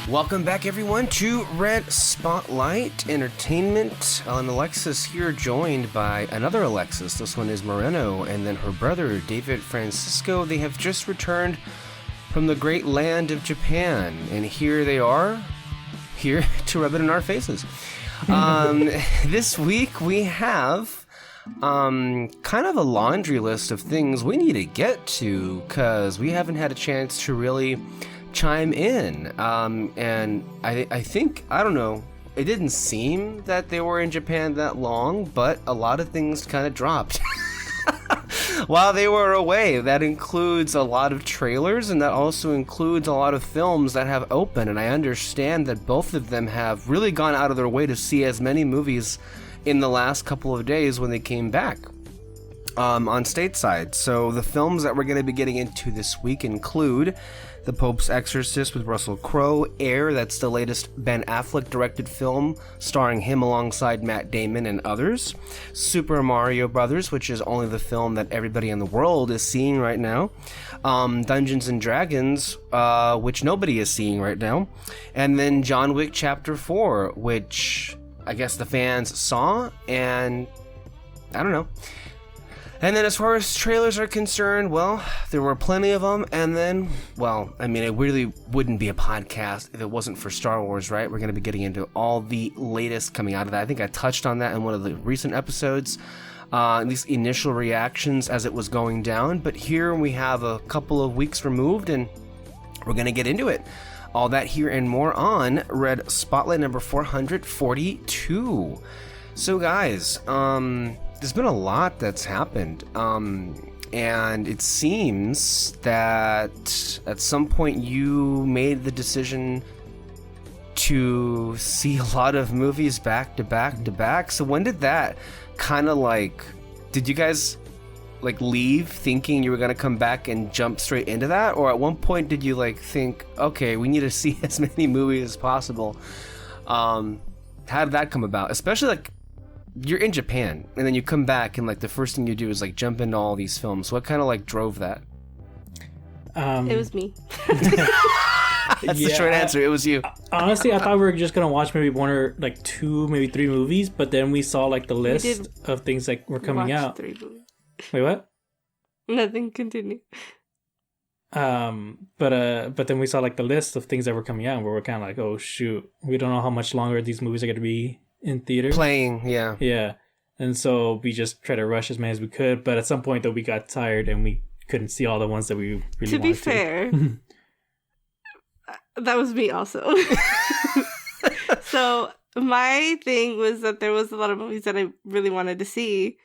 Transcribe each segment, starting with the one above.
Welcome back, everyone, to Red Spotlight Entertainment. And Alexis here, joined by another Alexis. This one is Moreno, and then her brother, David Francisco. They have just returned from the great land of Japan, and here they are, here to rub it in our faces. This week we have kind of a laundry list of things we need to get to, because we haven't had a chance to really chime in, and I think, I don't know, it didn't seem that they were in Japan that long, but a lot of things kind of dropped while they were away. That includes a lot of trailers, and that also includes a lot of films that have opened, and I understand that both of them have really gone out of their way to see as many movies in the last couple of days when they came back on stateside. So the films that we're going to be getting into this week include The Pope's Exorcist with Russell Crowe, Air, that's the latest Ben Affleck directed film starring him alongside Matt Damon and others, Super Mario Brothers, which is only the film that everybody in the world is seeing right now, Dungeons and Dragons, which nobody is seeing right now, and then John Wick Chapter 4, which I guess the fans saw, and I don't know. And then as far as trailers are concerned, well, there were plenty of them. And then, well, I mean, it really wouldn't be a podcast if it wasn't for Star Wars, right? We're going to be getting into all the latest coming out of that. I think I touched on that in one of the recent episodes, at least initial reactions as it was going down. But here we have a couple of weeks removed, and we're going to get into it. All that here and more on Red Spotlight number 442. So, guys, there's been a lot that's happened, and it seems that at some point you made the decision to see a lot of movies back to back to back. So when did that kind of did you guys leave thinking you were going to come back and jump straight into that? Or at one point did you think, okay, we need to see as many movies as possible? How did that come about? Especially you're in Japan, and then you come back, and the first thing you do is jump into all these films. What kind of drove that? It was me. That's the short answer. It was you. Honestly, I thought we were just gonna watch maybe one or two, maybe three movies, but then we saw the list of things that were coming out. 3 movies. Wait, what? Nothing. Continue. But then we saw the list of things that were coming out, where we're kind of oh shoot, we don't know how much longer these movies are gonna be in theater playing. Yeah, and so we just try to rush as many as we could, but at some point though we got tired and we couldn't see all the ones that we really wanted to. Be fair, that was me also. So my thing was that there was a lot of movies that I really wanted to see.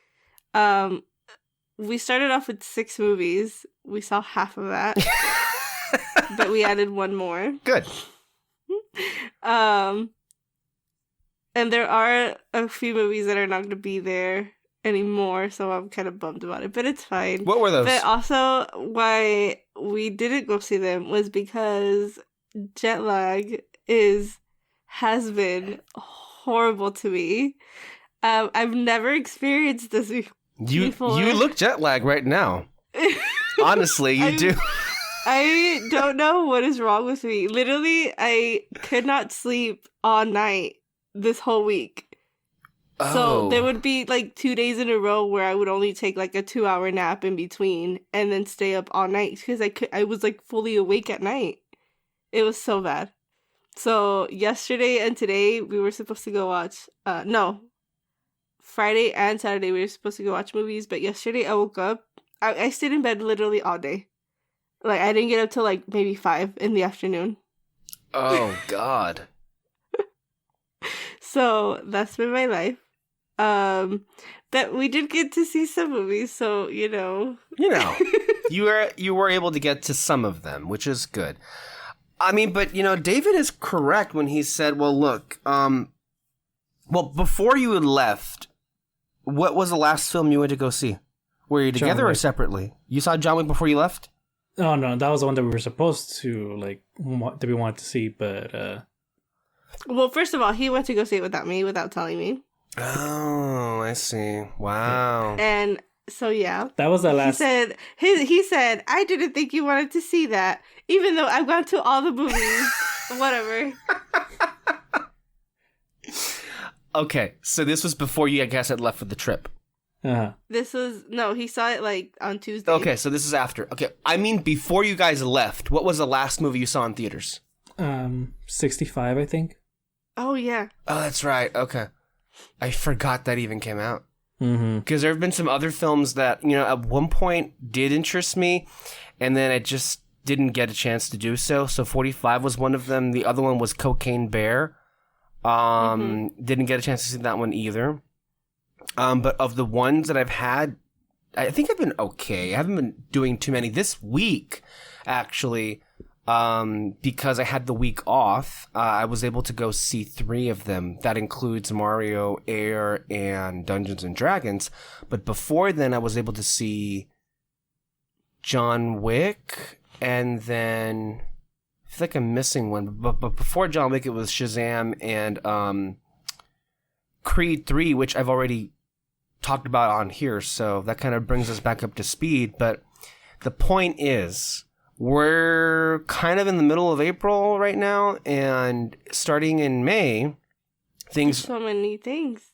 We started off with 6 movies. We saw half of that. But we added one more. Good. And there are a few movies that are not going to be there anymore, so I'm kind of bummed about it, but it's fine. What were those? But also, why we didn't go see them was because jet lag has been horrible to me. I've never experienced this before. You look jet lag right now. Honestly, you do. I don't know what is wrong with me. Literally, I could not sleep all night this whole week. Oh. So there would be 2 days in a row where I would only take a 2-hour nap in between and then stay up all night because I was fully awake at night. It was so bad. So yesterday and today we were supposed to go watch Friday and Saturday we were supposed to go watch movies, but yesterday I woke up. I stayed in bed literally all day. I didn't get up till maybe 5 in the afternoon. Oh God. So that's been my life. But we did get to see some movies, so you were able to get to some of them, which is good. I mean, but David is correct when he said, well, look, before you had left, what was the last film you went to go see? Were you together or separately? You saw John Wick before you left? Oh no, that was the one that we were supposed to that we wanted to see, but well, first of all, he went to go see it without me, without telling me. Oh, I see. Wow. And so yeah, that was the last. He said, I didn't think you wanted to see that, even though I've gone to all the movies. Whatever. Okay, so this was before you, I guess, had left for the trip. This was he saw it like on Tuesday. Okay, so this is after. Okay, I mean before you guys left. What was the last movie you saw in theaters? 65, I think. Oh yeah. Oh, that's right. Okay, I forgot that even came out. Mm-hmm. Because there have been some other films that at one point did interest me, and then I just didn't get a chance to do so. So 45 was one of them. The other one was Cocaine Bear. Didn't get a chance to see that one either. But of the ones that I've had, I think I've been okay. I haven't been doing too many this week, actually, because I had the week off. I was able to go see 3 of them. That includes Mario, Air, and Dungeons and Dragons. But before then, I was able to see John Wick, and then I feel like I'm missing one. But before John Wick, it was Shazam and Creed 3, which I've already talked about on here, so that kind of brings us back up to speed. But the point is, we're kind of in the middle of April right now, and starting in May, There's so many things.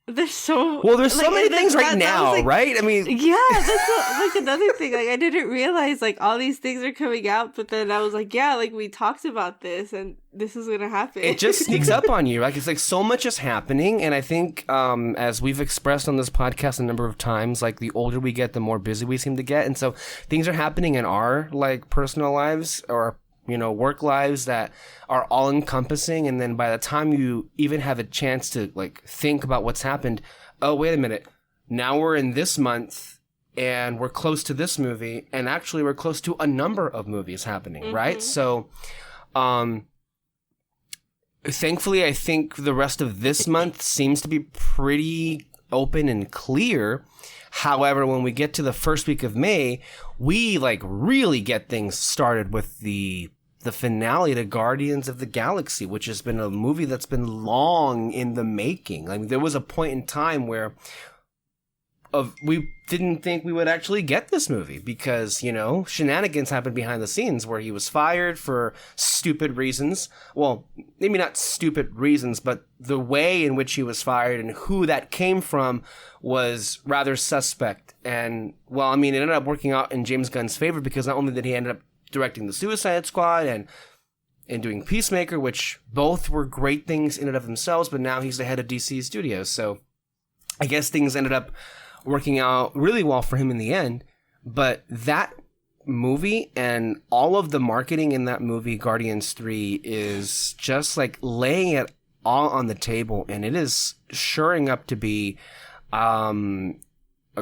There's so many things right now, right? I mean, yeah, that's another thing. Like, I didn't realize like all these things are coming out, but then I was like, yeah, like we talked about this, and this is gonna happen. It just sneaks up on you. Like, it's like so much is happening, and I think, as we've expressed on this podcast a number of times, like the older we get, the more busy we seem to get, and so things are happening in our like personal lives or work lives that are all encompassing. And then by the time you even have a chance to like think about what's happened, oh, wait a minute. Now we're in this month and we're close to this movie. And actually we're close to a number of movies happening, right? So, thankfully, I think the rest of this month seems to be pretty open and clear. However, when we get to the first week of May, we like really get things started with the finale to Guardians of the Galaxy, which has been a movie that's been long in the making. I mean, there was a point in time where we didn't think we would actually get this movie because, shenanigans happened behind the scenes where he was fired for stupid reasons. Well, maybe not stupid reasons, but the way in which he was fired and who that came from was rather suspect. And, well, I mean, it ended up working out in James Gunn's favor because not only did he end up directing the Suicide Squad and doing Peacemaker, which both were great things in and of themselves, but now he's the head of DC Studios. So I guess things ended up working out really well for him in the end. But that movie and all of the marketing in that movie, Guardians 3, is just like laying it all on the table, and it is shoring up to be a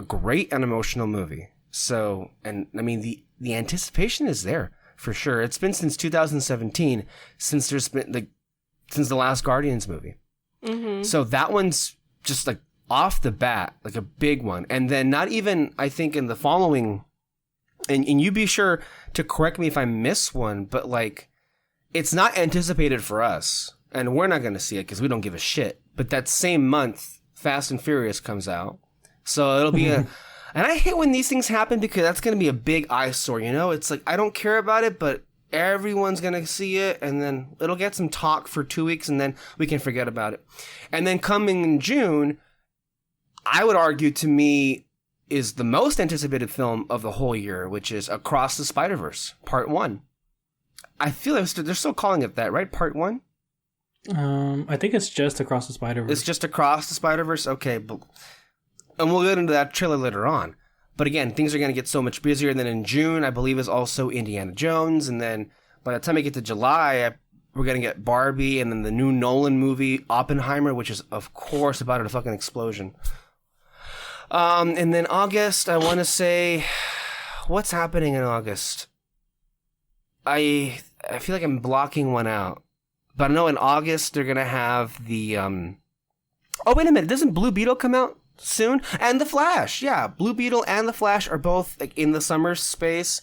great and emotional movie. So, and I mean, the anticipation is there for sure. It's been since 2017 since there's been since the last Guardians movie. Mm-hmm. So that one's just like off the bat, like a big one. And then not even, I think, in the following, and you be sure to correct me if I miss one, but like, it's not anticipated for us, and we're not going to see it because we don't give a shit. But that same month, Fast and Furious comes out. So it'll be and I hate when these things happen because that's going to be a big eyesore, It's like, I don't care about it, but everyone's going to see it, and then it'll get some talk for 2 weeks, and then we can forget about it. And then coming in June, I would argue to me is the most anticipated film of the whole year, which is Across the Spider-Verse, Part 1. I feel like they're still calling it that, right? Part 1? I think it's just Across the Spider-Verse. It's just Across the Spider-Verse? Okay, and we'll get into that trailer later on. But again, things are going to get so much busier. And then in June, I believe, is also Indiana Jones. And then by the time I get to July, we're going to get Barbie and then the new Nolan movie, Oppenheimer, which is, of course, about a fucking explosion. And then August, I want to say, what's happening in August? I feel like I'm blocking one out. But I know in August, they're going to have the, oh, wait a minute. Doesn't Blue Beetle come out soon? And The Flash. Yeah, Blue Beetle and The Flash are both like in the summer space.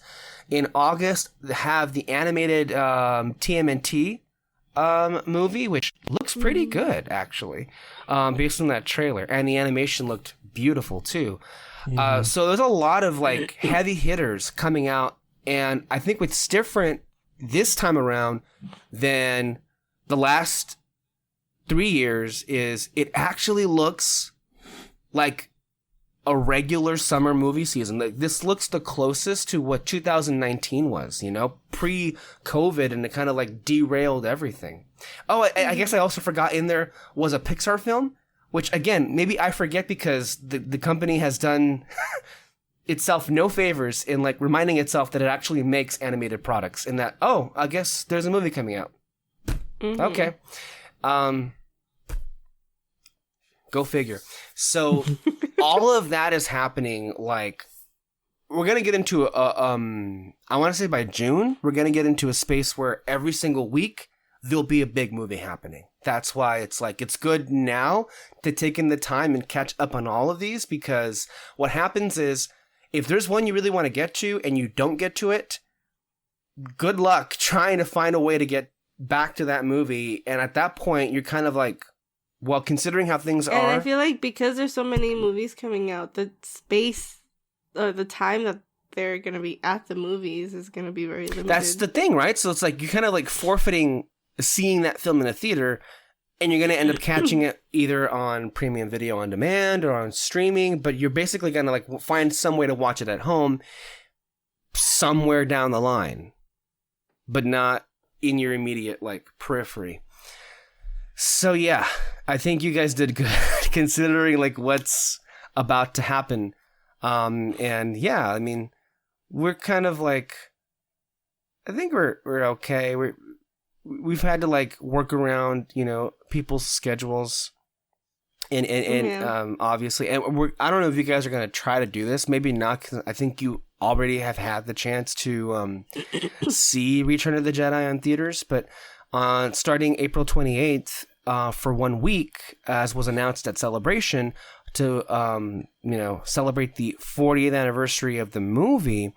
In August, they have the animated TMNT movie, which looks pretty good, actually, based on that trailer. And the animation looked beautiful, too. So there's a lot of like heavy hitters coming out. And I think what's different this time around than the last 3 years is it actually looks like a regular summer movie season. Like, this looks the closest to what 2019 was, you know, pre-COVID, and it kind of like derailed everything. Oh, I guess I also forgot in there was a Pixar film, which again, maybe I forget because the company has done itself no favors in like reminding itself that it actually makes animated products, and that, oh, I guess there's a movie coming out. Mm-hmm. Okay. Go figure. So all of that is happening. Like, we're going to get into I want to say by June, we're going to get into a space where every single week there'll be a big movie happening. That's why it's like, it's good now to take in the time and catch up on all of these, because what happens is if there's one you really want to get to and you don't get to it, good luck trying to find a way to get back to that movie. And at that point, you're kind of like, well, considering how things are... And I feel like because there's so many movies coming out, the space or the time that they're going to be at the movies is going to be very limited. That's the thing, right? So it's like you're kind of like forfeiting seeing that film in a theater, and you're going to end up catching it either on premium video on demand or on streaming, but you're basically going to like find some way to watch it at home somewhere down the line, but not in your immediate like periphery. So yeah, I think you guys did good considering like what's about to happen. And yeah, I mean, we're kind of like, I think we're okay. We've had to like work around, you know, people's schedules and obviously, and I don't know if you guys are going to try to do this, maybe not, because I think you already have had the chance to see Return of the Jedi on theaters, but starting April 28th, for 1 week, as was announced at Celebration, to celebrate the 40th anniversary of the movie,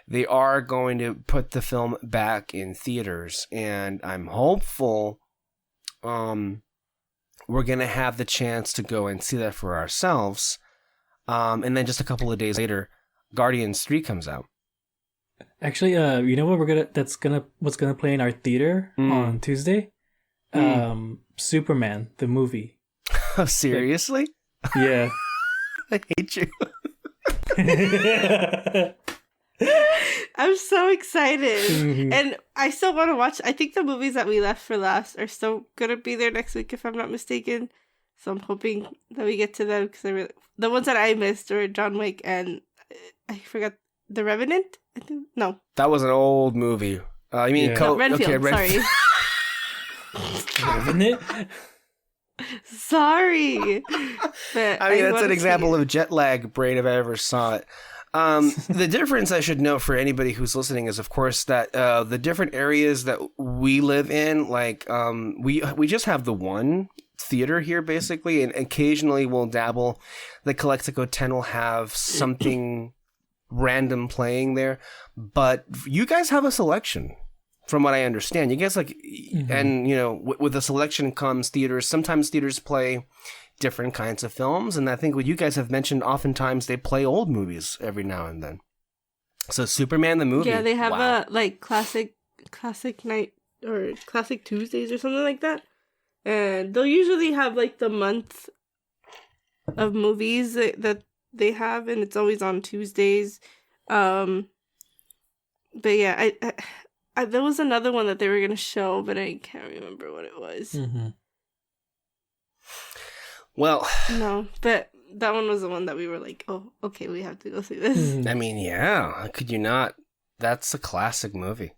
they are going to put the film back in theaters, and I'm hopeful we're going to have the chance to go and see that for ourselves. And then just a couple of days later, Guardians 3 comes out. Actually, you know what what's gonna play in our theater on Tuesday? Superman, the movie. Oh, seriously? Yeah. I hate you. I'm so excited. And I still want to watch. I think the movies that we left for last are still gonna be there next week, if I'm not mistaken. So I'm hoping that we get to them, because the ones that I missed were John Wick and I forgot, The Revenant? I think no. That was an old movie. I mean, Renfield. Okay, Sorry. Revenant. Sorry. But I mean, that's an example of jet lag brain if I ever saw it. The difference I should note for anybody who's listening is, of course, that the different areas that we live in, like we just have the one theater here, basically, and occasionally we'll dabble. The Calexico 10 will have something random playing there, but you guys have a selection, from what I understand. You guys like, and you know, with the selection comes theaters. Sometimes theaters play different kinds of films, and I think what you guys have mentioned, oftentimes they play old movies every now and then. So Superman the movie, they have a like classic night or classic Tuesdays or something like that, and they'll usually have like the month of movies that they have, and it's always on Tuesdays. But yeah, I there was another one that they were gonna show, but I can't remember what it was. Well, no, but that one was the one that we were like, oh, okay, we have to go see this. I mean, yeah, how could you not? That's a classic movie.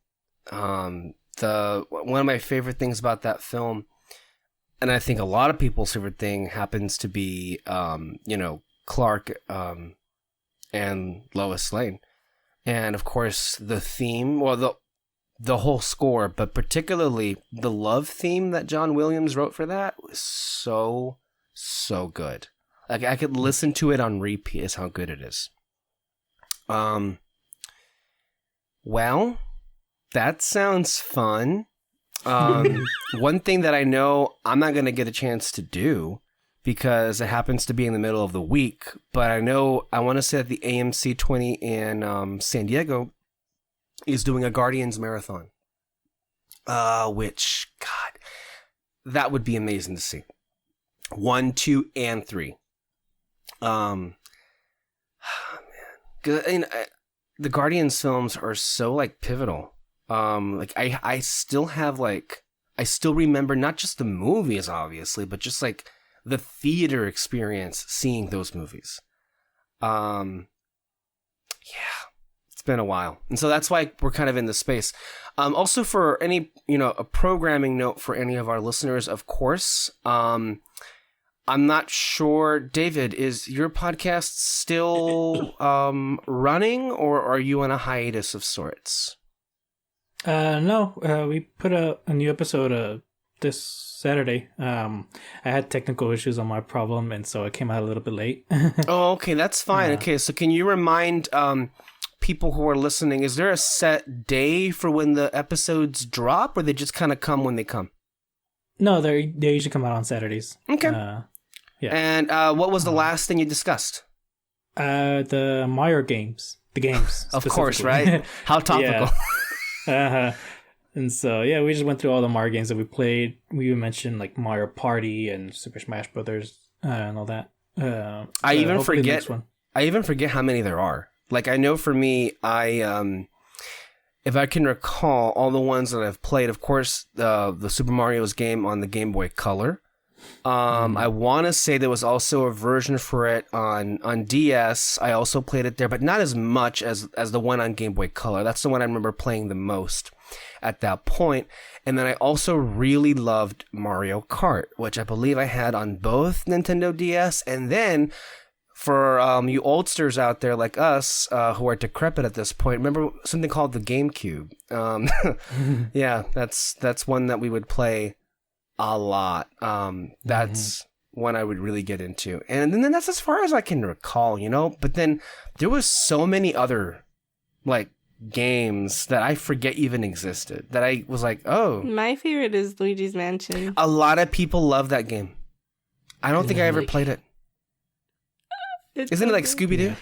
One of my favorite things about that film, and I think a lot of people's favorite thing, happens to be, Clark and Lois Lane. And of course, the theme, well, the whole score, but particularly the love theme that John Williams wrote for that was so good. Like, I could listen to it on repeat, is how good it is. Well, that sounds fun. One thing that I know I'm not going to get a chance to do, because it happens to be in the middle of the week, but I want to say that the AMC 20 in San Diego is doing a Guardians marathon. which, God, that would be amazing to see. 1, 2, and 3. Man. The Guardians films are so like pivotal. Like I still have like, I still remember not just the movies, obviously, but just like the theater experience seeing those movies. Yeah, it's been a while. And so that's why we're kind of in this space. Also for any, a programming note for any of our listeners, of course, I'm not sure, David, is your podcast still running, or are you on a hiatus of sorts? No, we put a new episode this Saturday. I had technical issues on my problem, and so it came out a little bit late. Oh, okay, that's fine. Okay, so can you remind people who are listening, is there a set day for when the episodes drop, or they just kind of come when they come? No, they usually come out on Saturdays. Okay. Yeah. And what was the last thing you discussed? The Mario games. The games. Of course, right? How topical. Yeah. And so, yeah, we just went through all the Mario games that we played. We mentioned like Mario Party and Super Smash Brothers and all that. I even forget how many there are. Like, I know for me, if I can recall all the ones that I've played, of course, the Super Mario's game on the Game Boy Color. I want to say there was also a version for it on DS. I also played it there, but not as much as the one on Game Boy Color. That's the one I remember playing the most at that point. And then I also really loved Mario Kart, which I believe I had on both Nintendo DS. And then for you oldsters out there like us who are decrepit at this point, remember something called the GameCube. Yeah, that's one that we would play a lot. That's one I would really get into. And then that's as far as I can recall, But then there was so many other, like, games that I forget even existed. That I was like, oh. My favorite is Luigi's Mansion. A lot of people love that game. I don't think I ever played it. Isn't it like Scooby-Doo?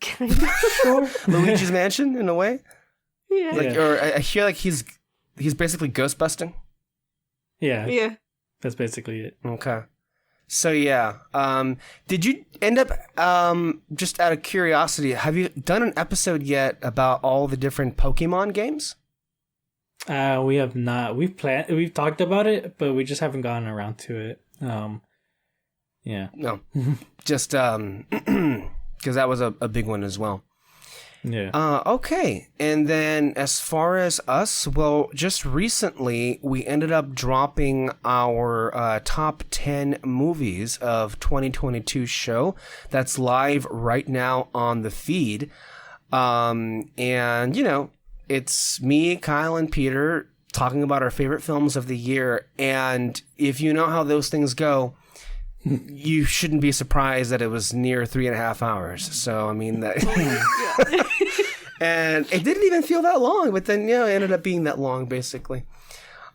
Kind of. Sure. Luigi's Mansion, in a way? Yeah. Or I hear like he's basically ghost busting. Yeah. That's basically it. Okay. So yeah, did you end up, just out of curiosity, have you done an episode yet about all the different Pokemon games? We have not. We've talked about it, but we just haven't gotten around to it. Yeah. No, just because that was a big one as well. Yeah. Okay. And then as far as us, well, just recently we ended up dropping our top 10 movies of 2022 show. That's live right now on the feed. And, it's me, Kyle, and Peter talking about our favorite films of the year. And if you know how those things go, you shouldn't be surprised that it was near 3.5 hours. So, I mean, that. And it didn't even feel that long, but then, it ended up being that long, basically.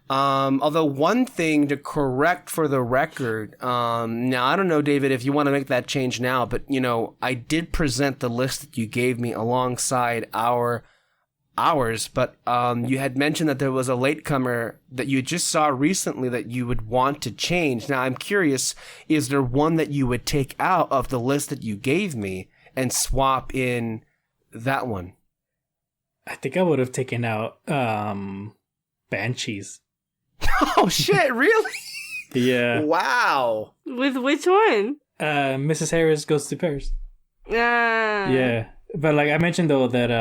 Although one thing to correct for the record, now, I don't know, David, if you want to make that change now, but, I did present the list that you gave me alongside ours, but you had mentioned that there was a latecomer that you just saw recently that you would want to change. Now, I'm curious, is there one that you would take out of the list that you gave me and swap in that one? I think I would have taken out Banshees. Oh, shit, really? Yeah. Wow. With which one? Mrs. Harris Goes to Paris. Ah. Yeah. But, like, I mentioned, though, that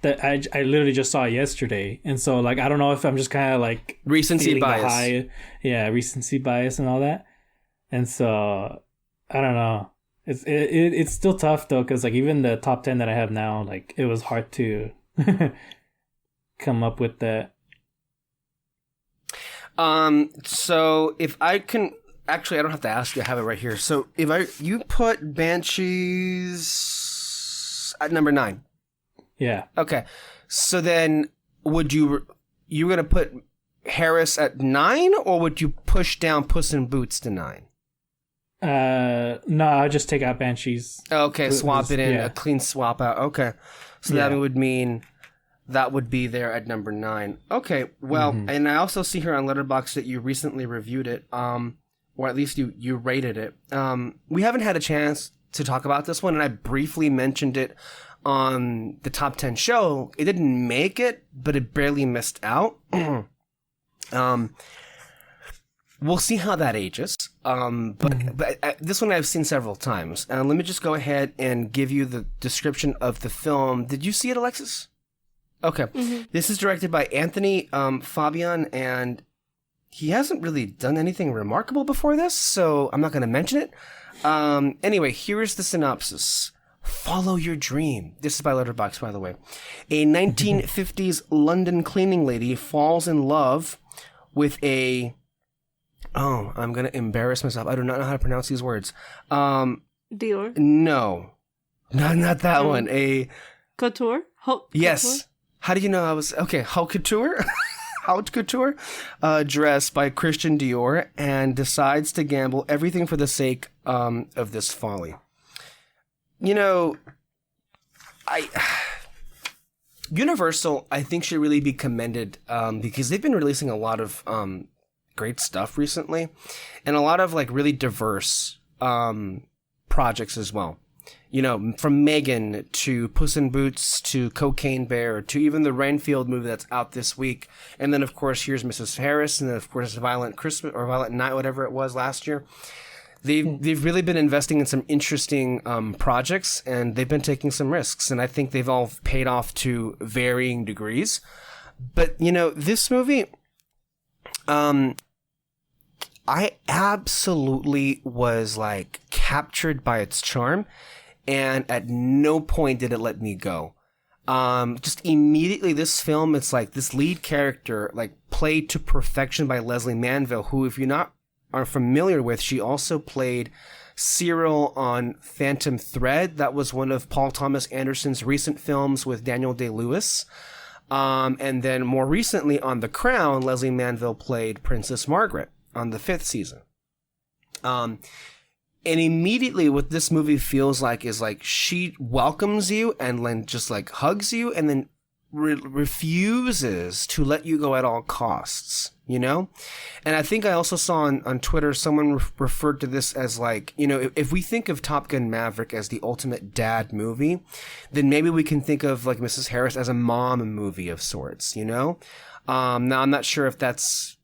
I literally just saw it yesterday. And so, like, I don't know if I'm just kind of, like... Recency bias. Recency bias and all that. And so, I don't know. It's still tough, though, because, like, even the top 10 that I have now, like, it was hard to come up with that. So, if I can... Actually, I don't have to ask you. I have it right here. So, you put Banshees at number 9. Yeah. Okay. So then, would you going to put Harris at 9, or would you push down Puss in Boots to 9? No, I'll just take out Banshees. Okay, swap it in, a clean swap out. Okay. So that would mean that would be there at number 9. Okay, well, and I also see here on Letterboxd that you recently reviewed it, or at least you rated it. We haven't had a chance to talk about this one, and I briefly mentioned it on the Top 10 show. It didn't make it, but it barely missed out. We'll see how that ages. But this one I've seen several times. Let me just go ahead and give you the description of the film. Did you see it, Alexis? Okay. This is directed by Anthony Fabian, and he hasn't really done anything remarkable before this, so I'm not going to mention it. Anyway, here's the synopsis. Follow your dream. This is by Letterboxd, by the way. A 1950s London cleaning lady falls in love with a... Oh, I'm going to embarrass myself. I do not know how to pronounce these words. Dior? No. Not that one. A... Couture? Yes. Couture? How do you know I was... Okay, Haute Couture? Haute Couture? Dress by Christian Dior, and decides to gamble everything for the sake of this folly. You know, Universal, I think, should really be commended because they've been releasing a lot of great stuff recently, and a lot of like really diverse projects as well. You know, from Megan to Puss in Boots to Cocaine Bear to even the Renfield movie that's out this week, and then of course here's Mrs. Harris, and then of course Violent Christmas or Violent Night, whatever it was last year. They've really been investing in some interesting projects, and they've been taking some risks, and I think they've all paid off to varying degrees. But you know, this movie, I absolutely was like captured by its charm, and at no point did it let me go. Just immediately, this film, it's like this lead character, like played to perfection by Leslie Manville, who, if you're not are familiar with, she also played Cyril on Phantom Thread. That was one of Paul Thomas Anderson's recent films with Daniel Day-Lewis. And then more recently on The Crown, Leslie Manville played Princess Margaret on the 5th season. And immediately what this movie feels like is like she welcomes you and then just like hugs you and then refuses to let you go at all costs, you know? And I think I also saw on Twitter someone referred to this as like, you know, if we think of Top Gun Maverick as the ultimate dad movie, then maybe we can think of like Mrs. Harris as a mom movie of sorts, you know? Now I'm not sure if that's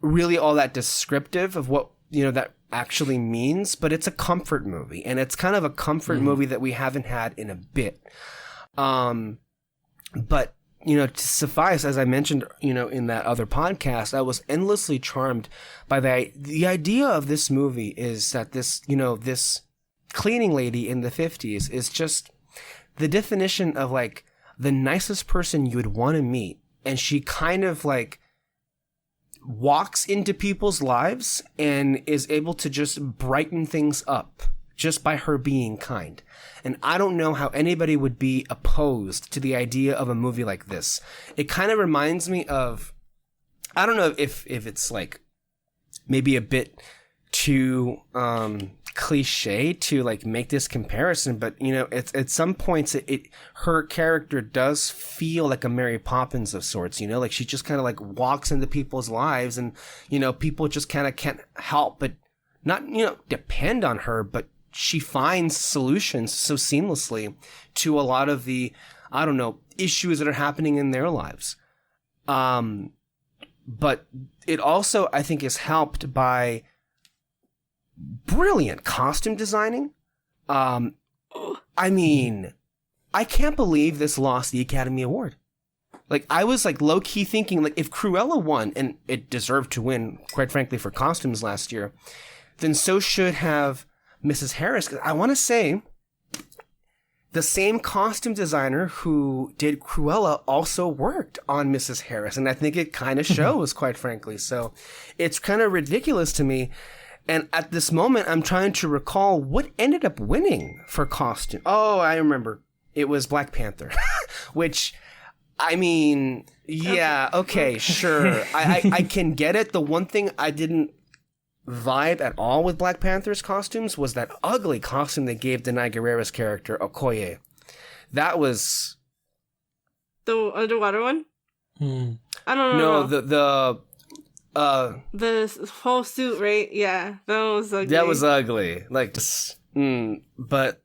really all that descriptive of what, you know, that actually means, but it's a comfort movie, and it's kind of a comfort movie that we haven't had in a bit. But, you know, to suffice, as I mentioned, you know, in that other podcast, I was endlessly charmed by the idea of this movie is that this, you know, this cleaning lady in the 50s is just the definition of like the nicest person you would want to meet. And she kind of like walks into people's lives and is able to just brighten things up just by her being kind. And I don't know how anybody would be opposed to the idea of a movie like this. It kind of reminds me of, I don't know if it's like maybe a bit too cliche to like make this comparison, but you know, it's at some points her character does feel like a Mary Poppins of sorts, you know, like she just kind of like walks into people's lives, and you know, people just kind of can't help but not, you know, depend on her, but she finds solutions so seamlessly to a lot of the, I don't know, issues that are happening in their lives. But it also, I think, is helped by brilliant costume designing. I mean, I can't believe this lost the Academy Award. Like, I was like low-key thinking, like, if Cruella won, and it deserved to win, quite frankly, for costumes last year, then so should have Mrs. Harris. I want to say the same costume designer who did Cruella also worked on Mrs. Harris, and I think it kind of shows, quite frankly. So it's kind of ridiculous to me. And at this moment, I'm trying to recall what ended up winning for costume. Oh, I remember. It was Black Panther, which, I mean, yeah, okay, sure. I can get it. The one thing I didn't vibe at all with Black Panther's costumes was that ugly costume they gave Denai Guerrera's character, Okoye. That was The underwater one? I don't No, know. the The whole suit, right? Yeah, that one was ugly. that was ugly. Like, just, but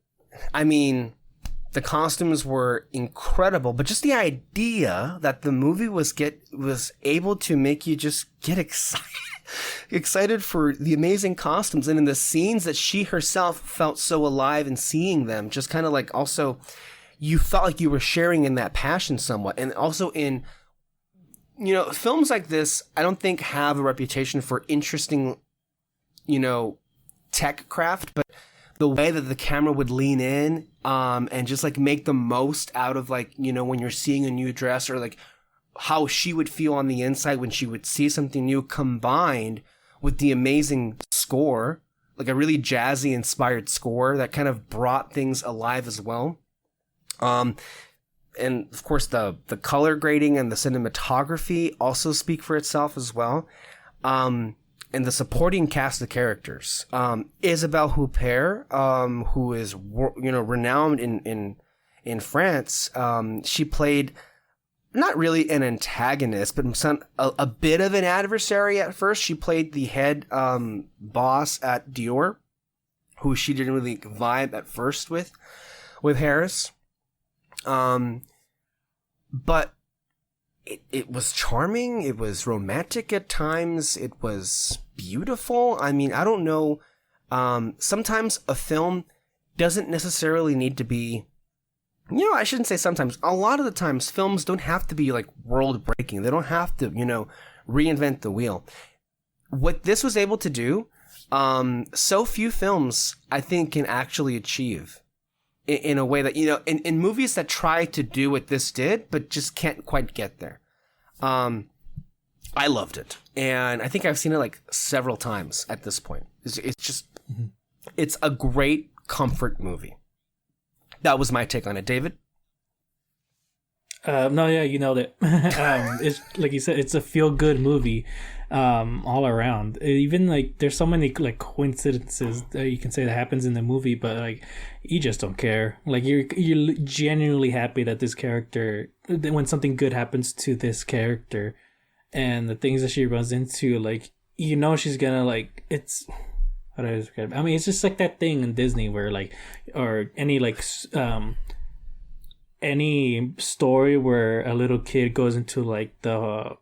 I mean, the costumes were incredible. But just the idea that the movie was able to make you just get excited for the amazing costumes, and in the scenes that she herself felt so alive in seeing them, just kind of like also, you felt like you were sharing in that passion somewhat, and also in. Films like this, I don't think have a reputation for interesting, tech craft, but the way that the camera would lean in, and just like make the most out of like, when you're seeing a new dress, or like how she would feel on the inside when she would see something new, combined with the amazing score, like a really jazzy inspired score that kind of brought things alive as well. And of course, the color grading and the cinematography also speak for itself as well. And the supporting cast of characters, Isabelle Huppert, who is renowned in France. She played not really an antagonist, but a bit of an adversary at first. She played the head boss at Dior, who she didn't really vibe at first with Harris. But it was charming. It was romantic at times. It was beautiful. I mean, I don't know. Sometimes a film doesn't necessarily need to be, I shouldn't say sometimes. A lot of the times films don't have to be like world breaking. They don't have to, reinvent the wheel. What this was able to do, so few films I think can actually achieve. In a way that, in movies that try to do what this did, but just can't quite get there. I loved it. And I think I've seen it like several times at this point. It's just, it's a great comfort movie. That was my take on it. David? No, yeah, you nailed it. It's like you said, it's a feel-good movie, all around. Even like there's so many like coincidences that you can say that happens in the movie, but like you just don't care. Like you're genuinely happy that this character, when something good happens to this character, and the things that she runs into, like she's gonna like it's. How do I describe it? I mean, it's just like that thing in Disney where like, or any like any story where a little kid goes into like the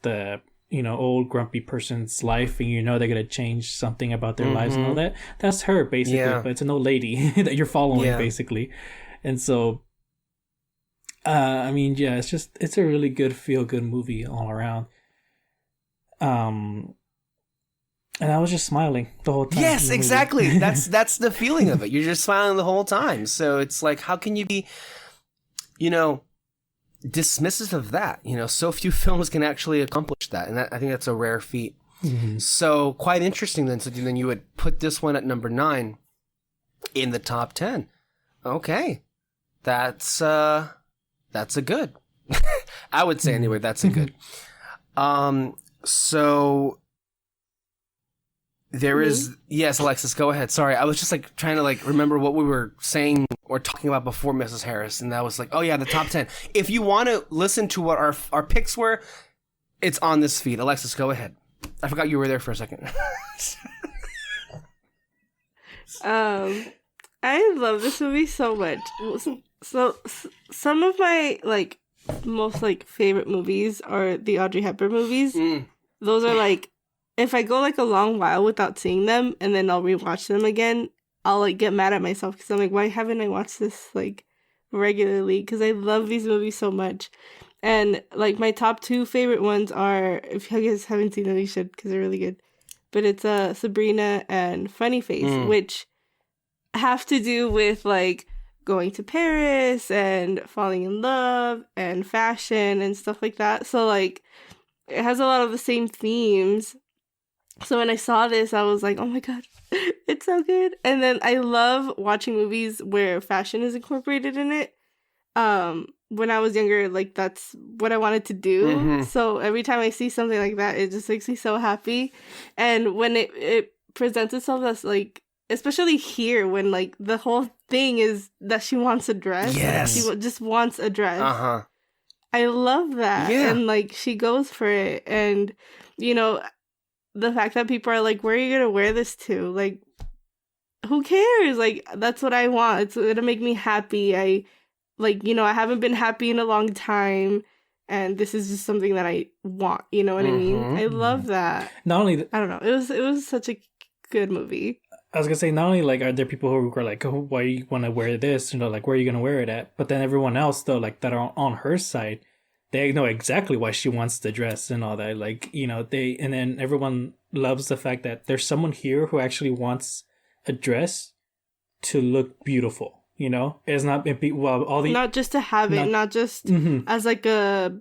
old grumpy person's life, and they're gonna change something about their lives and all that. That's her basically, but it's an old lady that you're following basically. And so I mean, yeah, it's a really good feel good movie all around. And I was just smiling the whole time. Yes, exactly. That's the feeling of it. You're just smiling the whole time. So it's like, how can you be dismissive of that? So few films can actually accomplish that, and I think that's a rare feat. So quite interesting then. So then you would put this one at number 9 in the top 10. Okay, that's a good. I would say anyway. That's a good. So there is, yes, Alexis, go ahead. Sorry, I was just like trying to like remember what we were saying or talking about before Mrs. Harris, and that was like, oh yeah, the top 10. If you want to listen to what our picks were, it's on this feed. Alexis, go ahead. I forgot you were there for a second. I love this movie so much. So some of my like most like favorite movies are the Audrey Hepburn movies. Those are like, if I go like a long while without seeing them and then I'll rewatch them again, I'll like get mad at myself because I'm like, why haven't I watched this like regularly? Because I love these movies so much. And like my top 2 favorite ones are, if you guys haven't seen them, you should, because they're really good. But it's Sabrina and Funny Face, which have to do with like going to Paris and falling in love and fashion and stuff like that. So like it has a lot of the same themes. So when I saw this, I was like, oh my god, it's so good. And then I love watching movies where fashion is incorporated in it. When I was younger, like that's what I wanted to do. So every time I see something like that, it just makes me so happy. And when it presents itself as like, especially here, when like the whole thing is that she wants a dress. Yes. She just wants a dress. I love that. Yeah. And like she goes for it. And you know, the fact that people are like, where are you gonna wear this to? Like, who cares? Like, that's what I want. It's gonna make me happy. I like, you know, I haven't been happy in a long time. And this is just something that I want. You know what I mean? I love that. Not only I don't know. It was such a good movie. I was gonna say, not only like are there people who are like, oh, why you want to wear this? You know, like where are you gonna wear it at? But then everyone else though, like that are on her side, they know exactly why she wants the dress and all that. Like, you know, and then everyone loves the fact that there's someone here who actually wants a dress to look beautiful. You know, it's not all the Not just to have it, not just as like a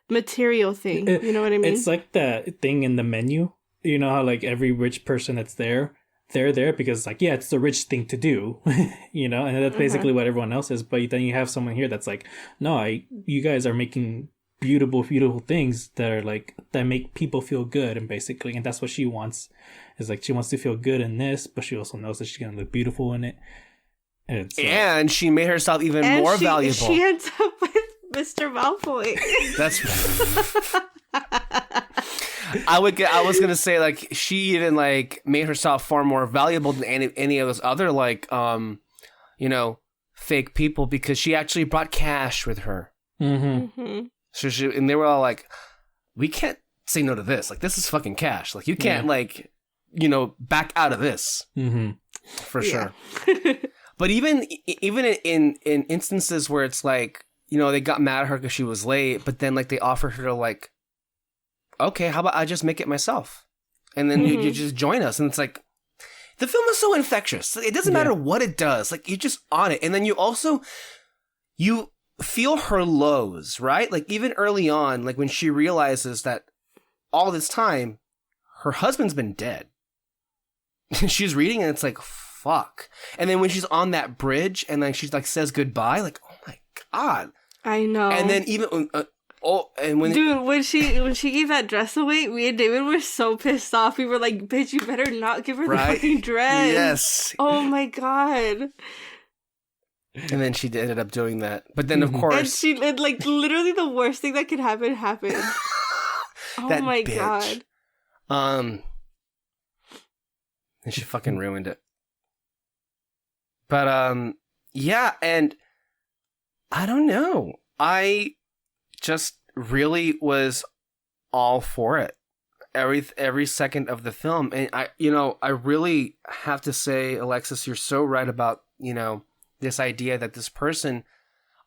material thing. You know what I mean? It's like the thing in the menu. You know how like every rich person that's there, they're there because like, yeah, it's the rich thing to do, you know, and that's basically what everyone else is. But then you have someone here that's like, no, you guys are making beautiful, beautiful things that are like, that make people feel good. And basically, and that's what she wants, is like, she wants to feel good in this, but she also knows that she's going to look beautiful in it. And she made herself even more valuable. She ends up with Mr. Malfoy. That's... I was gonna say, like, she even like made herself far more valuable than any of those other like you know, fake people, because she actually brought cash with her. So and they were all like, we can't say no to this. Like, this is fucking cash. Like, you can't like, you know, back out of this for sure. But even in instances where it's like, you know, they got mad at her because she was late, but then like they offered her to like, okay, how about I just make it myself? And then you just join us. And it's like, the film is so infectious. It doesn't matter what it does. Like, you're just on it. And then you feel her lows, right? Like, even early on, like when she realizes that all this time, her husband's been dead. She's reading and it's like, fuck. And then when she's on that bridge and then she's like says goodbye, like, oh my God. I know. And then even... when she gave that dress away, me and David were so pissed off. We were like, bitch, you better not give her the fucking dress. Yes. Oh my God. And then she ended up doing that. But then of course, and like literally the worst thing that could happen happened. Oh my God. And she fucking ruined it. But yeah, and I don't know. I just really was all for it every second of the film. And I really have to say, Alexis, you're so right about, you know, this idea that this person,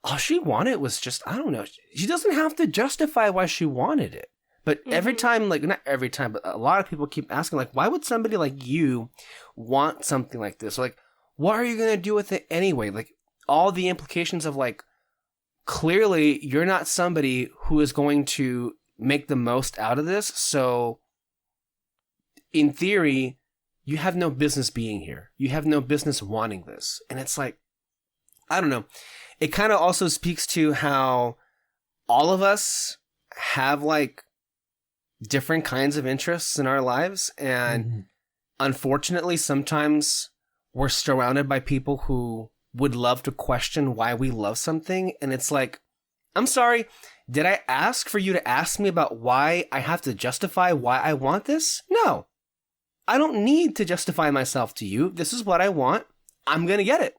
all she wanted was just, I don't know, she doesn't have to justify why she wanted it. But every time, like, not every time, but a lot of people keep asking, like, why would somebody like you want something like this? Like, what are you going to do with it anyway? Like, all the implications of, like, clearly you're not somebody who is going to make the most out of this. So in theory, you have no business being here. You have no business wanting this. And it's like, I don't know. It kind of also speaks to how all of us have like different kinds of interests in our lives. And unfortunately, sometimes we're surrounded by people who would love to question why we love something. And it's like, I'm sorry, did I ask for you to ask me about why I have to justify why I want this? No. I don't need to justify myself to you. This is what I want. I'm going to get it.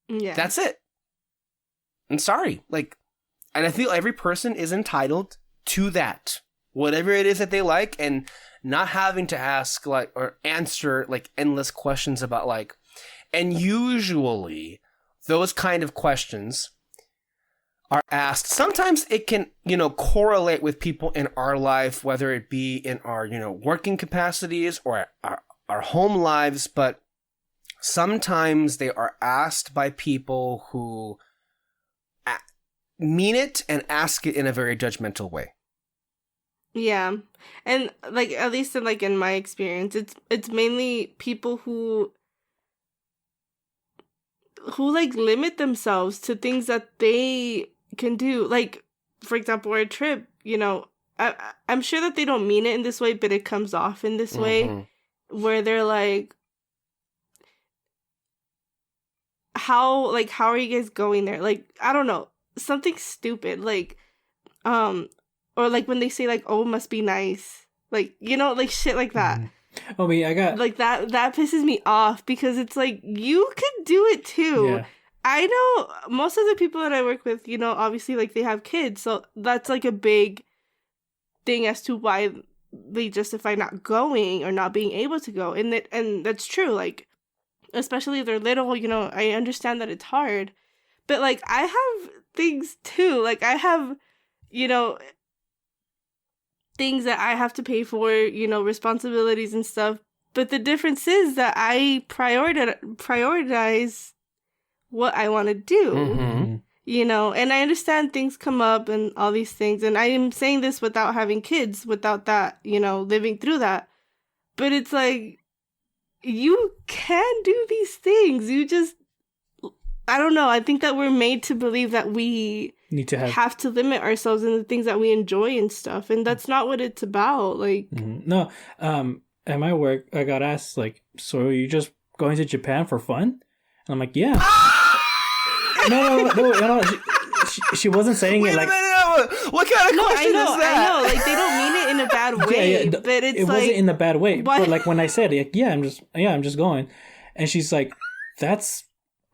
Yeah. That's it. I'm sorry. Like, and I feel every person is entitled to that. Whatever it is that they like, and not having to ask like or answer like endless questions about like. And usually those kind of questions are asked. Sometimes it can, you know, correlate with people in our life, whether it be in our, you know, working capacities or our home lives. But sometimes they are asked by people who mean it and ask it in a very judgmental way. Yeah. And like, at least in my experience, it's mainly people who like limit themselves to things that they can do. Like, for example, our trip, you know, I'm sure that they don't mean it in this way, but it comes off in this way where they're like, how are you guys going there? Like, I don't know, something stupid. Like, Or like when they say like, "Oh, must be nice," like, you know, like shit like that. Oh, but I got Like that pisses me off because it's like you could do it too. Yeah. I know most of the people that I work with, you know, obviously like they have kids, so that's like a big thing as to why they justify not going or not being able to go. And that's true, like especially if they're little, you know, I understand that it's hard. But like I have things too. Like I have, you know, things that I have to pay for, you know, responsibilities and stuff. But the difference is that I prioritize what I want to do, Mm-hmm. you know, and I understand things come up and all these things. And I am saying this without having kids, without that, you know, living through that. But it's like, you can do these things. You just, I don't know. I think that we're made to believe that we need to have to limit ourselves in the things that we enjoy and stuff. And that's not what it's about. Like, No, at my work, I got asked, like, so are you just going to Japan for fun? And I'm like, yeah. No. She wasn't saying Wait it like. a minute, what kind of question is that? I know. Like, they don't mean it in a bad way, but it's it like, wasn't in a bad way. what? But like when I said, like, I'm just going, and she's like, that's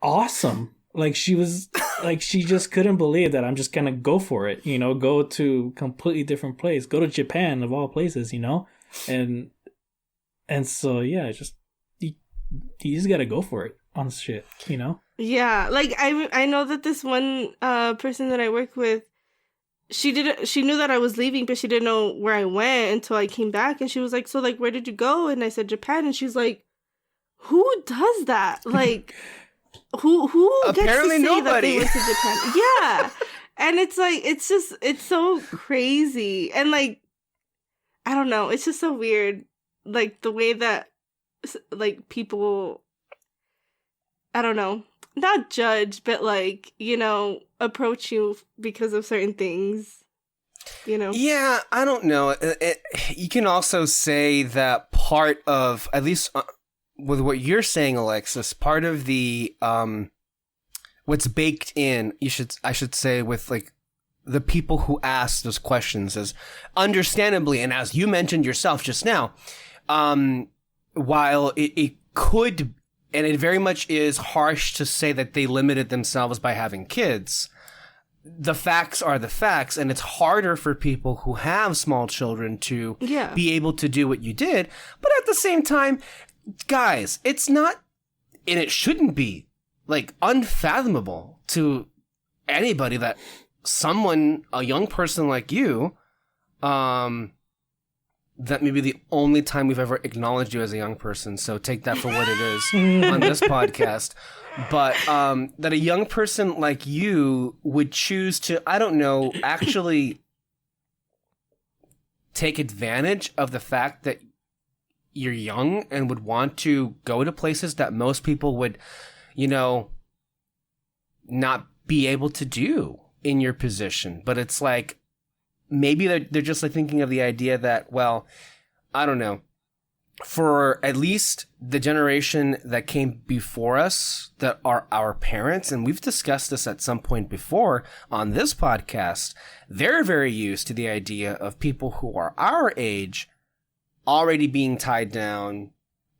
awesome. Like she was like she just couldn't believe that I'm just gonna go for it, you know, go to completely different place, go to Japan of all places, you know, and so yeah, just you just gotta go for it on shit, you know. Yeah, like I know that this one person that I work with, she knew that I was leaving, but she didn't know where I went until I came back, and she was like, "So like, where did you go?" And I said Japan, and she's like, "Who does that? Like, who Apparently gets to say nobody. that they went to Japan?" Yeah, and it's like it's so crazy, and like I don't know, it's just so weird, like the way that like people, I don't know, not judge, but like, you know, approach you because of certain things, you know? Yeah, I don't know. You can also say that part of, at least with what you're saying, Alexis, part of the what's baked in, I should say, with like the people who ask those questions is understandably, and as you mentioned yourself just now, while it could, and it very much is harsh to say that they limited themselves by having kids, the facts are the facts, and it's harder for people who have small children to be able to do what you did. But at the same time, guys, it's not, and it shouldn't be, like, unfathomable to anybody that someone, a young person like you, that may be the only time we've ever acknowledged you as a young person, so take that for what it is on this podcast. But that a young person like you would choose to, I don't know, actually take advantage of the fact that you're young and would want to go to places that most people would, you know, not be able to do in your position. But it's like, maybe they're just like thinking of the idea that, well, I don't know, for at least the generation that came before us, that are our parents, and we've discussed this at some point before on this podcast, they're very used to the idea of people who are our age already being tied down,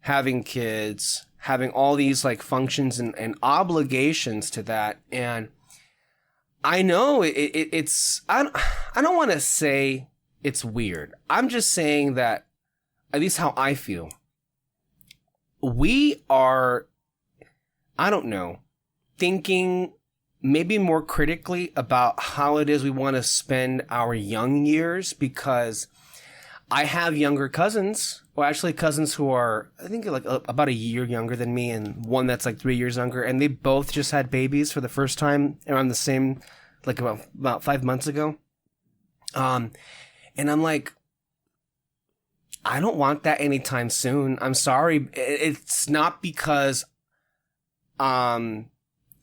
having kids, having all these like functions and obligations to that. And I know it's, I don't want to say it's weird. I'm just saying that, at least how I feel, we are, I don't know, thinking maybe more critically about how it is we want to spend our young years, because I have younger cousins, or actually cousins who are, I think, like about a year younger than me, and one that's like 3 years younger, and they both just had babies for the first time around the same, like about 5 months ago. And I'm like, I don't want that anytime soon. I'm sorry. It's not because I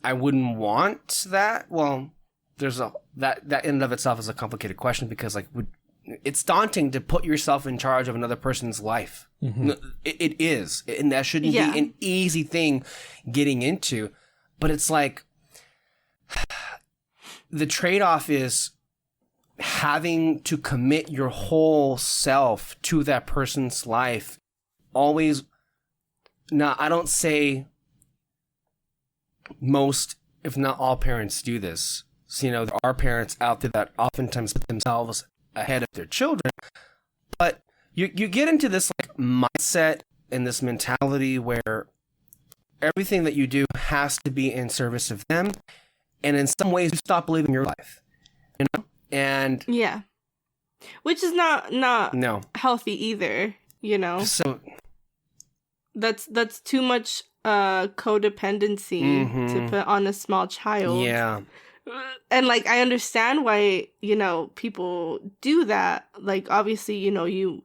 wouldn't want that. Well, there's that in and of itself is a complicated question, because like it's daunting to put yourself in charge of another person's life. Mm-hmm. It is, and that shouldn't be an easy thing getting into. But it's like the trade-off is, having to commit your whole self to that person's life always. Now, I don't say most, if not all parents do this. So, there are parents out there that oftentimes put themselves ahead of their children. But you get into this like mindset and this mentality where everything that you do has to be in service of them. And in some ways, you stop living your life. And yeah, which is not no healthy either. So that's too much codependency to put on a small child. Yeah. And like I understand why people do that. Like obviously you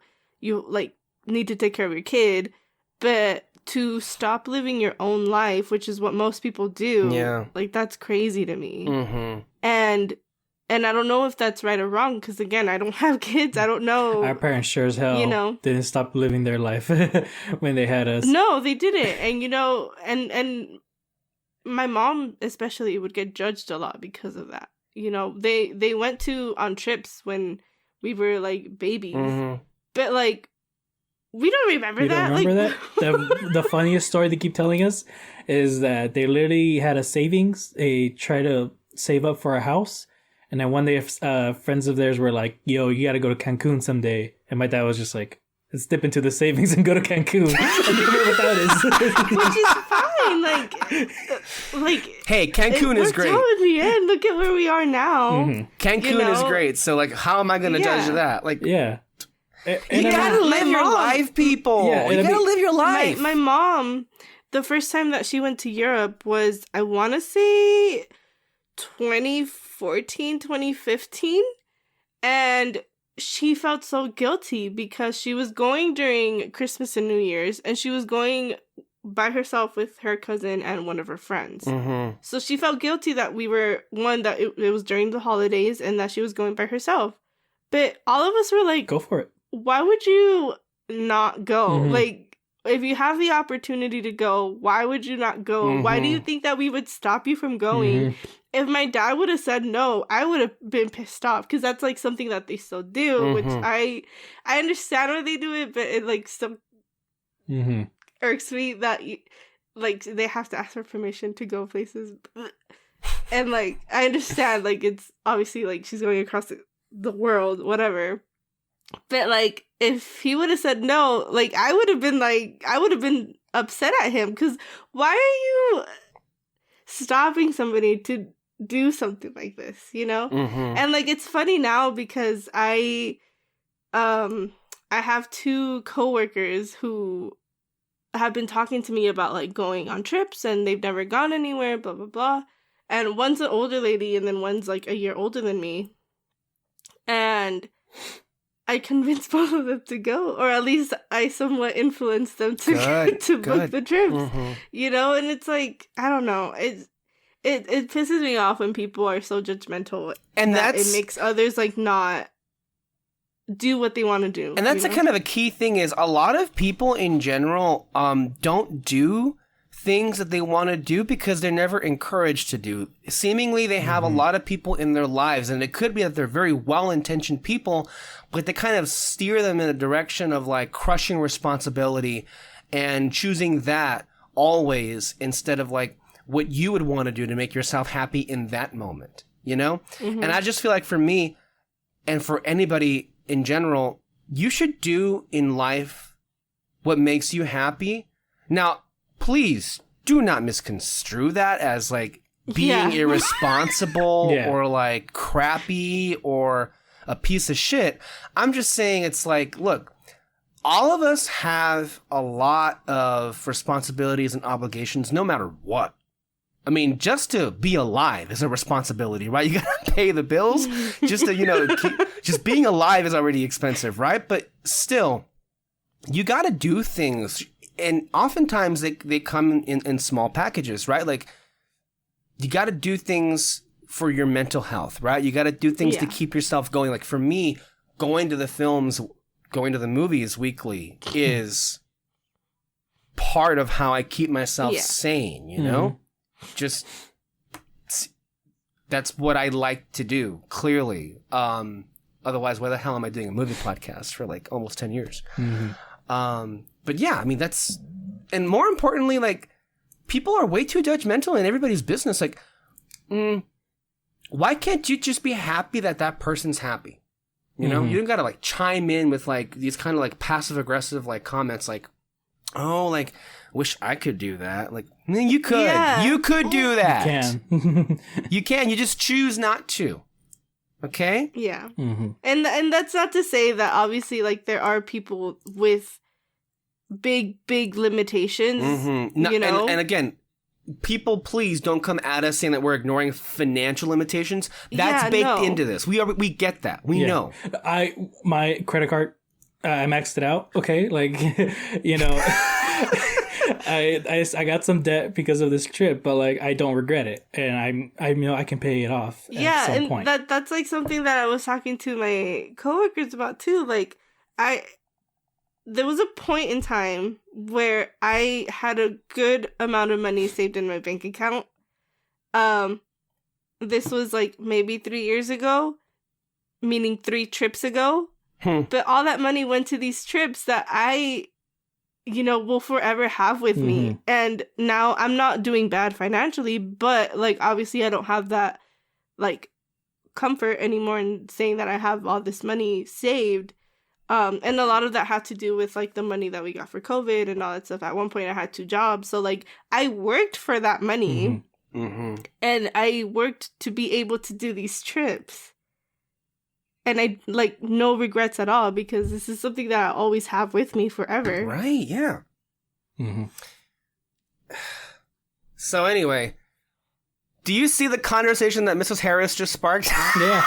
like need to take care of your kid, but to stop living your own life, which is what most people do, like that's crazy to me. And I don't know if that's right or wrong, because again, I don't have kids. I don't know. Our parents sure as hell didn't stop living their life when they had us. No, they didn't. And and my mom especially would get judged a lot because of that. They went on trips when we were like babies, but like we don't remember that. Don't remember that? The funniest story they keep telling us is that they literally had a savings. They try to save up for a house. And then one day, friends of theirs were like, yo, you got to go to Cancun someday. And my dad was just like, let's dip into the savings and go to Cancun. And you know what that is. Which is fine. Like hey, Cancun is great. It me in. Look at where we are now. Cancun is great. So, like, how am I going to judge that? Like, yeah. You got to live your life, people. Yeah, you got to live your life. My mom, the first time that she went to Europe was, I want to say 2014, 2015, and she felt so guilty because she was going during Christmas and New Year's, and she was going by herself with her cousin and one of her friends. So she felt guilty that we were, that it was during the holidays and that she was going by herself. But all of us were like, go for it. Why would you not go? Like, if you have the opportunity to go, why would you not go? Why do you think that we would stop you from going? If my dad would have said no, I would have been pissed off, because that's like something that they still do, which I understand why they do it, but it like still irks me that like they have to ask for permission to go places. And like I understand, like it's obviously like she's going across the world, whatever. But like if he would have said no, like I would have been upset at him, because why are you stopping somebody to do something like this, And like it's funny now because I have two coworkers who have been talking to me about like going on trips, and they've never gone anywhere, blah blah blah. And one's an older lady, and then one's like a year older than me. And I convinced both of them to go, or at least I somewhat influenced them to book the trips, and it's like, I don't know, it pisses me off when people are so judgmental, and that it makes others like not do what they want to do. And that's a kind of a key thing, is a lot of people in general don't do things that they want to do because they're never encouraged to do. Seemingly, they have a lot of people in their lives, and it could be that they're very well-intentioned people, but they kind of steer them in a direction of like crushing responsibility and choosing that always instead of like what you would want to do to make yourself happy in that moment, And I just feel like for me and for anybody in general, you should do in life what makes you happy. Now, please do not misconstrue that as like being irresponsible or like crappy or a piece of shit. I'm just saying it's like, look, all of us have a lot of responsibilities and obligations no matter what. I mean, just to be alive is a responsibility, right? You gotta pay the bills. Just to, just being alive is already expensive, right? But still, you gotta do things. And oftentimes they come in small packages, right? Like, you gotta do things for your mental health, right? You gotta do things to keep yourself going. Like for me, going to the movies weekly is part of how I keep myself sane, Just that's what I like to do, clearly. Otherwise, why the hell am I doing a movie podcast for like almost 10 years? But yeah, I mean, that's, and more importantly, like, people are way too judgmental in everybody's business. Like, why can't you just be happy that that person's happy? You know, you don't gotta like chime in with like these kind of like passive aggressive like comments like, oh, like, wish I could do that. Like, you could. Yeah. You could do that. You can. You can. You just choose not to. Okay? Yeah. And that's not to say that obviously like there are people with big limitations. No, you know? And again, people, please don't come at us saying that we're ignoring financial limitations. That's baked into this. We get that. We know. My credit card, I maxed it out. Okay, like, you know, I got some debt because of this trip, but like I don't regret it, and I know I can pay it off. At some point. That's like something that I was talking to my coworkers about too. Like there was a point in time where I had a good amount of money saved in my bank account. This was like maybe 3 years ago, meaning 3 trips ago. But all that money went to these trips that I, you know, will forever have with me. And now I'm not doing bad financially, but like obviously I don't have that like comfort anymore in saying that I have all this money saved. And a lot of that had to do with like the money that we got for COVID and all that stuff. At one point I had 2 jobs. So like I worked for that money and I worked to be able to do these trips. And I like no regrets at all because this is something that I always have with me forever. Right. Yeah. So anyway, do you see the conversation that Mrs. Harris just sparked? Yeah.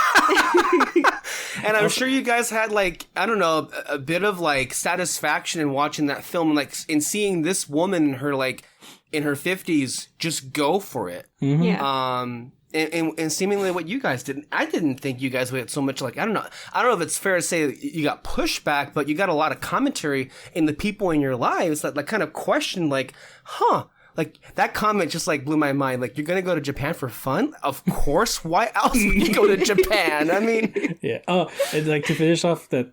And I'm sure you guys had like, I don't know, a bit of like satisfaction in watching that film, like in seeing this woman, her like in her 50s, just go for it. Yeah. And seemingly what you guys did, I didn't think you guys would get so much like, I don't know if it's fair to say you got pushback, but you got a lot of commentary in the people in your lives that like kind of question like, like that comment just like blew my mind. Like, you're going to go to Japan for fun? Of course. Why else would you go to Japan? I mean. Yeah. Oh, and like to finish off that,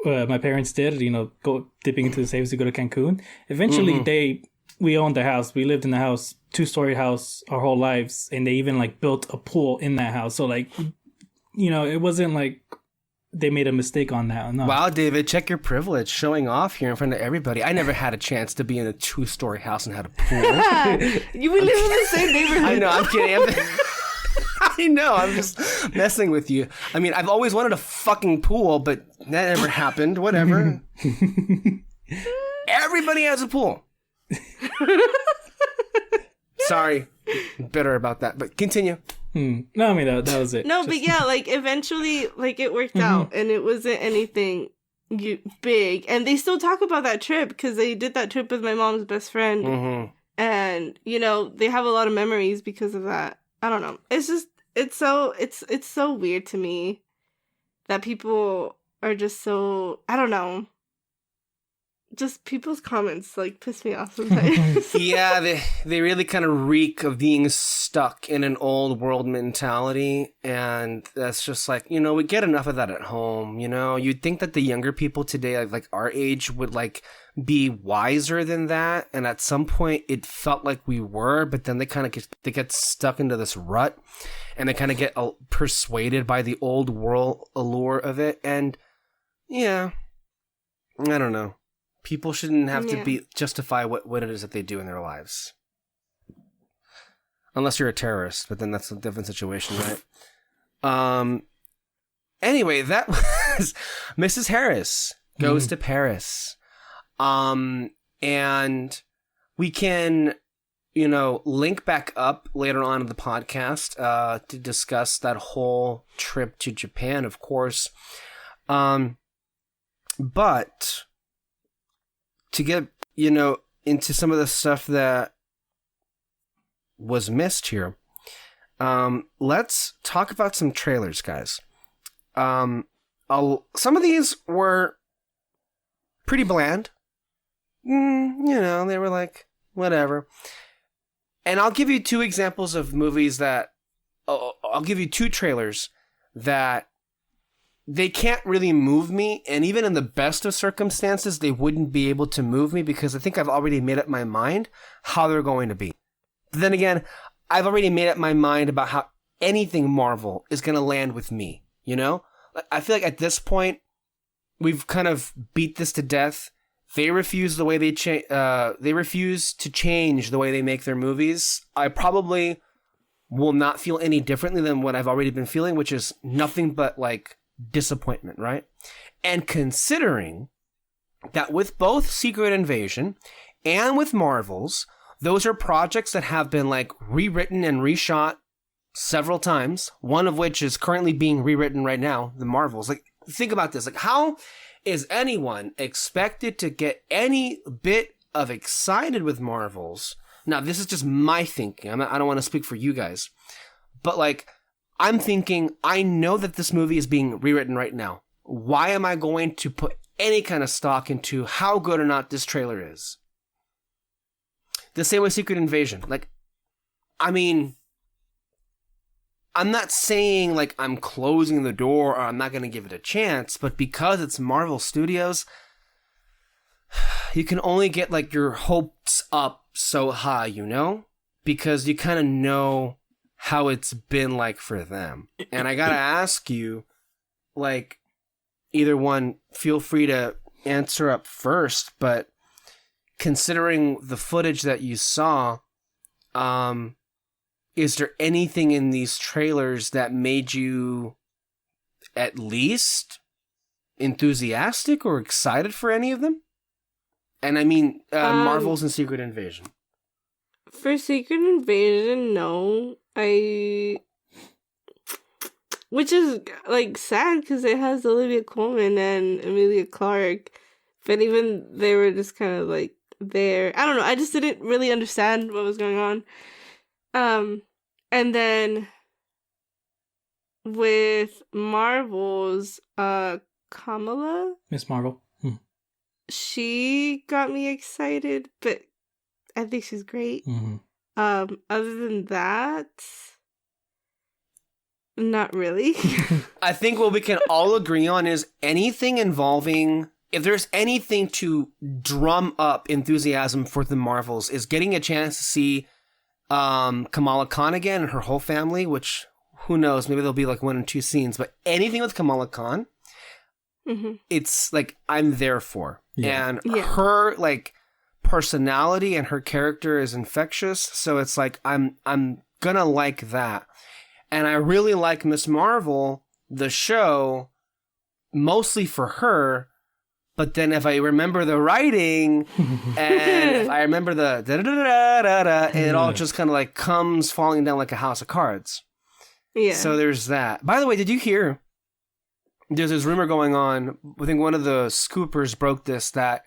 my parents did, you know, go dipping into the savings to go to Cancun. Eventually we owned the house. We lived in the house, 2-story house our whole lives. And they even like built a pool in that house. So like, you know, it wasn't like they made a mistake on that. No. Wow, David, check your privilege, showing off here in front of everybody. I never had a chance to be in a 2-story house and had a pool. You would live in the same neighborhood. I know, I'm kidding. I know, I'm just messing with you. I mean, I've always wanted a fucking pool, but that never happened. Whatever. Everybody has a pool. Sorry, bitter about that, but continue. No, I mean that was it. No, but yeah, like eventually, like it worked out, and it wasn't anything big. And they still talk about that trip because they did that trip with my mom's best friend, and you know they have a lot of memories because of that. I don't know. It's just it's so weird to me that people are just so, I don't know. Just people's comments like piss me off sometimes. Yeah, they really kind of reek of being stuck in an old world mentality, and that's just like, you know, we get enough of that at home. You know, you'd think that the younger people today, like our age, would like be wiser than that, and at some point it felt like we were, but then they kind of get stuck into this rut, and they kind of get persuaded by the old world allure of it, and yeah, I don't know. People shouldn't have to justify what it is that they do in their lives. Unless you're a terrorist, but then that's a different situation, right? Anyway, that was Mrs. Harris Goes to Paris. And we can, you know, link back up later on in the podcast to discuss that whole trip to Japan, of course. But to get, you know, into some of the stuff that was missed here, let's talk about some trailers, guys. Some of these were pretty bland. You know, they were like, whatever. And I'll give you 2 examples of movies that I'll give you two trailers that they can't really move me, and even in the best of circumstances, they wouldn't be able to move me because I think I've already made up my mind how they're going to be. But then again, I've already made up my mind about how anything Marvel is going to land with me, you know? I feel like at this point, we've kind of beat this to death. They refuse the way they refuse to change the way they make their movies. I probably will not feel any differently than what I've already been feeling, which is nothing but like disappointment, right? And considering that with both Secret Invasion and with Marvels, those are projects that have been like rewritten and reshot several times, one of which is currently being rewritten right now, the Marvels. Like, think about this. Like, how is anyone expected to get any bit of excited with Marvels? Now, this is just my thinking. I don't want to speak for you guys. But, like, I'm thinking, I know that this movie is being rewritten right now. Why am I going to put any kind of stock into how good or not this trailer is? The same with Secret Invasion. Like, I mean, I'm not saying, like, I'm closing the door or I'm not going to give it a chance, but because it's Marvel Studios, you can only get, like, your hopes up so high, you know? Because you kind of know how it's been like for them. And I gotta ask you, like, either one, feel free to answer up first, but considering the footage that you saw, is there anything in these trailers that made you at least enthusiastic or excited for any of them? And I mean, Marvels and Secret Invasion. For Secret Invasion, no. Which is, like, sad because it has Olivia Colman and Emilia Clarke. But even they were just kind of, like, there. I don't know. I just didn't really understand what was going on. And then with Marvel's, Kamala? Miss Marvel. She got me excited, but I think she's great. Mm-hmm. Other than that, not really. I think what we can all agree on is anything involving, if there's anything to drum up enthusiasm for the Marvels, is getting a chance to see Kamala Khan again and her whole family, which, who knows, maybe there'll be like 1 or 2 scenes, but anything with Kamala Khan, it's like, I'm there for. Yeah. And her, like, personality and her character is infectious, so it's like I'm gonna like that. And I really like Miss Marvel, the show, mostly for her, but then if I remember the writing and if I remember the da-da-da-da-da-da, it all just kind of like comes falling down like a house of cards. Yeah. So there's that. By the way, did you hear there's this rumor going on, I think one of the scoopers broke this, that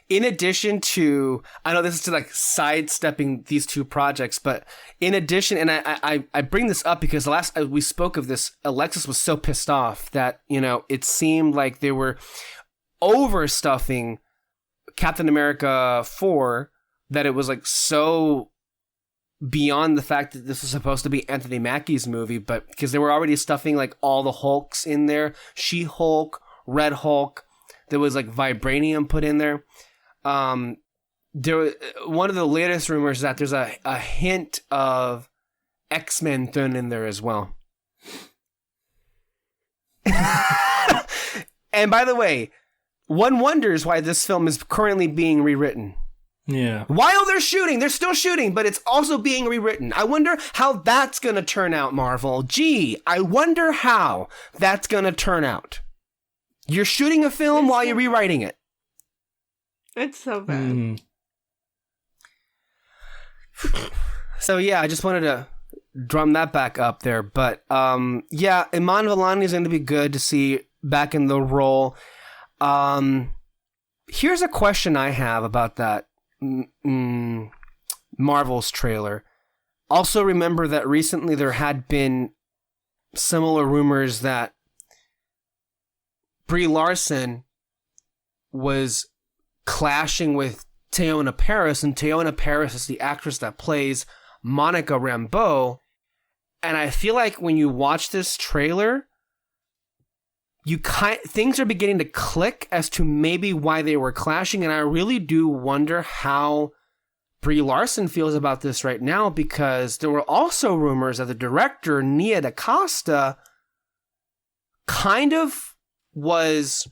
in addition to, I know this is like sidestepping these two projects, but in addition, and I bring this up because the last we spoke of this, Alexis was so pissed off that, you know, it seemed like they were overstuffing Captain America 4, that it was like so beyond the fact that this was supposed to be Anthony Mackie's movie, but because they were already stuffing like all the Hulks in there, She-Hulk, Red Hulk, there was like vibranium put in there. There, one of the latest rumors is that there's a hint of X-Men thrown in there as well. And by the way, one wonders why this film is currently being rewritten. Yeah. While they're shooting, they're still shooting, but it's also being rewritten. I wonder how that's going to turn out, Marvel. Gee, I wonder how that's going to turn out. You're shooting a film while you're rewriting it. It's so bad. So yeah, I just wanted to drum that back up there. But yeah, Iman Vellani is going to be good to see back in the role. Here's a question I have about that Marvel's trailer. Also remember that recently there had been similar rumors that Brie Larson was clashing with Teyonah Parris, and Teyonah Parris is the actress that plays Monica Rambeau. And I feel like when you watch this trailer, things are beginning to click as to maybe why they were clashing. And I really do wonder how Brie Larson feels about this right now, because there were also rumors that the director, Nia DaCosta, kind of was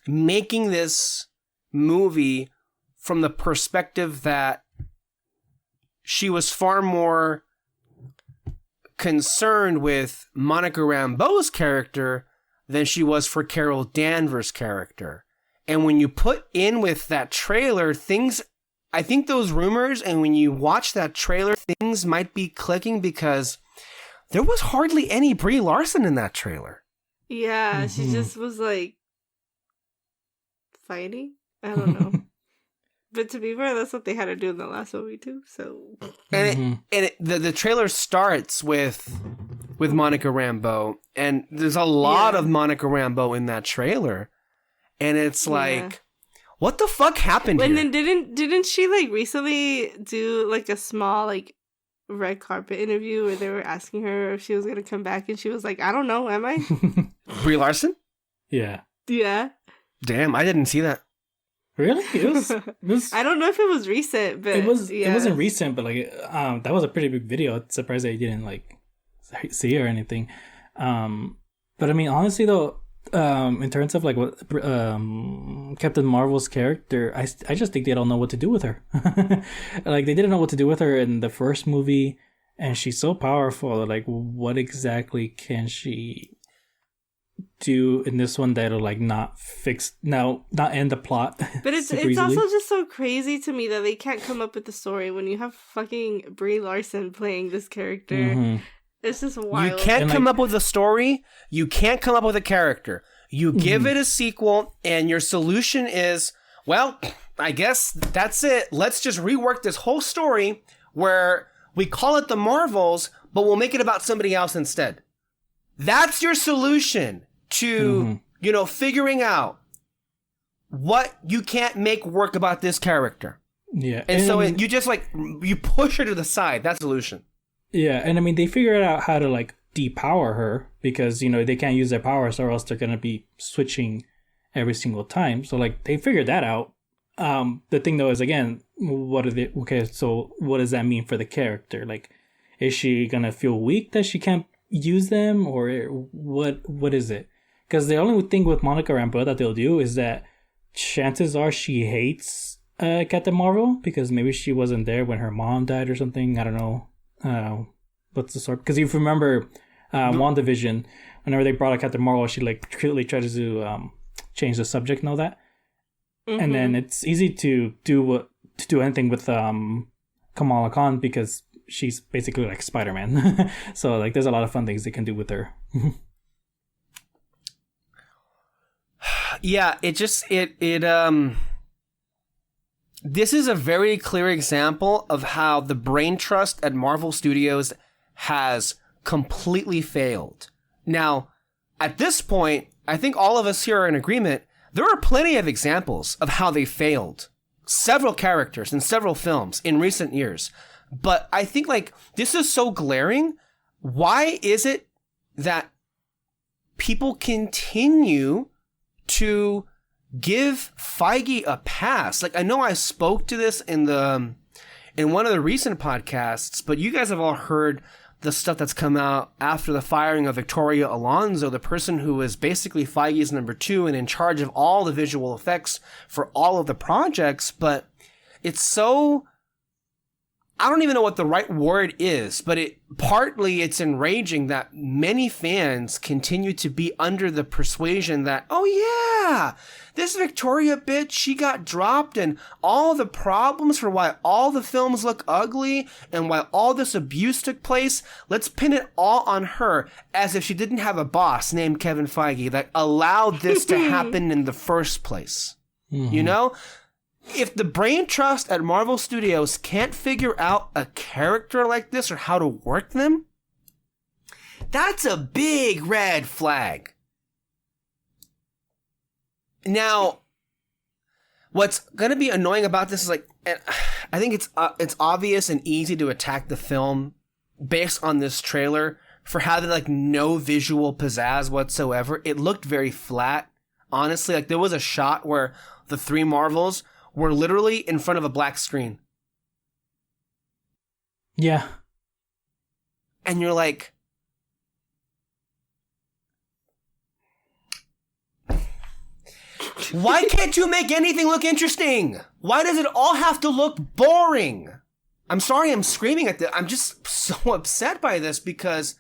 making this movie from the perspective that she was far more concerned with Monica Rambeau's character than she was for Carol Danvers' character. And when you put in with that trailer, I think those rumors, and when you watch that trailer, things might be clicking, because there was hardly any Brie Larson in that trailer. Yeah, she just was like fighting. I don't know. But to be fair, that's what they had to do in the last movie too. So, the trailer starts with Monica Rambeau, and there's a lot of Monica Rambeau in that trailer, and it's like, what the fuck happened here? And then didn't she like recently do like a small like red carpet interview where they were asking her if she was gonna come back, and she was like, I don't know, am I? Brie Larson? Yeah. Yeah. Damn, I didn't see that. Really? It was I don't know if it was recent, but it wasn't recent, but like that was a pretty big video. I'm surprised that you didn't like see it or anything. But I mean, honestly though, in terms of like what Captain Marvel's character, I just think they don't know what to do with her. Like they didn't know what to do with her in the first movie, and she's so powerful. Like, what exactly can she do in this one that'll like not end the plot? But it's also just so crazy to me that they can't come up with the story when you have fucking Brie Larson playing this character. Mm-hmm. It's just wild. You can't come up with a story. You can't come up with a character. You give it a sequel, and your solution is, well, I guess that's it. Let's just rework this whole story where we call it the Marvels, but we'll make it about somebody else instead. That's your solution to, figuring out what you can't make work about this character. Yeah. And so you just you push her to the side. That's the solution. Yeah. And I mean, they figured out how to like depower her, because, they can't use their powers or else they're going to be switching every single time. So like they figured that out. The thing though is, again, so what does that mean for the character? Like, is she going to feel weak that she can't use them, or what is it? Because the only thing with Monica Rambeau that they'll do is that chances are she hates Captain Marvel, because maybe she wasn't there when her mom died or something. I don't know what's the sort, because if you remember WandaVision, whenever they brought out Captain Marvel, she like clearly tried to change the subject and all that. And then it's easy to do anything with Kamala Khan, because she's basically like Spider-Man. So like there's a lot of fun things they can do with her. Yeah, this is a very clear example of how the brain trust at Marvel Studios has completely failed. Now, at this point, I think all of us here are in agreement. There are plenty of examples of how they failed several characters in several films in recent years. But I think like this is so glaring. Why is it that people continue to give Feige a pass? Like, I know I spoke to this in one of the recent podcasts, but you guys have all heard the stuff that's come out after the firing of Victoria Alonso, the person who was basically Feige's number 2 and in charge of all the visual effects for all of the projects. But it's so, I don't even know what the right word is, but it's enraging that many fans continue to be under the persuasion that, oh yeah, this Victoria bitch, she got dropped, and all the problems for why all the films look ugly and why all this abuse took place, let's pin it all on her, as if she didn't have a boss named Kevin Feige that allowed this to happen in the first place. Mm-hmm. If the brain trust at Marvel Studios can't figure out a character like this or how to work them, that's a big red flag. Now, what's going to be annoying about this is I think it's obvious and easy to attack the film based on this trailer, for having like no visual pizzazz whatsoever. It looked very flat. Honestly, like there was a shot where the three Marvels were literally in front of a black screen. Yeah. And you're like, why can't you make anything look interesting? Why does it all have to look boring? I'm sorry I'm screaming at this. I'm just so upset by this because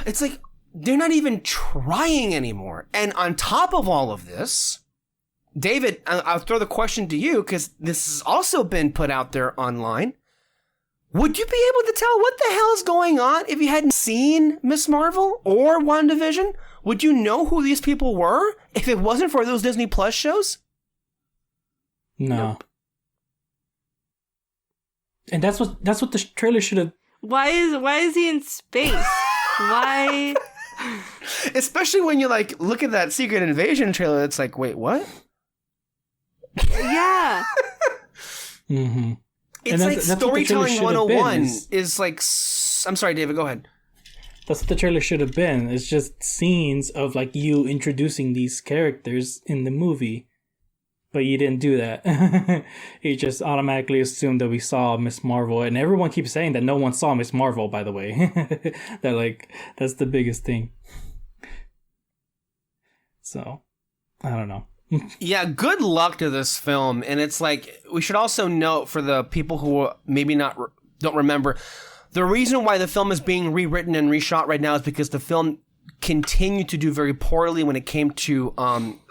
it's like they're not even trying anymore. And on top of all of this, David, I'll throw the question to you because this has also been put out there online. Would you be able to tell what the hell is going on if you hadn't seen Miss Marvel or WandaVision? Would you know who these people were if it wasn't for those Disney Plus shows? No. Nope. And that's what the trailer should have. Why is he in space? Why? Especially when you like look at that Secret Invasion trailer, it's like, wait, what? Yeah. Mm-hmm. It's like storytelling 101 is like... I'm sorry, David, go ahead. That's what the trailer should have been. It's just scenes of like you introducing these characters in the movie. But you didn't do that. You just automatically assumed that we saw Miss Marvel. And everyone keeps saying that no one saw Miss Marvel, by the way. That like, that's the biggest thing. So, I don't know. Yeah, good luck to this film. And it's like, we should also note for the people who maybe don't remember, the reason why the film is being rewritten and reshot right now is because the film continued to do very poorly when it came to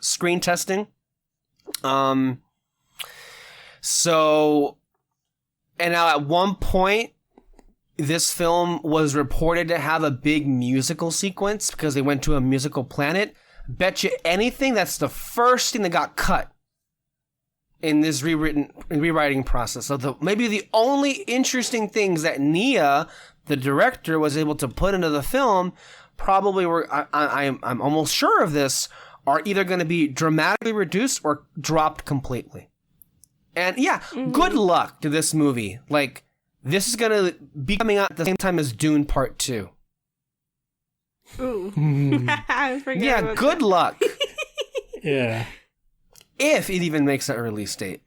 screen testing. So, and now at one point, this film was reported to have a big musical sequence because they went to a musical planet. Bet you anything that's the first thing that got cut in this rewriting process. So maybe the only interesting things that Nia, the director, was able to put into the film probably were, I'm almost sure of this, are either going to be dramatically reduced or dropped completely. And yeah, good luck to this movie. Like, this is going to be coming out at the same time as Dune Part 2. Ooh. Yeah, good luck. Yeah. If it even makes an release date.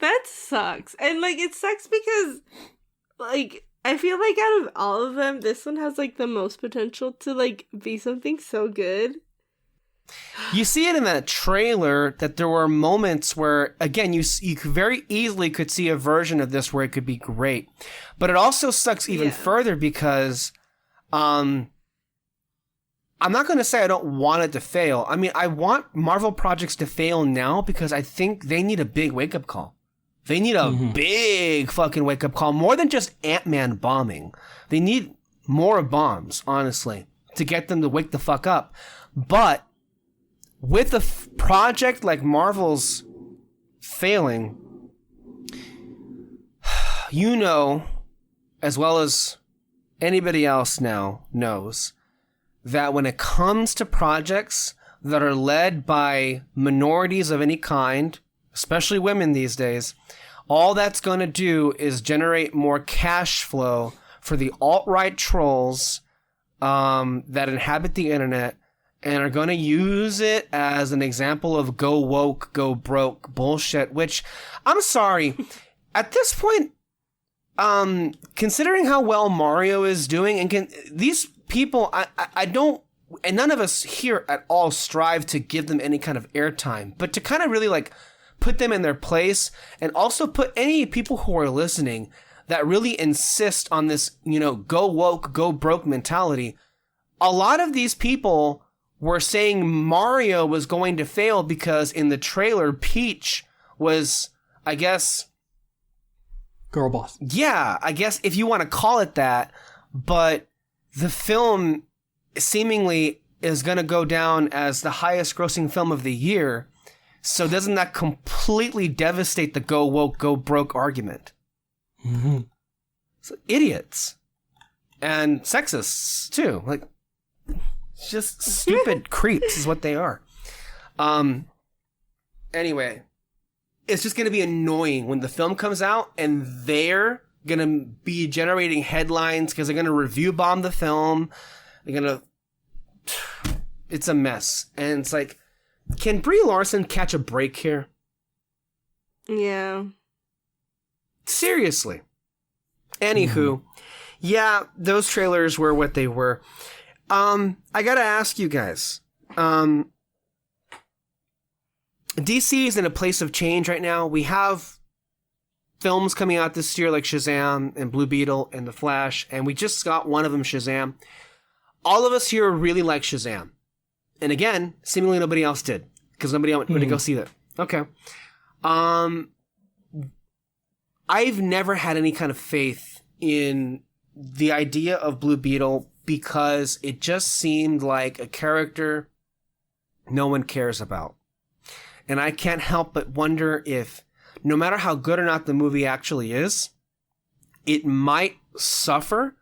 That sucks. And like, it sucks because like, I feel like out of all of them, this one has like the most potential to like be something so good. You see it in that trailer that there were moments where, again, you very easily could see a version of this where it could be great. But it also sucks even further because I'm not going to say I don't want it to fail. I mean, I want Marvel projects to fail now because I think they need a big wake-up call. They need a big fucking wake-up call, more than just Ant-Man bombing. They need more bombs, honestly, to get them to wake the fuck up. But with a project like Marvel's failing, you know, as well as anybody else now knows, that when it comes to projects that are led by minorities of any kind, especially women these days, all that's going to do is generate more cash flow for the alt-right trolls that inhabit the internet and are going to use it as an example of go woke, go broke bullshit, which, I'm sorry, at this point, considering how well Mario is doing, and these people, I don't, and none of us here at all strive to give them any kind of airtime, but to kind of really like put them in their place and also put any people who are listening that really insist on this, you know, go woke, go broke mentality. A lot of these people were saying Mario was going to fail because in the trailer, Peach was, I guess, girl boss. Yeah, I guess if you want to call it that, but the film seemingly is going to go down as the highest grossing film of the year. So doesn't that completely devastate the go woke, go broke argument? Mm-hmm. So idiots. And sexists, too. Like, just stupid creeps is what they are. Anyway, it's just going to be annoying when the film comes out and they're gonna be generating headlines because they're gonna review bomb the film. It's a mess. And it's like, can Brie Larson catch a break here? Yeah. Seriously. Anywho, yeah, those trailers were what they were. I gotta ask you guys. DC is in a place of change right now. We have films coming out this year like Shazam and Blue Beetle and The Flash, and we just got one of them, Shazam. All of us here really like Shazam. And again, seemingly nobody else did, because nobody else went to go see that. Okay. I've never had any kind of faith in the idea of Blue Beetle because it just seemed like a character no one cares about. And I can't help but wonder if, no matter how good or not the movie actually is, it might suffer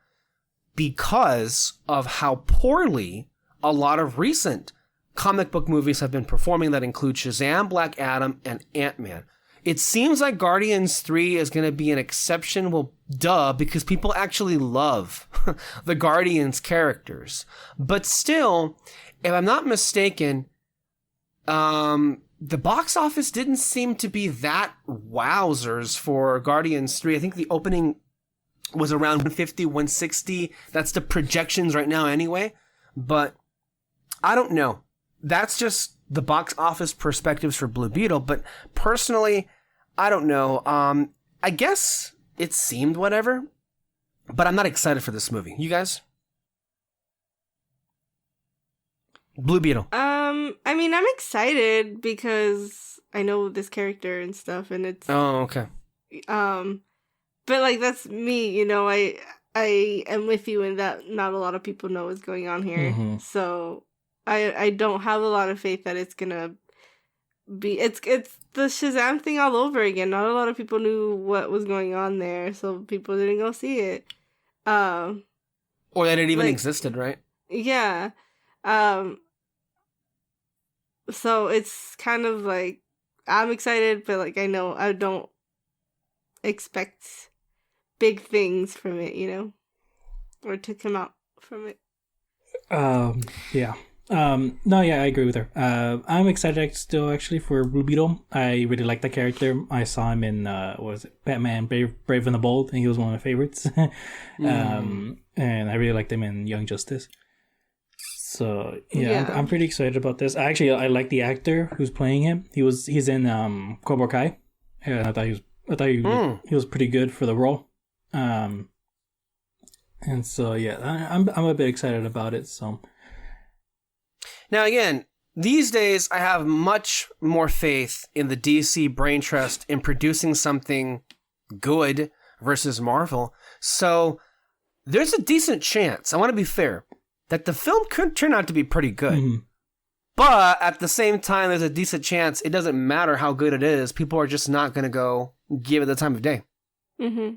because of how poorly a lot of recent comic book movies have been performing that include Shazam, Black Adam, and Ant-Man. It seems like Guardians 3 is going to be an exception. Well, duh, because people actually love the Guardians characters. But still, if I'm not mistaken, the box office didn't seem to be that wowzers for Guardians 3. I think the opening was around 150, 160. That's the projections right now anyway. But I don't know. That's just the box office perspectives for Blue Beetle. But personally, I don't know. I guess it seemed whatever. But I'm not excited for this movie. You guys? Blue Beetle. I mean, I'm excited because I know this character and stuff, and it's... Oh, okay. But, like, that's me, you know, I am with you in that not a lot of people know what's going on here. Mm-hmm. So, I don't have a lot of faith that it's gonna be... It's the Shazam thing all over again. Not a lot of people knew what was going on there, so people didn't go see it. Or that it even existed, right? Yeah. So it's kind of like, I'm excited, but like I know I don't expect big things from it, you know? Or to come out from it. Yeah. No, yeah, I agree with her. I'm excited still actually for Blue Beetle. I really like the character. I saw him in what was it? Batman Brave and the Bold, and he was one of my favorites. And I really liked him in Young Justice. So yeah. I'm pretty excited about this. Actually, I like the actor who's playing him. He's in Cobra Kai. And I thought he was pretty good for the role. And so yeah, I'm a bit excited about it. So now again, these days I have much more faith in the DC brain trust in producing something good versus Marvel. So there's a decent chance, I want to be fair, that the film could turn out to be pretty good. Mm-hmm. But at the same time, there's a decent chance it doesn't matter how good it is. People are just not going to go give it the time of day. Mm-hmm.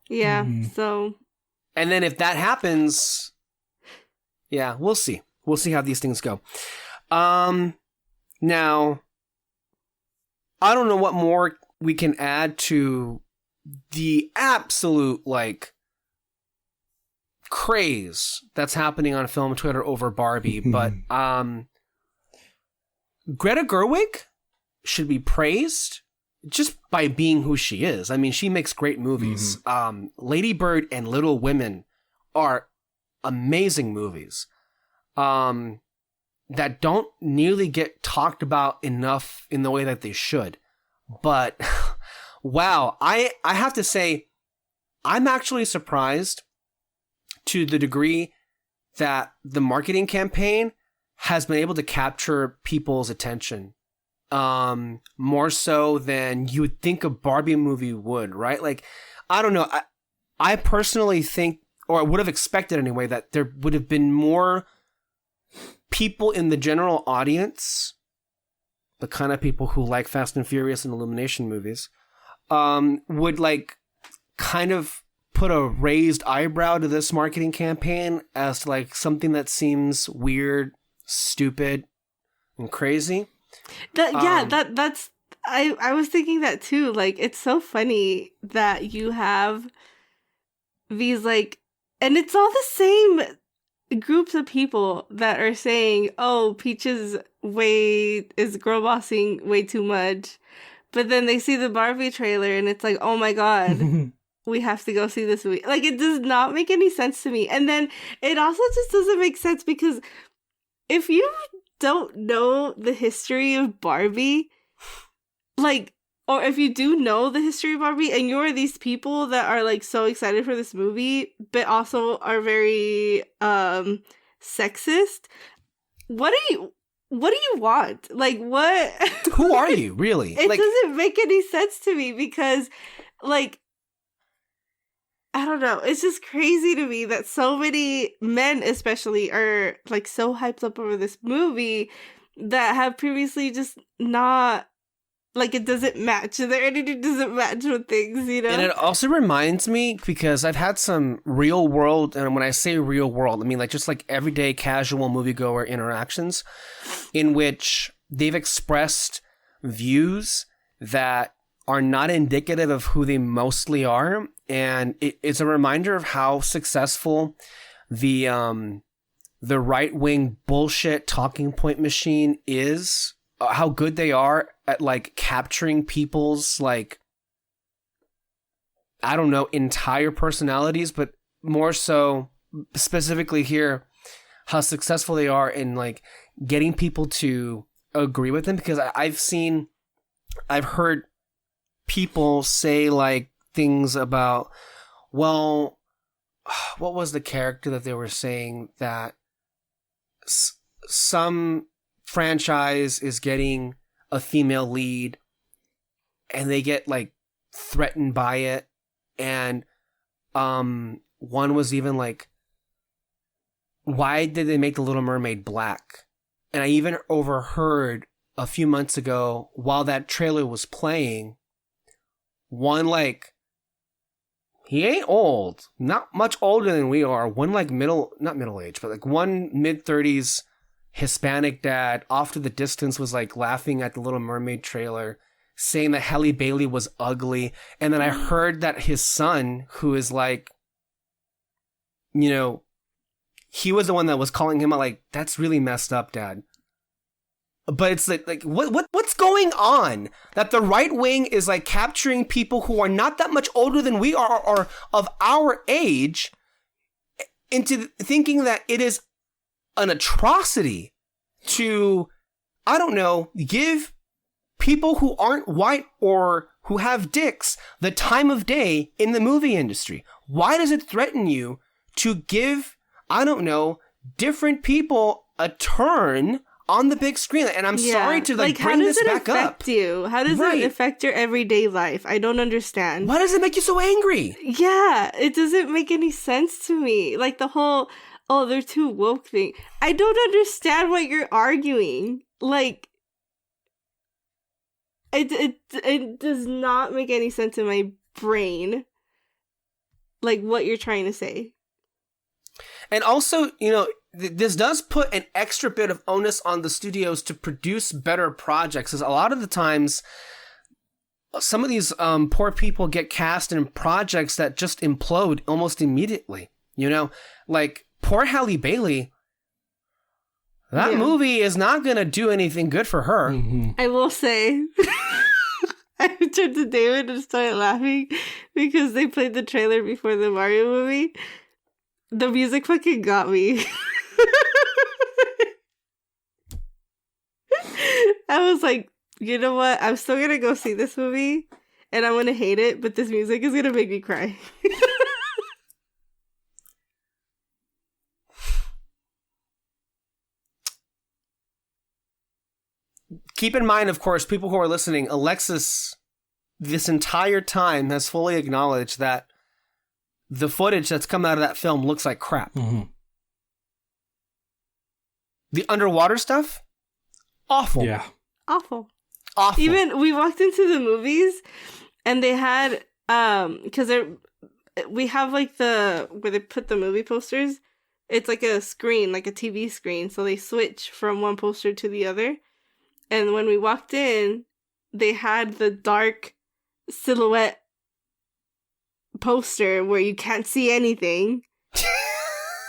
Yeah, so... And then if that happens, yeah, we'll see. We'll see how these things go. Now, I don't know what more we can add to the absolute, like, craze that's happening on film Twitter over Barbie, but Greta Gerwig should be praised just by being who she is. I mean, she makes great movies. Lady Bird and Little Women are amazing movies that don't nearly get talked about enough in the way that they should. But wow, I have to say, I'm actually surprised to the degree that the marketing campaign has been able to capture people's attention more so than you would think a Barbie movie would, right? Like, I don't know. I personally think, or I would have expected anyway, that there would have been more people in the general audience, the kind of people who like Fast and Furious and Illumination movies, would like kind of put a raised eyebrow to this marketing campaign as to like something that seems weird, stupid, and crazy. That's I was thinking that too. Like, it's so funny that you have these, like, and it's all the same groups of people that are saying, oh, Peach's is girl bossing way too much. But then they see the Barbie trailer and it's like, oh my God, we have to go see this movie. Like, it does not make any sense to me. And then it also just doesn't make sense because if you don't know the history of Barbie, like, or if you do know the history of Barbie and you're these people that are like so excited for this movie, but also are very sexist, what do you want? Like, what? Who are you, really? It doesn't make any sense to me because, like, I don't know. It's just crazy to me that so many men, especially, are like so hyped up over this movie that have previously just not, like, it doesn't match. Their energy doesn't match with things, you know? And it also reminds me, because I've had some real world, and when I say real world, I mean like just like everyday casual moviegoer interactions in which they've expressed views that are not indicative of who they mostly are. And it's a reminder of how successful the right-wing bullshit talking point machine is, how good they are at like capturing people's, like, I don't know, entire personalities, but more so specifically here, how successful they are in like getting people to agree with them. Because I've heard people say like things about, well, what was the character that they were saying that some franchise is getting a female lead and they get like threatened by it, and one was even like, why did they make the Little Mermaid black? And I even overheard a few months ago while that trailer was playing, one like, he ain't old, not much older than we are, one like not middle age, but like one mid-30s Hispanic dad off to the distance was like laughing at the Little Mermaid trailer, saying that Halle Bailey was ugly. And then I heard that his son, who is like, you know, he was the one that was calling him out like, that's really messed up, Dad. But it's like what's going on? That the right wing is like capturing people who are not that much older than we are or of our age into thinking that it is an atrocity to, I don't know, give people who aren't white or who have dicks the time of day in the movie industry. Why does it threaten you to give, I don't know, different people a turn on the big screen? And I'm sorry to like bring this back up. How does it affect you? How does it affect your everyday life? I don't understand. Why does it make you so angry? Yeah, it doesn't make any sense to me. Like the whole, oh, they're too woke thing. I don't understand what you're arguing. Like, it does not make any sense in my brain. Like what you're trying to say. And also, you know, this does put an extra bit of onus on the studios to produce better projects. Because a lot of the times, some of these poor people get cast in projects that just implode almost immediately. You know, like poor Halle Bailey. That movie is not going to do anything good for her. Mm-hmm. I will say, I turned to David and started laughing because they played the trailer before the Mario movie. The music fucking got me. I was like, you know what? I'm still gonna go see this movie and I'm gonna hate it, but this music is gonna make me cry. Keep in mind, of course, people who are listening, Alexis, this entire time has fully acknowledged that the footage that's come out of that film looks like crap. Mm-hmm. The underwater stuff? Awful. Yeah. Awful. Awful. Even we walked into the movies and they had because we have like the where they put the movie posters. It's like a screen, like a TV screen, so they switch from one poster to the other. And when we walked in, they had the dark silhouette poster where you can't see anything.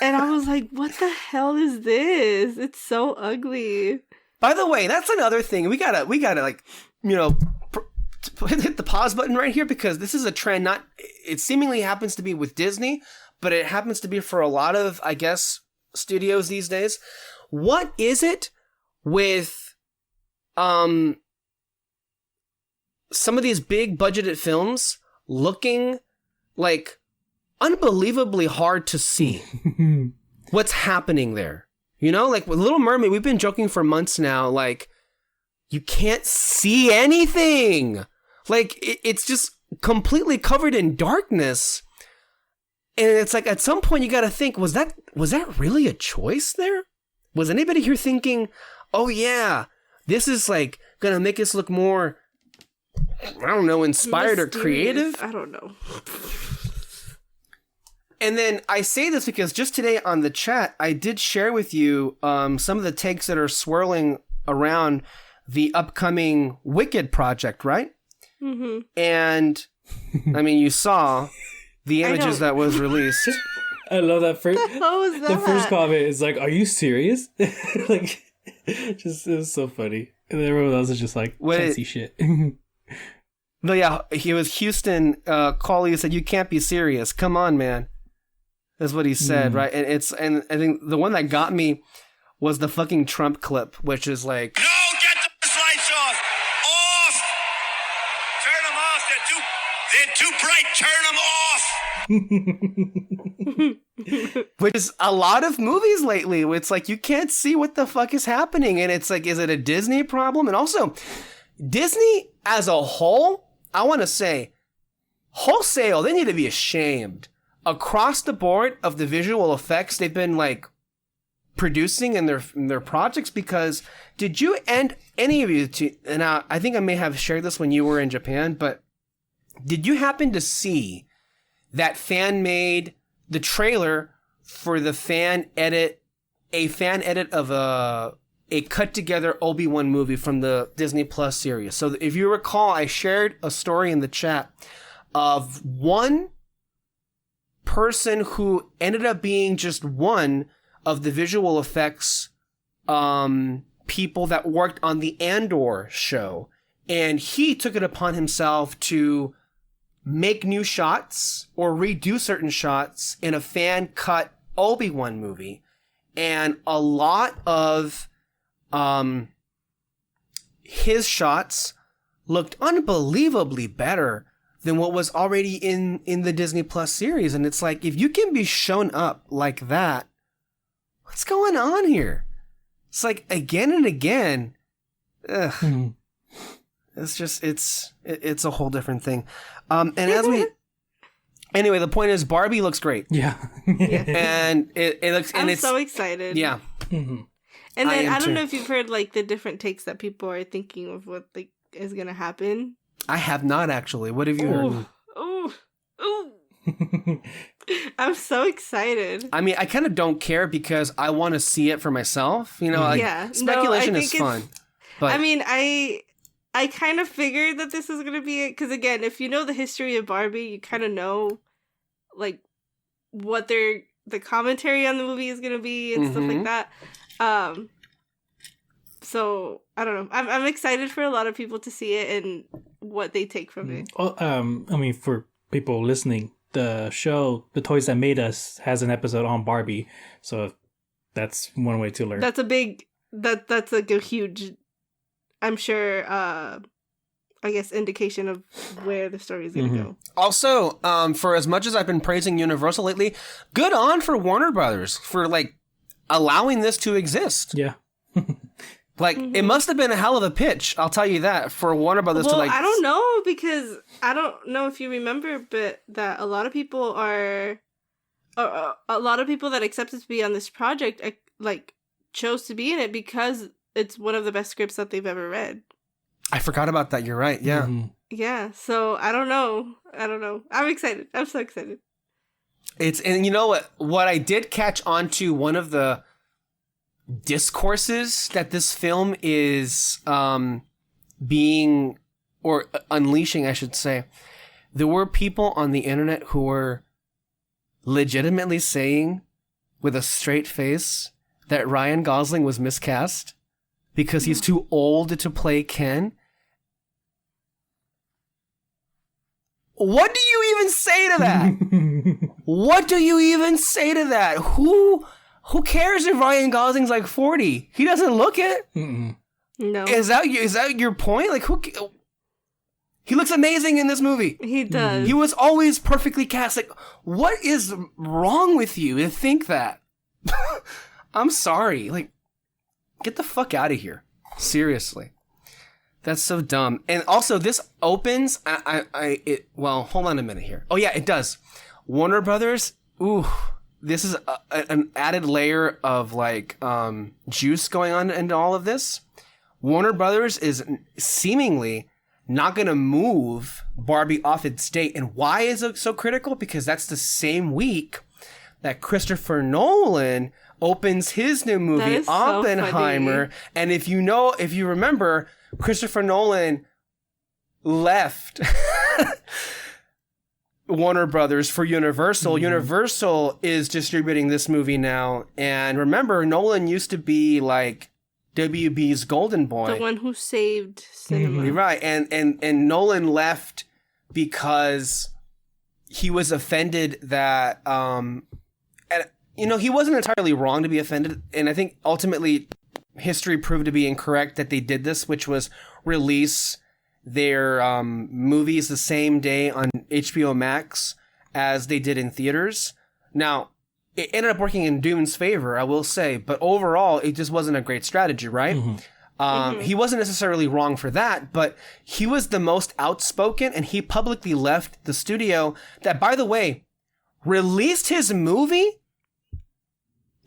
And I was like, what the hell is this? It's so ugly. By the way, that's another thing. We gotta like, you know, hit the pause button right here, because this is a trend. It seemingly happens to be with Disney, but it happens to be for a lot of, I guess, studios these days. What is it with some of these big budgeted films looking like unbelievably hard to see what's happening there? You know, like with Little Mermaid, we've been joking for months now, like, you can't see anything. Like, it's just completely covered in darkness. And it's like, at some point you gotta think, was that really a choice there? Was anybody here thinking, oh yeah, this is like gonna make us look more, I don't know, inspired or creative? I don't know. And then I say this because just today on the chat, I did share with you some of the takes that are swirling around the upcoming Wicked project, right? Mm-hmm. And, I mean, you saw the images that was released. I love that first. How was that? The first comment is like, "Are you serious?" Like, just it was so funny, and then everyone else is just like, "Can't see shit." But yeah, he was Houston. Cauley said, "You can't be serious. Come on, man." That's what he said, right? And I think the one that got me was the fucking Trump clip, which is like, "No, get those lights off! Off! Turn them off! They're too bright. Turn them off!" Which is a lot of movies lately. It's like, you can't see what the fuck is happening. And it's like, is it a Disney problem? And also, Disney as a whole, I want to say, wholesale, they need to be ashamed. Across the board of the visual effects they've been like producing in their projects, because did you, and any of you, and I think I may have shared this when you were in Japan, but did you happen to see that fan made the trailer for the fan edit of a cut together Obi-Wan movie from the Disney Plus series? So if you recall, I shared a story in the chat of one person who ended up being just one of the visual effects people that worked on the Andor show. And he took it upon himself to make new shots or redo certain shots in a fan cut Obi-Wan movie. And a lot of his shots looked unbelievably better than what was already in the Disney Plus series. And it's like, if you can be shown up like that, what's going on here? It's like, again and again, it's just, it's a whole different thing. And anyway, the point is, Barbie looks great. Yeah. And it looks, and I'm so excited. Yeah. Mm-hmm. And then I don't too. know if you've heard like the different takes that people are thinking of what like is gonna happen. I have not actually. What have you heard? Ooh. I'm so excited. I mean, I kind of don't care because I want to see it for myself. You know, like, Yeah. speculation No, I is think fun. But I mean, I kind of figured that this was gonna be it, because again, if you know the history of Barbie, you kind of know like what the commentary on the movie is gonna be and stuff like that. So I don't know. I'm excited for a lot of people to see it and what they take from it. Well, I mean, for people listening, the show "The Toys That Made Us" has an episode on Barbie, so that's one way to learn. That's a big that's like a huge, I'm sure, I guess, indication of where the story is going to go. also, for as much as I've been praising Universal lately, good on for Warner Brothers for like allowing this to exist. Yeah. Like, it must have been a hell of a pitch, I'll tell you that, for Warner Brothers to like... I don't know, because I don't know if you remember, but that a lot of people are... a lot of people that accepted to be on this project, like, chose to be in it because it's one of the best scripts that they've ever read. I forgot about that, you're right, yeah. Mm-hmm. Yeah, so I don't know. I'm excited. I'm so excited. And you know what I did catch on to, one of the discourses that this film is being or unleashing, I should say, there were people on the internet who were legitimately saying with a straight face that Ryan Gosling was miscast because he's too old to play Ken. What do you even say to that? What do you even say to that? Who cares if Ryan Gosling's like 40? He doesn't look it. Mm-mm. No. Is that your point? Like, he looks amazing in this movie. He does. He was always perfectly cast. Like, what is wrong with you to think that? I'm sorry. Like, get the fuck out of here. Seriously. That's so dumb. And also, this opens. Well, hold on a minute here. Oh yeah, it does. Warner Brothers. Ooh, this is an added layer of like juice going on into all of this. Warner Brothers is seemingly not going to move Barbie off its date. And why is it so critical? Because that's the same week that Christopher Nolan opens his new movie, so Oppenheimer. funny. And if you remember, Christopher Nolan left Warner Brothers for Universal. Mm-hmm. Universal is distributing this movie now. And remember, Nolan used to be like WB's golden boy. The one who saved cinema. You're right. And Nolan left because he was offended that and he wasn't entirely wrong to be offended, and I think ultimately history proved to be incorrect that they did this, which was release their movies the same day on HBO Max as they did in theaters. Now, it ended up working in Dune's favor, I will say, but overall, it just wasn't a great strategy, right? Mm-hmm. He wasn't necessarily wrong for that, but he was the most outspoken, and he publicly left the studio that, by the way, released his movie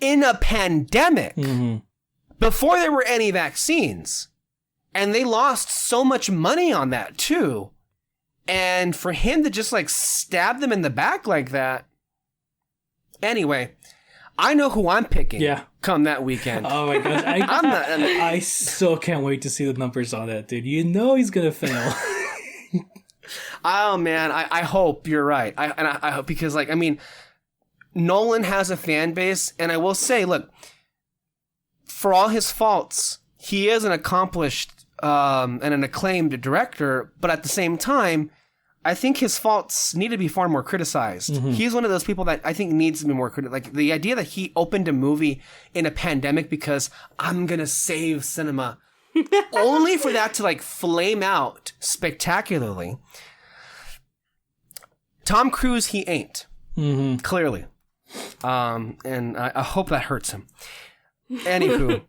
in a pandemic before there were any vaccines. And they lost so much money on that, too. And for him to just, like, stab them in the back like that. Anyway, I know who I'm picking come that weekend. Oh my gosh. I so can't wait to see the numbers on that, dude. You know he's going to fail. Oh, man. I hope you're right. I hope because, like, I mean, Nolan has a fan base. And I will say, look, for all his faults, he is an accomplished and an acclaimed director. But at the same time, I think his faults need to be far more criticized. He's one of those people that I think needs to be more criticized. Like the idea that he opened a movie in a pandemic because I'm going to save cinema, only for that to like flame out spectacularly. Tom Cruise, he ain't. Clearly. And I hope that hurts him. Anywho.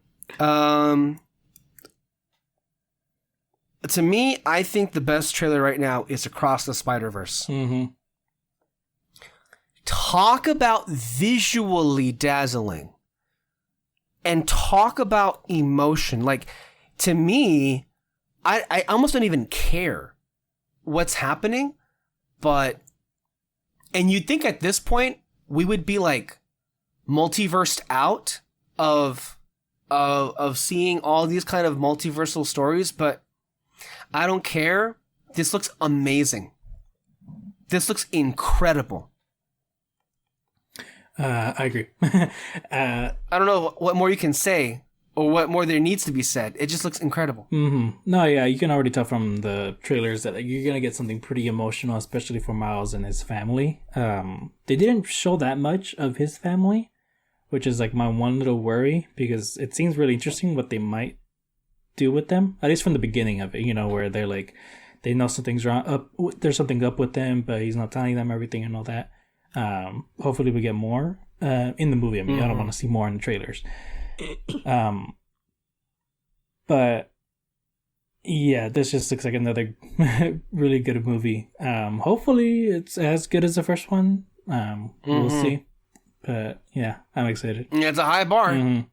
To me, I think the best trailer right now is Across the Spider-Verse. Talk about visually dazzling. And talk about emotion. Like, to me, I almost don't even care what's happening. But, and you'd think at this point, we would be like multiversed out of seeing all these kind of multiversal stories, but I don't care. This looks amazing. This looks incredible. I agree. I don't know what more you can say or what more there needs to be said. It just looks incredible. No, yeah, you can already tell from the trailers that you're going to get something pretty emotional, especially for Miles and his family. They didn't show that much of his family, which is like my one little worry, because it seems really interesting what they might do with them, at least from the beginning of it, where they're like, they know something's wrong, there's something up with them, but he's not telling them everything and all that. Hopefully we get more in the movie. I mean, I don't want to see more in the trailers. But yeah, this just looks like another really good movie. Hopefully it's as good as the first one. We'll see. But yeah, I'm excited. It's a high bar.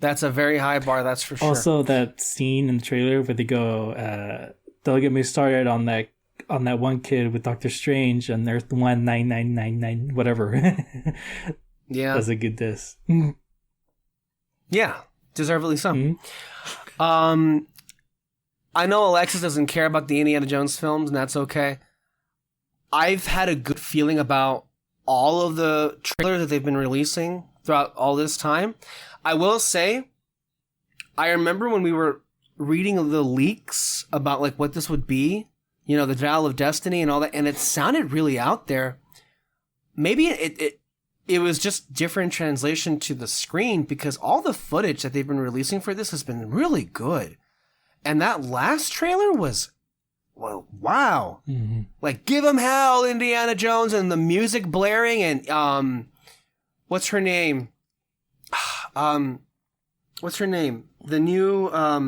That's a very high bar, that's for sure. Also, that scene in the trailer where they go, "Don't get me started on that one kid with Doctor Strange and Earth 19999 whatever." Yeah, that's a good diss. Yeah, deservedly so. I know Alexis doesn't care about the Indiana Jones films, and that's okay. I've had a good feeling about all of the trailers that they've been releasing throughout all this time. I will say, I remember when we were reading the leaks about like what this would be, you know, the Dial of Destiny and all that, and it sounded really out there. Maybe it was just different translation to the screen, because all the footage that they've been releasing for this has been really good. And that last trailer was, well, wow. Mm-hmm. Like, give 'em hell, Indiana Jones, and the music blaring, and what's her name? What's her name? The new I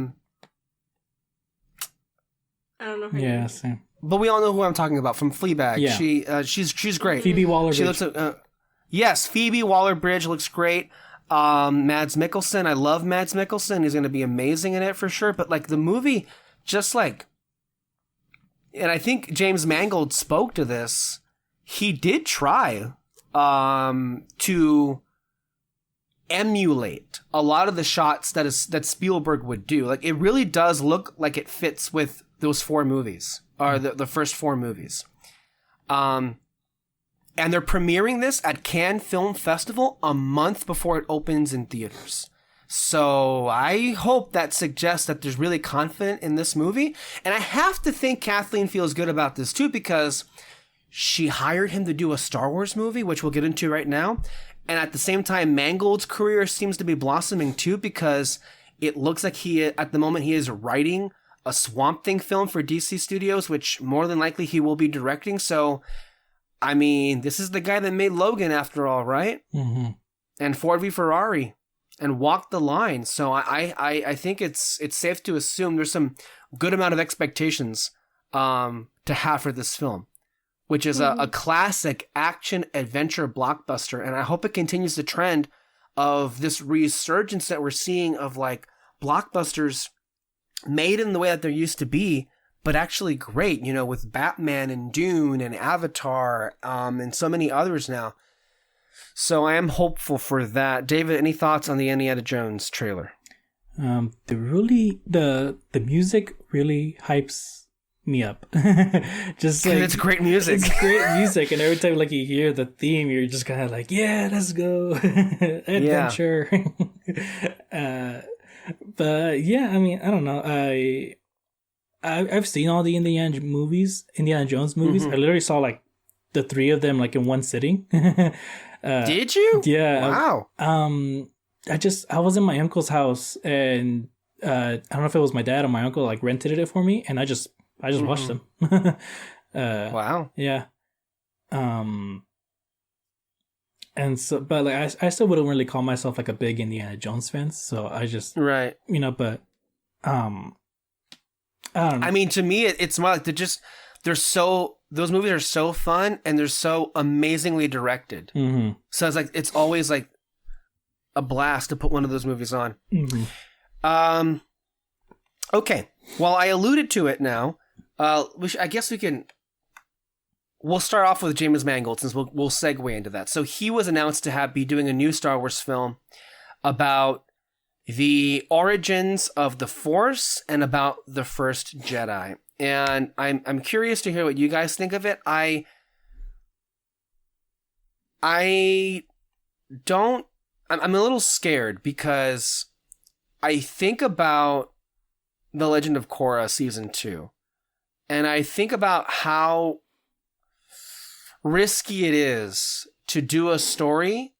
don't know her Yeah, name. same. but we all know who I'm talking about from Fleabag. Yeah. She's great. Phoebe Waller-Bridge. She looks yes, Phoebe Waller-Bridge looks great. Mads Mikkelsen, I love Mads Mikkelsen. He's going to be amazing in it for sure. But like the movie, just like, and I think James Mangold spoke to this. He did try to emulate a lot of the shots that Spielberg would do. Like it really does look like it fits with those four movies, or the first four movies. And they're premiering this at Cannes Film Festival a month before it opens in theaters. So I hope that suggests that there's really confident in this movie. And I have to think Kathleen feels good about this too, because she hired him to do a Star Wars movie, which we'll get into right now. And at the same time, Mangold's career seems to be blossoming too, because it looks like at the moment he is writing a Swamp Thing film for DC Studios, which more than likely he will be directing. So, I mean, this is the guy that made Logan after all, right? Mm-hmm. And Ford v Ferrari and Walk the Line. So I think it's safe to assume there's some good amount of expectations to have for this film, which is a classic action adventure blockbuster. And I hope it continues the trend of this resurgence that we're seeing of like blockbusters made in the way that there used to be, but actually great, you know, with Batman and Dune and Avatar, and so many others now. So I am hopeful for that. David, any thoughts on the Indiana Jones trailer? The music really hypes me up. Just like it's great music. It's great music, and every time like you hear the theme, you're just kind of like, yeah, let's go, adventure. But yeah, I mean, I don't know. I've seen all the Indiana Jones movies. Mm-hmm. I literally saw like the three of them like in one sitting. Did you? Yeah. Wow. I was in my uncle's house, and I don't know if it was my dad or my uncle like rented it for me, and I just watched them. Wow. Yeah. And so, but like I still wouldn't really call myself like a big Indiana Jones fan. So I just Right. you know, but I don't know. I mean, to me, it's more like those movies are so fun, and they're so amazingly directed. Mm-hmm. So it's always like a blast to put one of those movies on. Mm-hmm. Okay. Well, I alluded to it now. I guess we'll start off with James Mangold, since we'll segue into that. So he was announced to be doing a new Star Wars film about the origins of the Force and about the first Jedi. And I'm curious to hear what you guys think of it. I'm a little scared, because I think about The Legend of Korra Season 2. And I think about how risky it is to do a story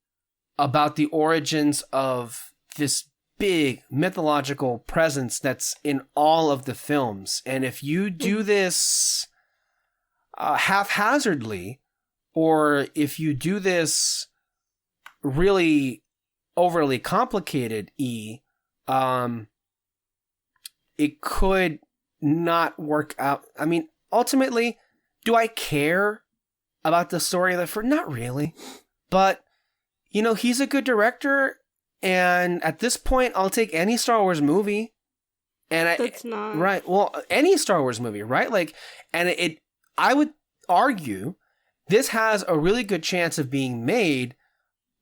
about the origins of this big mythological presence that's in all of the films. And if you do this haphazardly, or if you do this really overly complicated, it could not work out. I mean, ultimately, do I care about the story of the first? Not really. But, you know, he's a good director, and at this point, I'll take any Star Wars movie. And That's not right. Well, any Star Wars movie, right? Like, and I would argue this has a really good chance of being made,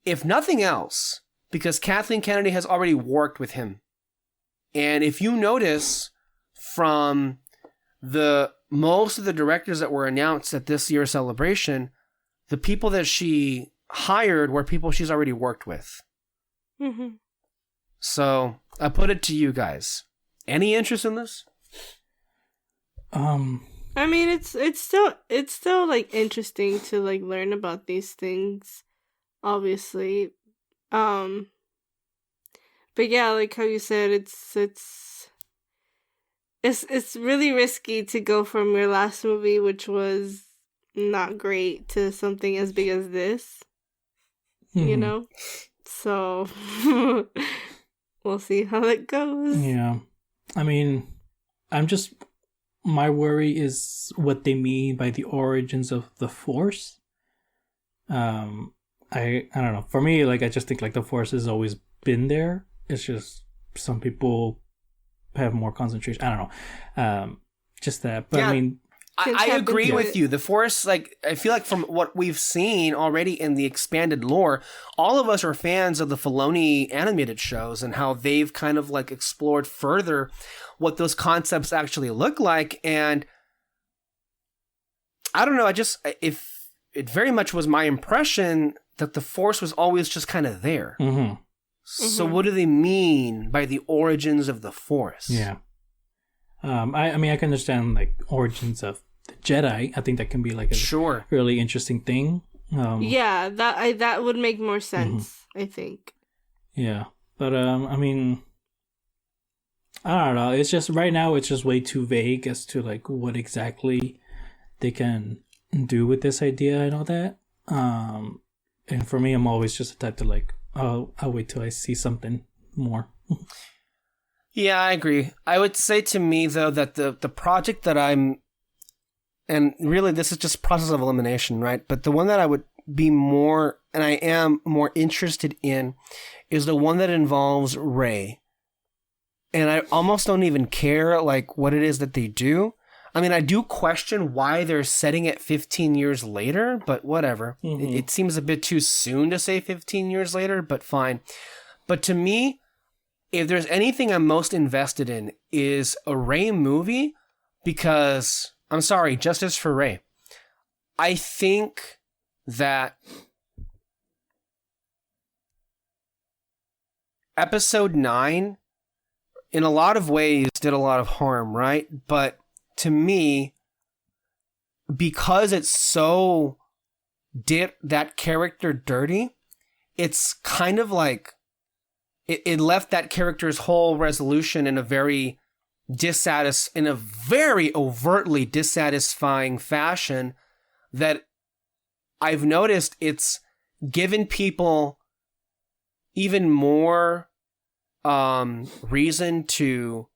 if nothing else, because Kathleen Kennedy has already worked with him. And if you notice, from most of the directors that were announced at this year's celebration, the people that she hired were people she's already worked with. Mm-hmm. So I put it to you guys. Any interest in this? I mean, it's still like interesting to like learn about these things, obviously. But yeah, like how you said, it's really risky to go from your last movie, which was not great, to something as big as this. You know? So we'll see how it goes. Yeah. I mean, my worry is what they mean by the origins of the Force. I don't know. For me, like, I just think like the Force has always been there. It's just some people have more concentration. I don't know. Just that. But yeah. I mean, I agree with you. The Force, like, I feel like from what we've seen already in the expanded lore, all of us are fans of the Filoni animated shows and how they've kind of like explored further what those concepts actually look like. And I don't know, if it very much was my impression that the Force was always just kind of there. Mm-hmm. So what do they mean by the origins of the Force? Yeah. I mean, I can understand like origins of the Jedi. I think that can be like a really interesting thing. Yeah, that would make more sense, I think. Yeah. But I mean, I don't know. It's just right now it's just way too vague as to like what exactly they can do with this idea and all that. And for me, I'm always just the type to like, I'll wait till I see something more. Yeah, I agree. I would say to me though that the project that and really this is just process of elimination, right? But the one that I would be more, and I am more interested in, is the one that involves Rey. And I almost don't even care like what it is that they do. I mean, I do question why they're setting it 15 years later, but whatever. Mm-hmm. It seems a bit too soon to say 15 years later, but fine. But to me, if there's anything I'm most invested in is a Rey movie, because, I'm sorry, justice for Rey. I think that Episode 9, in a lot of ways, did a lot of harm, right? But to me, because it so did that character dirty, it's kind of like it left that character's whole resolution in a very overtly dissatisfying fashion that I've noticed it's given people even more reason to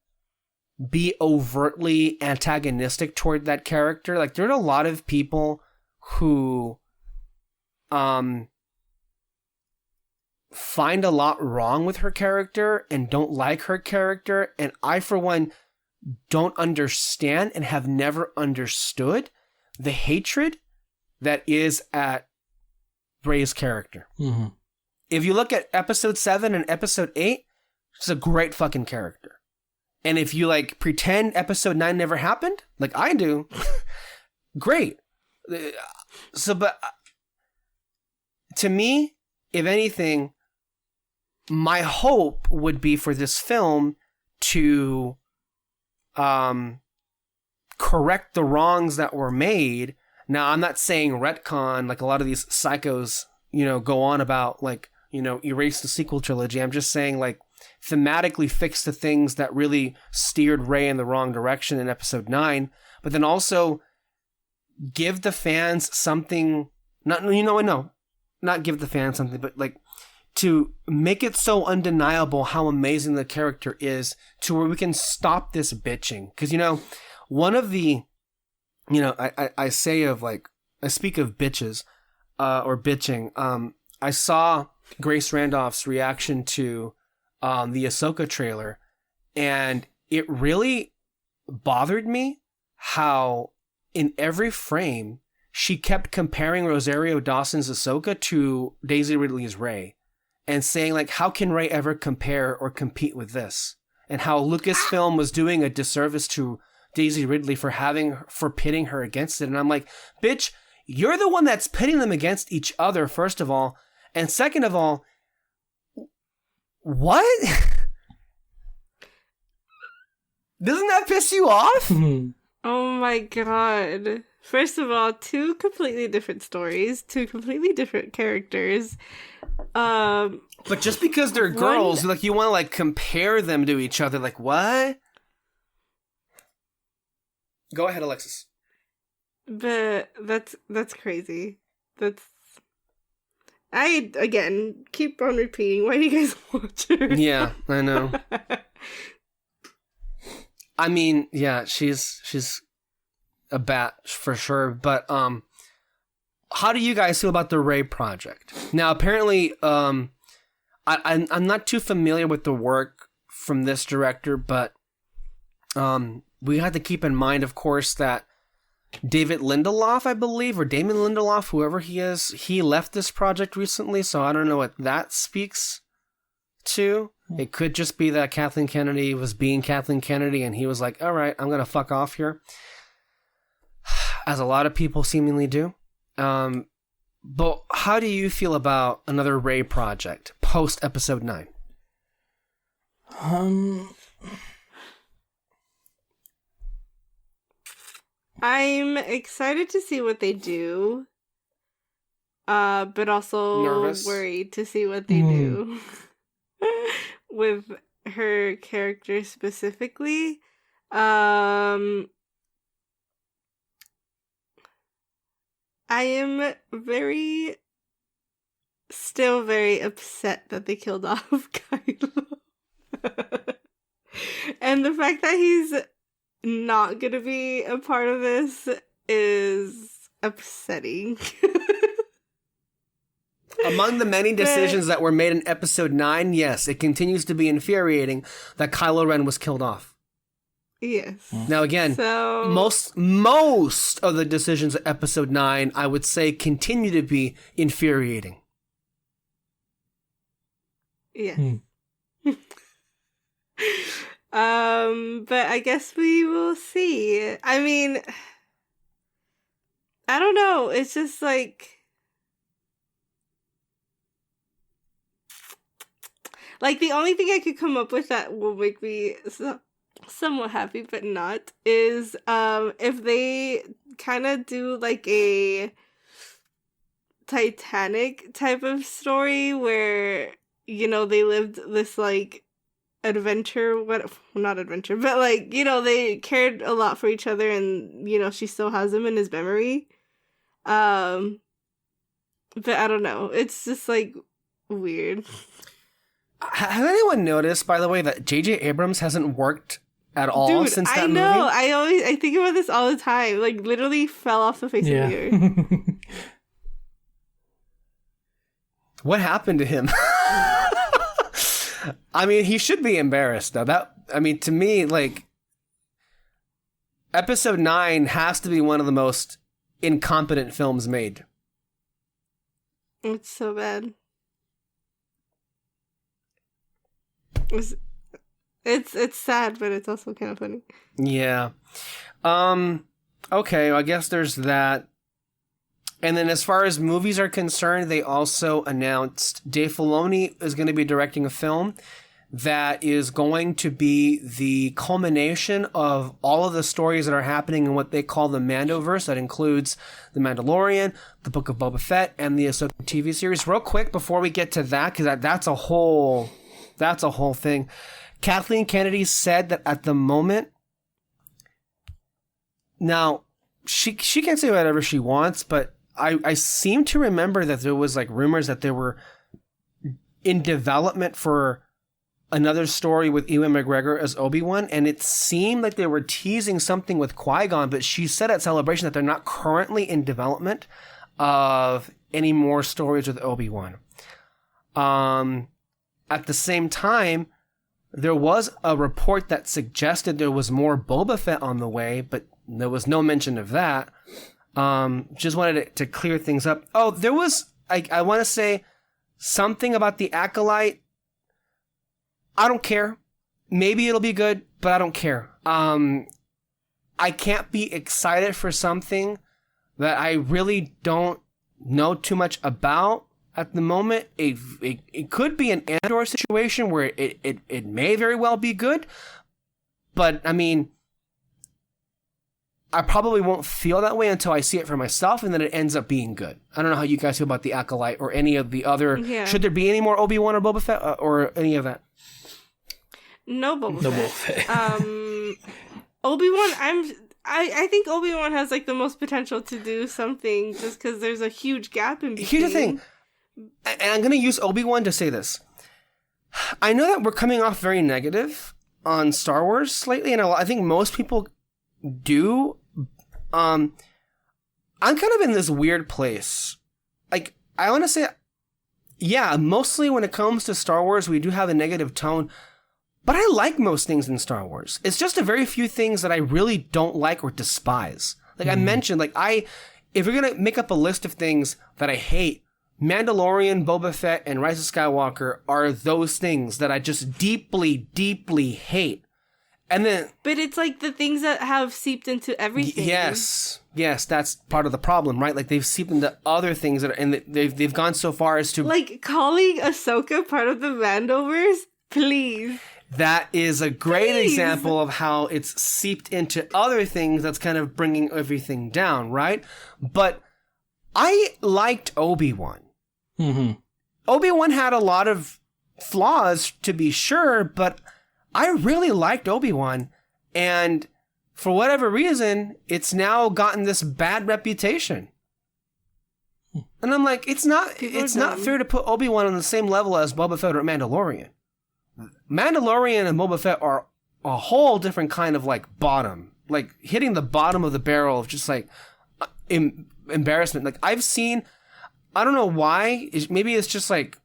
be overtly antagonistic toward that character. Like, there are a lot of people who find a lot wrong with her character and don't like her character, and I, for one, don't understand and have never understood the hatred that is at Rey's character. Mm-hmm. If you look at Episode 7 and Episode 8, she's a great fucking character. And if you like pretend Episode 9 never happened, like I do, great. So, but to me, if anything, my hope would be for this film to correct the wrongs that were made. Now, I'm not saying retcon, like a lot of these psychos, go on about, like, erase the sequel trilogy. I'm just saying, like, thematically fix the things that really steered Rey in the wrong direction in Episode 9, but then also give the fans something, not give the fans something, but like to make it so undeniable how amazing the character is to where we can stop this bitching. Because, one of the, I say of like, I speak of bitches or bitching. I saw Grace Randolph's reaction to the Ahsoka trailer, and it really bothered me how in every frame she kept comparing Rosario Dawson's Ahsoka to Daisy Ridley's Rey and saying, like, how can Rey ever compare or compete with this? and how Lucasfilm was doing a disservice to Daisy Ridley for pitting her against it. And I'm like, bitch, you're the one that's pitting them against each other, first of all. And second of all, what? Doesn't that piss you off? Oh my god. First of all, two completely different stories, two completely different characters. But just because they're girls, like, you want to, like, compare them to each other, like, what? Go ahead, Alexis. But that's crazy. I, again, keep on repeating, why do you guys watch her? Yeah, I know. I mean, yeah, she's a bat for sure, but how do you guys feel about the Ray project? Now, apparently, I'm not too familiar with the work from this director, but we have to keep in mind, of course, that David Lindelof, I believe, or Damon Lindelof, whoever he is, he left this project recently, so I don't know what that speaks to. It could just be that Kathleen Kennedy was being Kathleen Kennedy, and he was like, all right, I'm going to fuck off here. As a lot of people seemingly do. But how do you feel about another Ray project post episode 9? I'm excited to see what they do. But also nervous, worried to see what they do with her character specifically. I am still very upset that they killed off Kylo. And the fact that he's not gonna be a part of this is upsetting. Among the many decisions that were made in episode 9, yes, it continues to be infuriating that Kylo Ren was killed off. Yes. Now again, so most of the decisions of episode 9, I would say, continue to be infuriating. Yes. But I guess we will see. I mean, I don't know. It's just like the only thing I could come up with that will make me somewhat happy, but not, is if they kind of do like a Titanic type of story where, you know, they lived this like adventure, not adventure, but like, you know, they cared a lot for each other, and, you know, she still has him in his memory. But I don't know. It's just like weird. Has anyone noticed, by the way, that J.J. Abrams hasn't worked at all since that movie? I know. I think about this all the time. Like, literally fell off the face of the earth. What happened to him? I mean, he should be embarrassed, though. To me, like, episode 9 has to be one of the most incompetent films made. It's so bad. It's sad, but it's also kind of funny. Yeah. Okay, I guess there's that. And then as far as movies are concerned, they also announced Dave Filoni is going to be directing a film that is going to be the culmination of all of the stories that are happening in what they call the Mandoverse. That includes The Mandalorian, The Book of Boba Fett, and the Ahsoka TV series. Real quick, before we get to that, because that's a whole thing. Kathleen Kennedy said that at the moment, now, she can say whatever she wants, but I seem to remember that there was like rumors that they were in development for another story with Ewan McGregor as Obi-Wan, and it seemed like they were teasing something with Qui-Gon, but she said at Celebration that they're not currently in development of any more stories with Obi-Wan. At the same time, there was a report that suggested there was more Boba Fett on the way, but there was no mention of that. Just wanted to clear things up. Oh, there was, I want to say something about the Acolyte. I don't care. maybe it'll be good, but I don't care. I can't be excited for something that I really don't know too much about at the moment. It could be an Andor situation where it may very well be good, but I mean, I probably won't feel that way until I see it for myself, and then it ends up being good. I don't know how you guys feel about the Acolyte or any of the other. Yeah. Should there be any more Obi-Wan or Boba Fett or any of that? No Boba Fett. Obi-Wan, I think Obi-Wan has like the most potential to do something just because there's a huge gap in between. Here's the thing, and I'm going to use Obi-Wan to say this. I know that we're coming off very negative on Star Wars lately, and I think most people do. I'm kind of in this weird place. Like, I want to say, yeah, mostly when it comes to Star Wars, we do have a negative tone, but I like most things in Star Wars. It's just a very few things that I really don't like or despise. Like I mentioned, like if you're going to make up a list of things that I hate, Mandalorian, Boba Fett, and Rise of Skywalker are those things that I just deeply, deeply hate. And then, but it's like the things that have seeped into everything. Yes, that's part of the problem, right? Like they've seeped into other things that are, and they've gone so far as to like calling Ahsoka part of the Mandoverse. Please, that is a great example of how it's seeped into other things. That's kind of bringing everything down, right? But I liked Obi-Wan. Mm-hmm. Obi-Wan had a lot of flaws, to be sure, but I really liked Obi-Wan, and for whatever reason, it's now gotten this bad reputation. And I'm like, it's not fair to put Obi-Wan on the same level as Boba Fett or Mandalorian. Mandalorian and Boba Fett are a whole different kind of like bottom, like hitting the bottom of the barrel of just like embarrassment. Like I've seen, I don't know why, maybe it's just like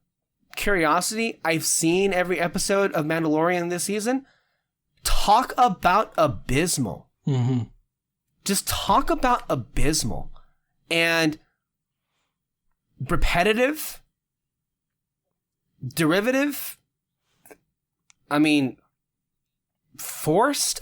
curiosity. I've seen every episode of Mandalorian this season. Talk about abysmal. Mm-hmm. Just talk about abysmal and repetitive, derivative. I mean, forced.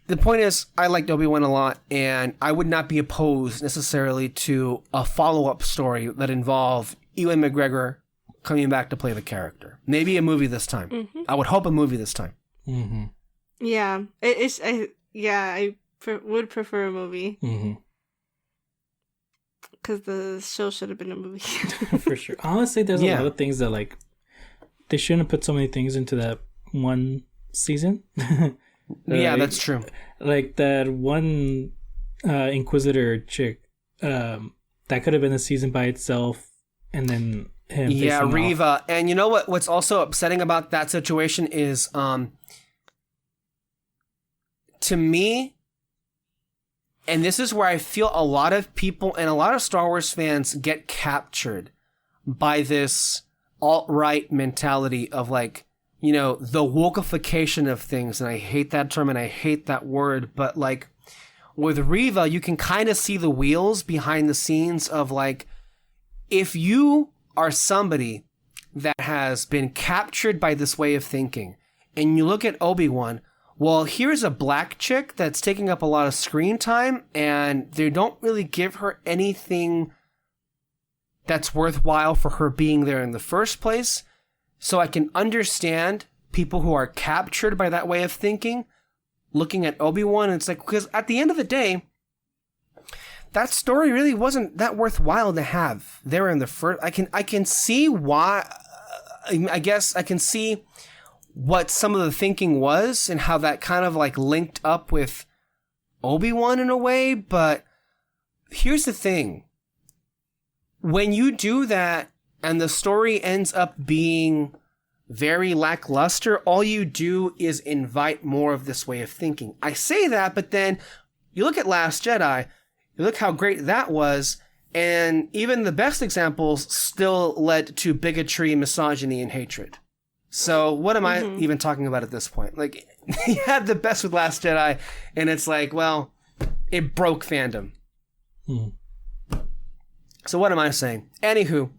The point is, I liked Obi-Wan a lot, and I would not be opposed necessarily to a follow-up story that involved Ewan McGregor coming back to play the character. Maybe a movie this time. Mm-hmm. I would hope a movie this time. Mm-hmm. Yeah, I would prefer a movie. Mm-hmm. Because the show should have been a movie. For sure. Honestly, there's a lot of things that, like, they shouldn't have put so many things into that one season. Yeah, that's true. Like, that one Inquisitor chick, that could have been a season by itself, and then him. Yeah, Riva. Off. And you know what's also upsetting about that situation is, to me, and this is where I feel a lot of people and a lot of Star Wars fans get captured by this alt-right mentality of, like, you know, the wokeification of things. And I hate that term and I hate that word. But, like, with Riva, you can kind of see the wheels behind the scenes of, like, if you are somebody that has been captured by this way of thinking and you look at Obi-Wan, well, here's a black chick that's taking up a lot of screen time, and they don't really give her anything that's worthwhile for her being there in the first place. So I can understand people who are captured by that way of thinking, looking at Obi-Wan, and it's like, because at the end of the day, that story really wasn't that worthwhile to have there in the first. I can see why. I guess I can see what some of the thinking was and how that kind of like linked up with Obi-Wan in a way. But here's the thing. When you do that and the story ends up being very lackluster, all you do is invite more of this way of thinking. I say that, but then you look at Last Jedi, you look how great that was, and even the best examples still led to bigotry, misogyny, and hatred. So what am I even talking about at this point? Like, you had the best with Last Jedi, and it's like, well, it broke fandom. So what am I saying? Anywho.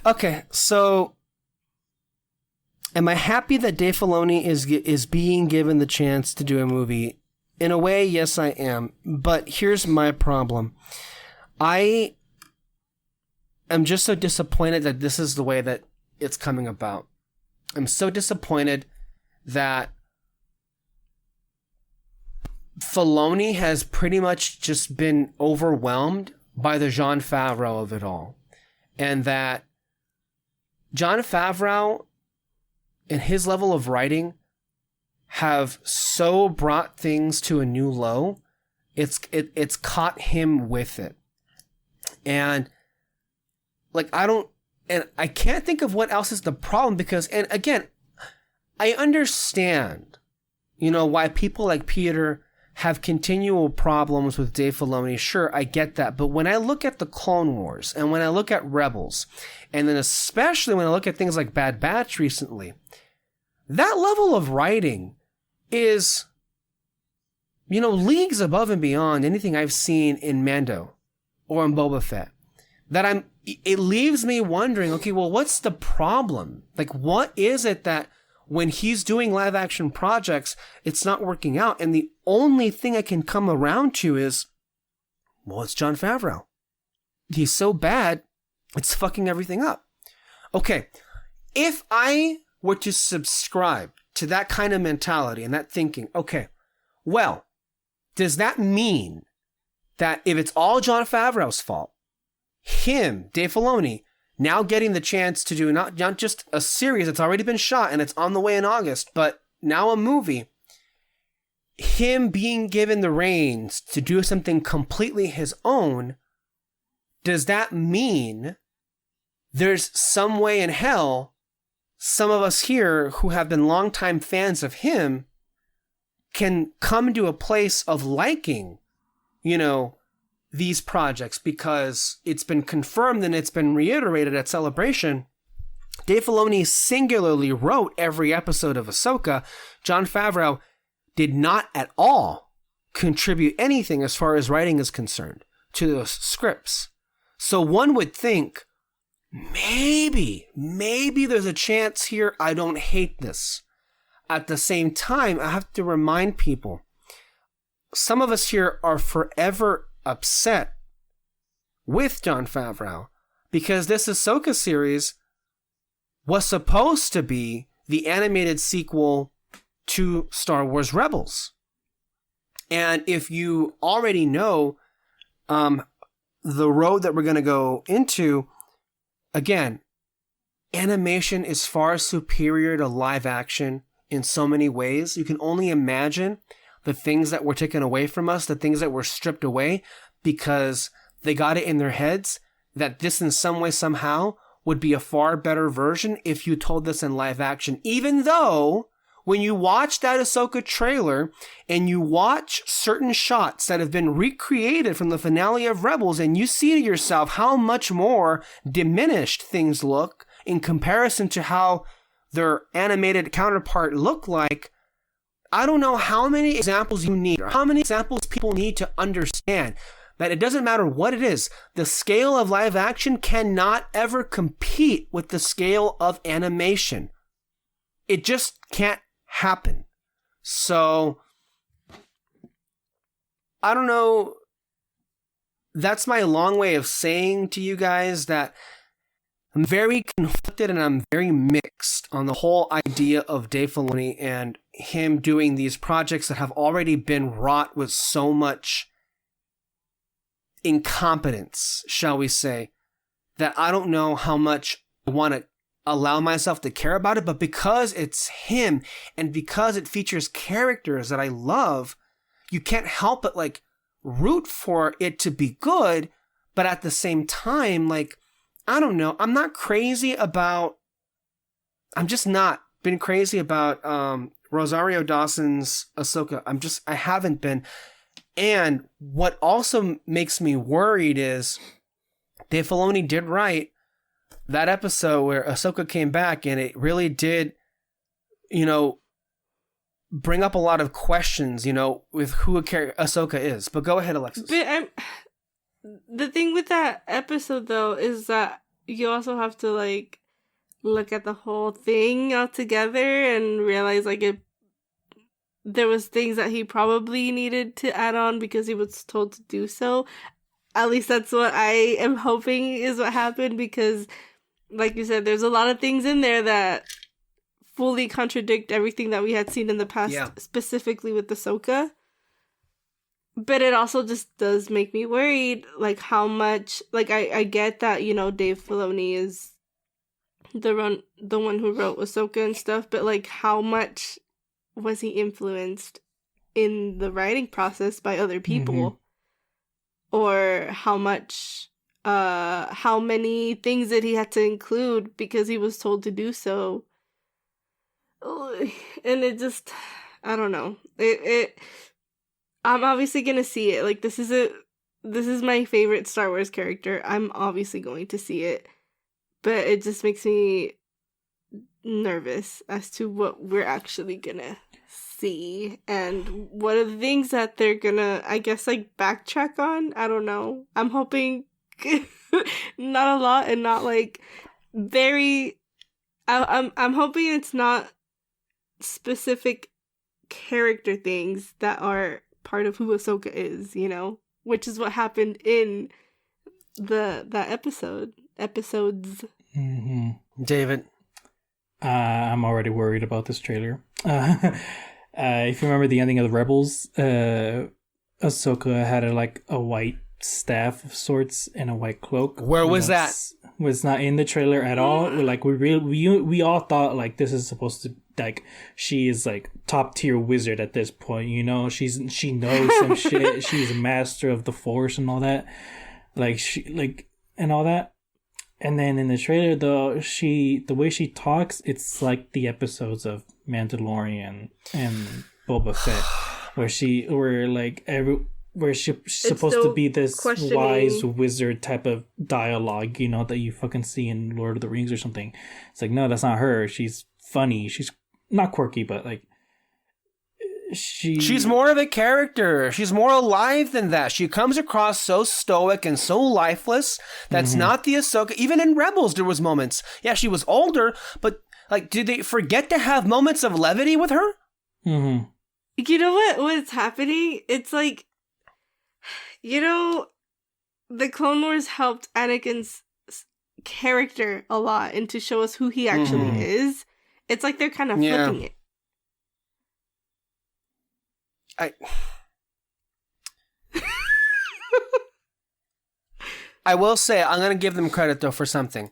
Okay, so Am I happy that Dave Filoni is being given the chance to do a movie? In a way, yes, I am. But here's my problem. I am just so disappointed that this is the way that it's coming about. I'm so disappointed that Filoni has pretty much just been overwhelmed by the Jon Favreau of it all. And that Jon Favreau and his level of writing have so brought things to a new low. It's caught him with it. And like, I can't think of what else is the problem because, and again, I understand, why people like Peter have continual problems with Dave Filoni. Sure, I get that. But when I look at the Clone Wars and when I look at Rebels, and then especially when I look at things like Bad Batch recently, that level of writing is, leagues above and beyond anything I've seen in Mando or in Boba Fett. It leaves me wondering, okay, well, what's the problem? Like, what is it that when he's doing live action projects, it's not working out? And the only thing I can come around to is, well, it's Jon Favreau. He's so bad, it's fucking everything up. Okay, if I were to subscribe to that kind of mentality and that thinking, okay, well, does that mean that if it's all Jon Favreau's fault, him, Dave Filoni, now getting the chance to do not just a series that's already been shot and it's on the way in August, but now a movie, him being given the reins to do something completely his own, does that mean there's some way in hell some of us here who have been longtime fans of him can come to a place of liking, these projects because it's been confirmed and it's been reiterated at Celebration. Dave Filoni singularly wrote every episode of Ahsoka. Jon Favreau did not at all contribute anything as far as writing is concerned to those scripts. So one would think, maybe there's a chance here. I don't hate this. At the same time, I have to remind people, some of us here are forever upset with Jon Favreau because this Ahsoka series was supposed to be the animated sequel to Star Wars Rebels. And if you already know the road that we're going to go into, again, animation is far superior to live action in so many ways. You can only imagine the things that were taken away from us, the things that were stripped away because they got it in their heads that this in some way, somehow would be a far better version if you told this in live action. Even though when you watch that Ahsoka trailer and you watch certain shots that have been recreated from the finale of Rebels and you see to yourself how much more diminished things look in comparison to how their animated counterpart look like, I don't know how many examples you need or how many examples people need to understand that it doesn't matter what it is. The scale of live action cannot ever compete with the scale of animation. It just can't happen. So, I don't know. That's my long way of saying to you guys that I'm very conflicted and I'm very mixed on the whole idea of Dave Filoni and him doing these projects that have already been wrought with so much incompetence, shall we say, that I don't know how much I want to allow myself to care about it, but because it's him and because it features characters that I love, you can't help but root for it to be good, but at the same time, I don't know. I'm just not been crazy about Rosario Dawson's Ahsoka. I haven't been. And what also makes me worried is Dave Filoni did write that episode where Ahsoka came back, and it really did, bring up a lot of questions, with who Ahsoka is. But go ahead, Alexis. But the thing with that episode, though, is that you also have to, look at the whole thing all together and realize like there was things that he probably needed to add on because he was told to do so. At least that's what I am hoping is what happened, because like you said, there's a lot of things in there that fully contradict everything that we had seen in the past, specifically with Ahsoka. But it also just does make me worried, like how much, like I get that, you know, Dave Filoni is the one who wrote Ahsoka and stuff, but like how much was he influenced in the writing process by other people? Or how much, how many things that he had to include because he was told to do so? And it just, I don't know. I'm obviously gonna see it. Like, this is my favorite Star Wars character. I'm obviously going to see it. But it just makes me nervous as to what we're actually gonna see. And what are the things that they're gonna, I guess, like, backtrack on? I don't know. I'm hoping not a lot and not, like, very... I'm hoping it's not specific character things that are part of who Ahsoka is, you know, which is what happened in that episodes. David, I'm already worried about this trailer. If you remember the ending of the Rebels, Ahsoka had a white staff of sorts and a white cloak. Where was that? Was not in the trailer at all. Like we all thought like this is supposed to, like, she is like top tier wizard at this point, you know. She knows some shit. She's a master of the Force and all that. Like she like and all that. And then in the trailer though, the way she talks, it's like the episodes of Mandalorian and Boba Fett, where she's supposed to be this wise wizard type of dialogue, you know, that you fucking see in Lord of the Rings or something. It's like, no, that's not her. She's funny. She's not quirky, but like she's more of a character. She's more alive than that. She comes across so stoic and so lifeless. That's not the Ahsoka. Even in Rebels, there was moments. Yeah, she was older, but like, did they forget to have moments of levity with her? Mm-hmm. You know what's happening? It's like, you know, the Clone Wars helped Anakin's character a lot and to show us who he actually is. It's like they're kind of flipping it. I will say, I'm going to give them credit, though, for something.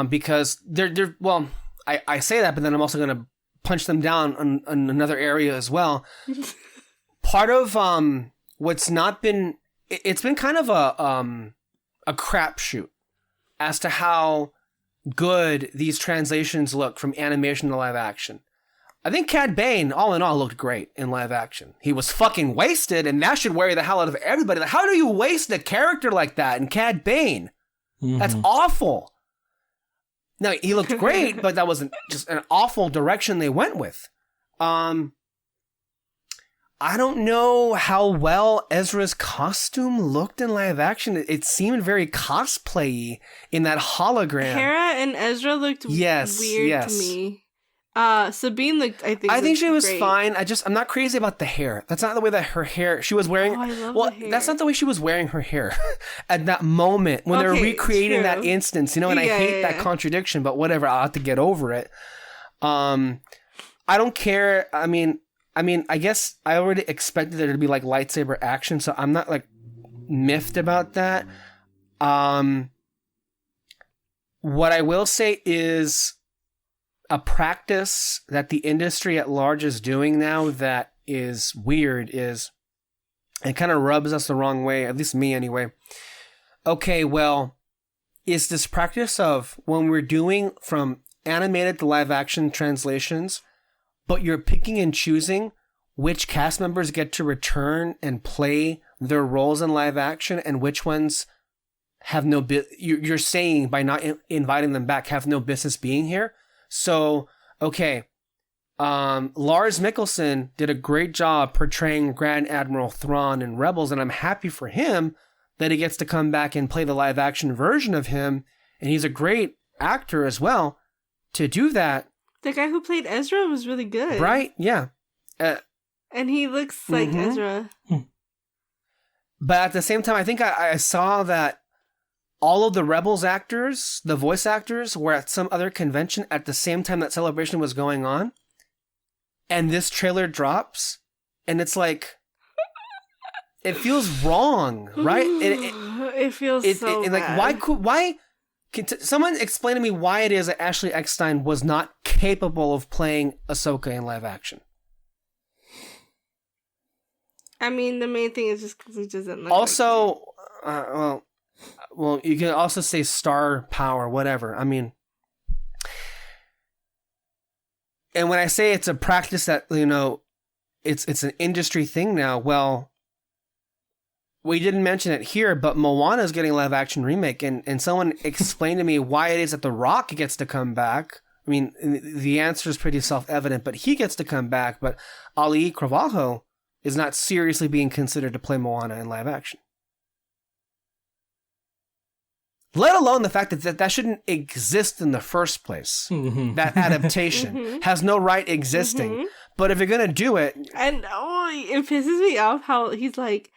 Because they're well, I say that, but then I'm also going to punch them down on another area as well. Part of what's not been... It's been kind of a crapshoot as to how good these translations look from animation to live action. I think Cad Bane, all in all, looked great in live action. He was fucking wasted, and that should worry the hell out of everybody. Like, how do you waste a character like that in Cad Bane? That's awful. No, he looked great, but that wasn't just an awful direction they went with. I don't know how well Ezra's costume looked in live action. It seemed very cosplay-y in that hologram. Hera and Ezra looked weird to me. Sabine looked, I think she was great. fine. I'm not crazy about the hair. That's not the way that her hair, she was wearing. Oh, I love the hair. That's not the way she was wearing her hair at that moment when they're recreating that instance, you know, and I hate that contradiction, but whatever, I'll have to get over it. I don't care. I mean, I guess I already expected there to be like lightsaber action, so I'm not like miffed about that. What I will say is a practice that the industry at large is doing now that is weird is, it kind of rubs us the wrong way, at least me anyway. Okay, well, is this practice of when we're doing from animated to live action translations, but you're picking and choosing which cast members get to return and play their roles in live action and which ones have no you're saying by not inviting them back have no business being here. So, okay, Lars Mikkelsen did a great job portraying Grand Admiral Thrawn in Rebels, and I'm happy for him that he gets to come back and play the live action version of him, and he's a great actor as well. to do that, The guy who played Ezra was really good. right? Yeah. And he looks like Mhm. Ezra. But at the same time, I think I saw that all of the Rebels actors, the voice actors, were at some other convention at the same time that Celebration was going on. And this trailer drops, and it's like, it feels wrong, right? It feels so like, bad. someone explain to me why it is that Ashley Eckstein was not capable of playing Ahsoka in live action? I mean, the main thing is just because he doesn't look Also, well, you can also say star power, whatever. I mean, and when I say it's a practice that, you know, it's an industry thing now, well, we didn't mention it here, but Moana's getting a live action remake, and someone explained to me why it is that The Rock gets to come back. I mean, the answer is pretty self-evident, but he gets to come back, but Ali Carvalho is not seriously being considered to play Moana in live action. Let alone the fact that shouldn't exist in the first place. That adaptation has no right existing. But if you're going to do it... And it pisses me off how he's like,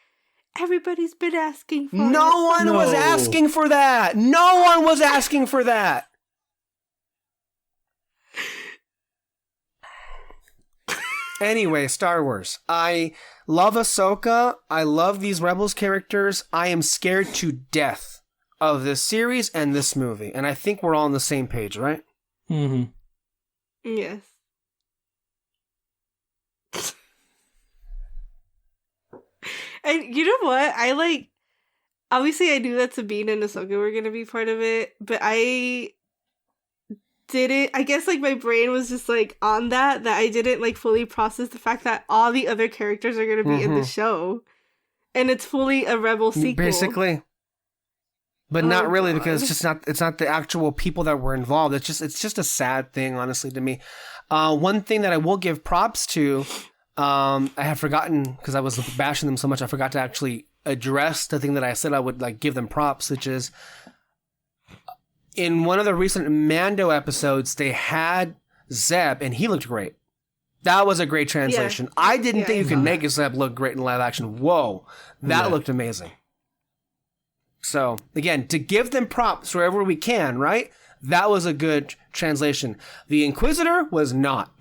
everybody's been asking for No one was asking for that! No one was asking for that! Anyway, Star Wars. I love Ahsoka. I love these Rebels characters. I am scared to death of this series and this movie. And I think we're all on the same page, right? Mm-hmm. Yes. And you know what? Obviously I knew that Sabine and Ahsoka were going to be part of it, but I guess like my brain was just like on that I didn't like fully process the fact that all the other characters are going to be in the show. And it's fully a Rebel sequel. Basically. But not really, because it's not the actual people that were involved. It's just a sad thing, honestly, to me. One thing that I will give props to, I have forgotten, because I was bashing them so much, I forgot to actually address the thing that I said I would like give them props, which is in one of the recent Mando episodes, they had Zeb, and he looked great. That was a great translation. Yeah. I didn't think you could make a Zeb look great in live action. Whoa, that looked amazing. So, again, to give them props wherever we can, right? That was a good translation. The Inquisitor was not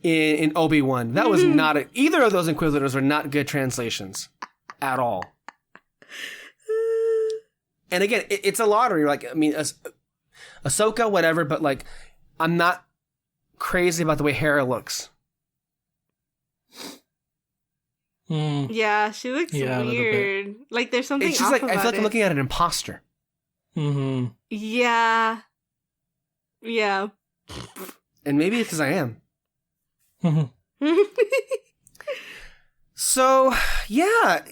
in Obi-Wan. That was not either of those Inquisitors are not good translations at all. And again, it's a lottery. Like, I mean, Ahsoka, whatever, but like, I'm not crazy about the way Hera looks. Yeah, she looks weird. Like there's something. It's just like I feel like I'm looking at an imposter. Mm-hmm. Yeah. Yeah. And maybe it's because I am. So yeah,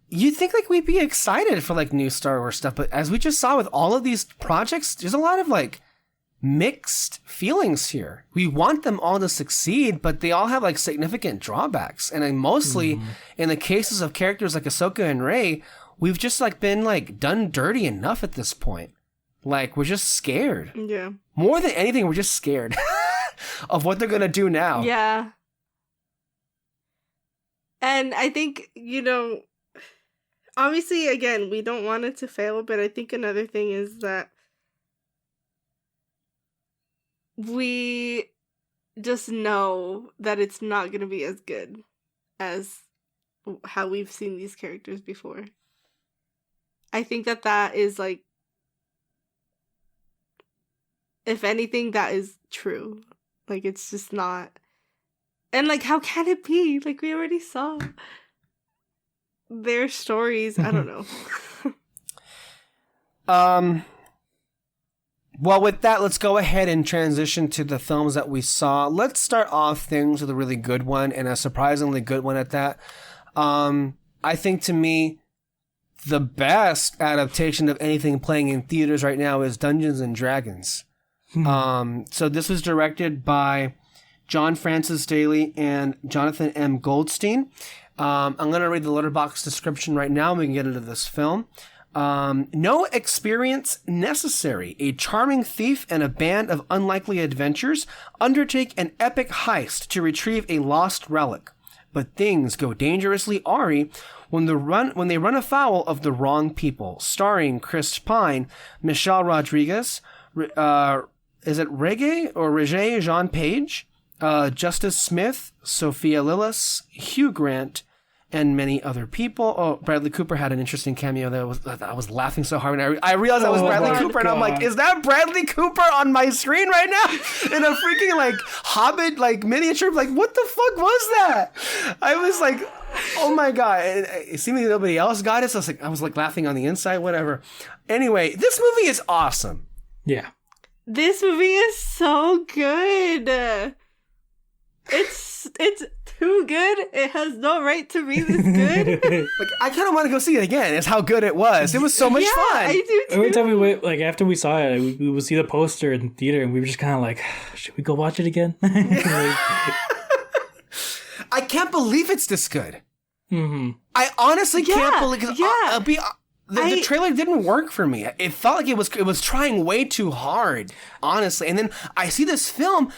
you'd think like we'd be excited for like new Star Wars stuff, but as we just saw with all of these projects, there's a lot of like mixed feelings here. We want them all to succeed, but they all have like significant drawbacks. And mostly in the cases of characters like Ahsoka and Rey, we've just like been like done dirty enough at this point. Like we're just scared. Yeah. More than anything, we're just scared of what they're gonna do now. Yeah. And I think, you know, obviously again, we don't want it to fail, but I think another thing is that we just know that it's not going to be as good as how we've seen these characters before. I think that is like, if anything, that is true. Like, it's just not. And like, how can it be? Like, we already saw their stories. I don't know. Well, with that, let's go ahead and transition to the films that we saw. Let's start off things with a really good one, and a surprisingly good one at that. I think, to me, the best adaptation of anything playing in theaters right now is Dungeons & Dragons. So this was directed by John Francis Daly and Jonathan M. Goldstein. I'm going to read the Letterboxd description right now, and we can get into this film. No experience necessary. A charming thief and a band of unlikely adventurers undertake an epic heist to retrieve a lost relic. But things go dangerously awry when they run afoul of the wrong people. Starring Chris Pine, Michelle Rodriguez, is it Regé Jean Page, Justice Smith, Sophia Lillis, Hugh Grant, and many other people. Oh, Bradley Cooper had an interesting cameo that I was laughing so hard when I realized that was Bradley Cooper, and I'm like, is that Bradley Cooper on my screen right now? In a freaking like Hobbit like miniature? Like, what the fuck was that? I was like, oh my god! And it seemed like nobody else got it. So I was like laughing on the inside, whatever. Anyway, this movie is awesome. Yeah, this movie is so good. It's too good. It has no right to be this good. Like, I kind of want to go see it again. It's how good it was. It was so much fun. I do too. Every time we went, like after we saw it, we would see the poster in the theater, and we were just kind of like, should we go watch it again? I can't believe it's this good. Mm-hmm. I honestly can't believe. The The trailer didn't work for me. It felt like it was trying way too hard, honestly. And then I see this film,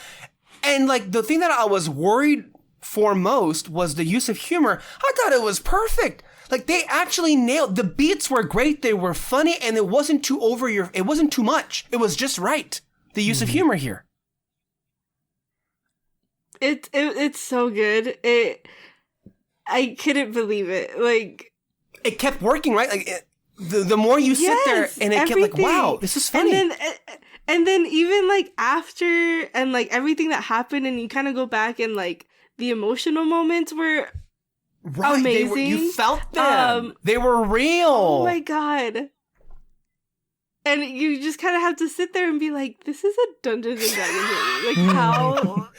and like the thing that I was worried for most was the use of humor. I thought it was perfect. Like, they actually nailed the beats. Were great. They were funny, and it wasn't too it wasn't too much. It was just right. The use of humor here. It's so good. I couldn't believe it. Like, it kept working, right? Like, the more you sit there, and it kept like, wow, this is funny. And then even like after, and like everything that happened, and you kind of go back, and like the emotional moments were amazing. You felt them. They were real. Oh my god. And you just kind of have to sit there and be like, this is a Dungeons and Dragons movie. Like, how?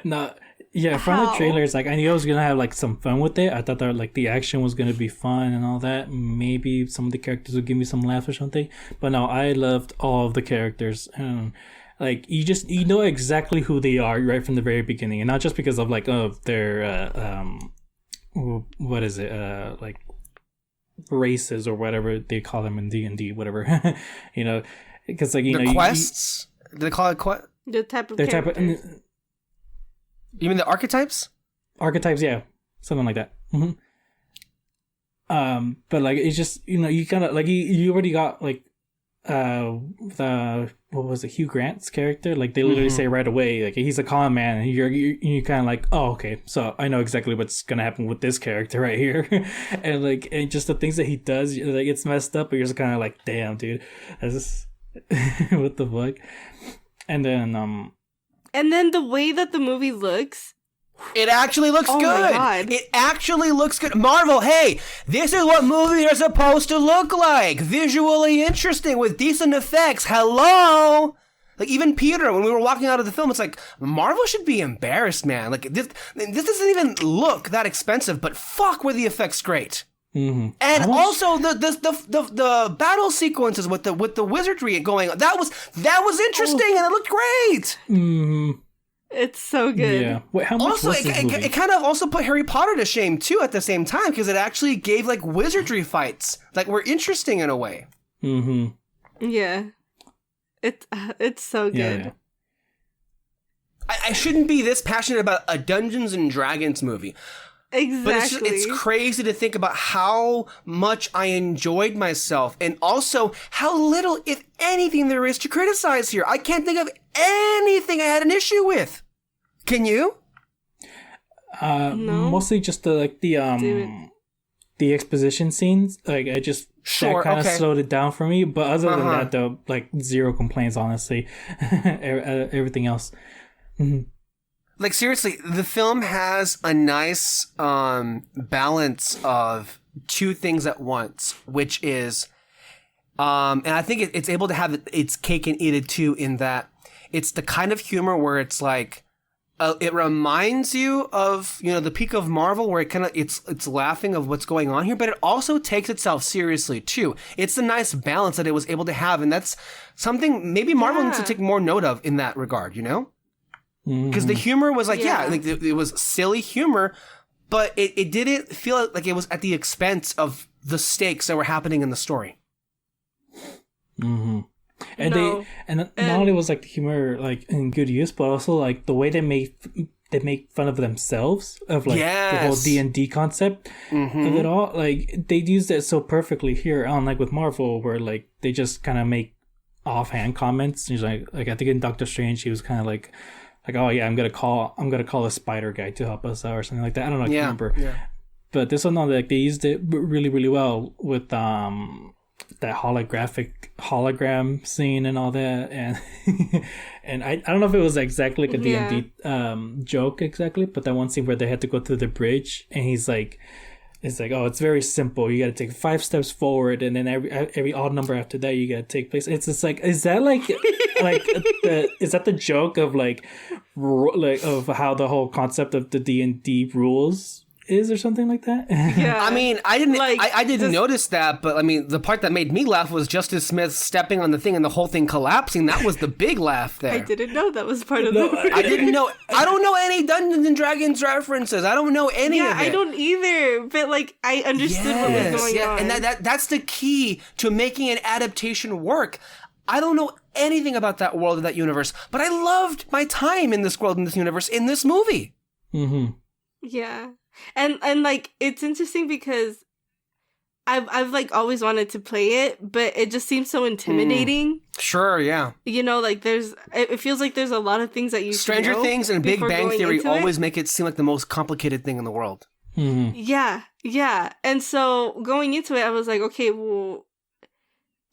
No, yeah, from the trailers, like, I knew I was gonna have like some fun with it. I thought that like the action was gonna be fun and all that. Maybe some of the characters would give me some laughs or something. But no, I loved all of the characters. Like, you know exactly who they are right from the very beginning, and not just because of like their what is it, like races or whatever they call them in D&D, whatever. You know, because like, you know, quests. Do they call it quest? The type of characters. You mean the archetypes? Archetypes, yeah, something like that. Mm-hmm. But like, it's just, you know, you kind of like you already got like the, what was it, Hugh Grant's character? Like, they literally say right away, like, he's a con man, and you're kind of like, oh, okay, so I know exactly what's gonna happen with this character right here. And like, and just the things that he does, like, it's messed up, but you're just kind of like, damn, dude, that's what the fuck. And then the way that the movie looks. It actually looks good. My God. It actually looks good. Marvel, hey, this is what movies are supposed to look like. Visually interesting with decent effects. Hello? Like, even Peter, when we were walking out of the film, it's like, Marvel should be embarrassed, man. Like, this doesn't even look that expensive, but fuck, were the effects great. Mm-hmm. And also the battle sequences with the wizardry going on, that was interesting, and it looked great. Mm-hmm. It's so good. Yeah. Wait, how much also, was this movie? it kind of also put Harry Potter to shame too at the same time, because it actually gave like wizardry fights that were interesting in a way. Mm-hmm. Yeah. It's so good. Yeah. I shouldn't be this passionate about a Dungeons and Dragons movie. Exactly. But it's crazy to think about how much I enjoyed myself, and also how little, if anything, there is to criticize here. I can't think of anything I had an issue with. Can you? No. Mostly just the exposition scenes. Like, I just that kind of slowed it down for me. But other than that, though, like, zero complaints, honestly. Everything else. Mm-hmm. Like, seriously, the film has a nice balance of two things at once, which is, and I think it's able to have its cake and eat it too, in that it's the kind of humor where it's like, it reminds you of, you know, the peak of Marvel, where it's laughing of what's going on here, but it also takes itself seriously too. It's a nice balance that it was able to have, and that's something maybe Marvel needs to take more note of in that regard, you know? Because the humor was like, like it was silly humor, but it didn't feel like it was at the expense of the stakes that were happening in the story. Mm-hmm. And No. not only was like the humor like in good use, but also like the way they make fun of themselves of like the whole D&D concept of it all. Like they used it so perfectly here, unlike with Marvel, where like they just kind of make offhand comments. He's like I think in Doctor Strange, he was kind of like, oh yeah, I'm gonna call a spider guy to help us out or something like that. I don't know, I can't remember. Yeah. But this one, like they used it really, really well with that hologram scene and all that, and and I don't know if it was exactly like a D&D joke exactly, but that one scene where they had to go through the bridge, and he's like, it's like, oh, it's very simple. You got to take 5 steps forward, and then every odd number after that you got to take place. It's just like, is that like is that the joke of like of how the whole concept of the D&D rules is, or something like that? Yeah. I mean, I didn't notice that, but I mean, the part that made me laugh was Justice Smith stepping on the thing and the whole thing collapsing. That was the big laugh there. I didn't know that was part of the I didn't know. I don't know any Dungeons and Dragons references. I don't know any of it. I don't either, but like I understood what was going on. And that's the key to making an adaptation work. I don't know anything about that world or that universe, but I loved my time in this world, in this universe, in this movie. Mm-hmm. Yeah. And like it's interesting because I've like always wanted to play it, but it just seems so intimidating. Sure, yeah. You know, like it feels like there's a lot of things that you Stranger Things and Big Bang Theory always make it seem like the most complicated thing in the world. Mm-hmm. Yeah. And so going into it, I was like, okay, well,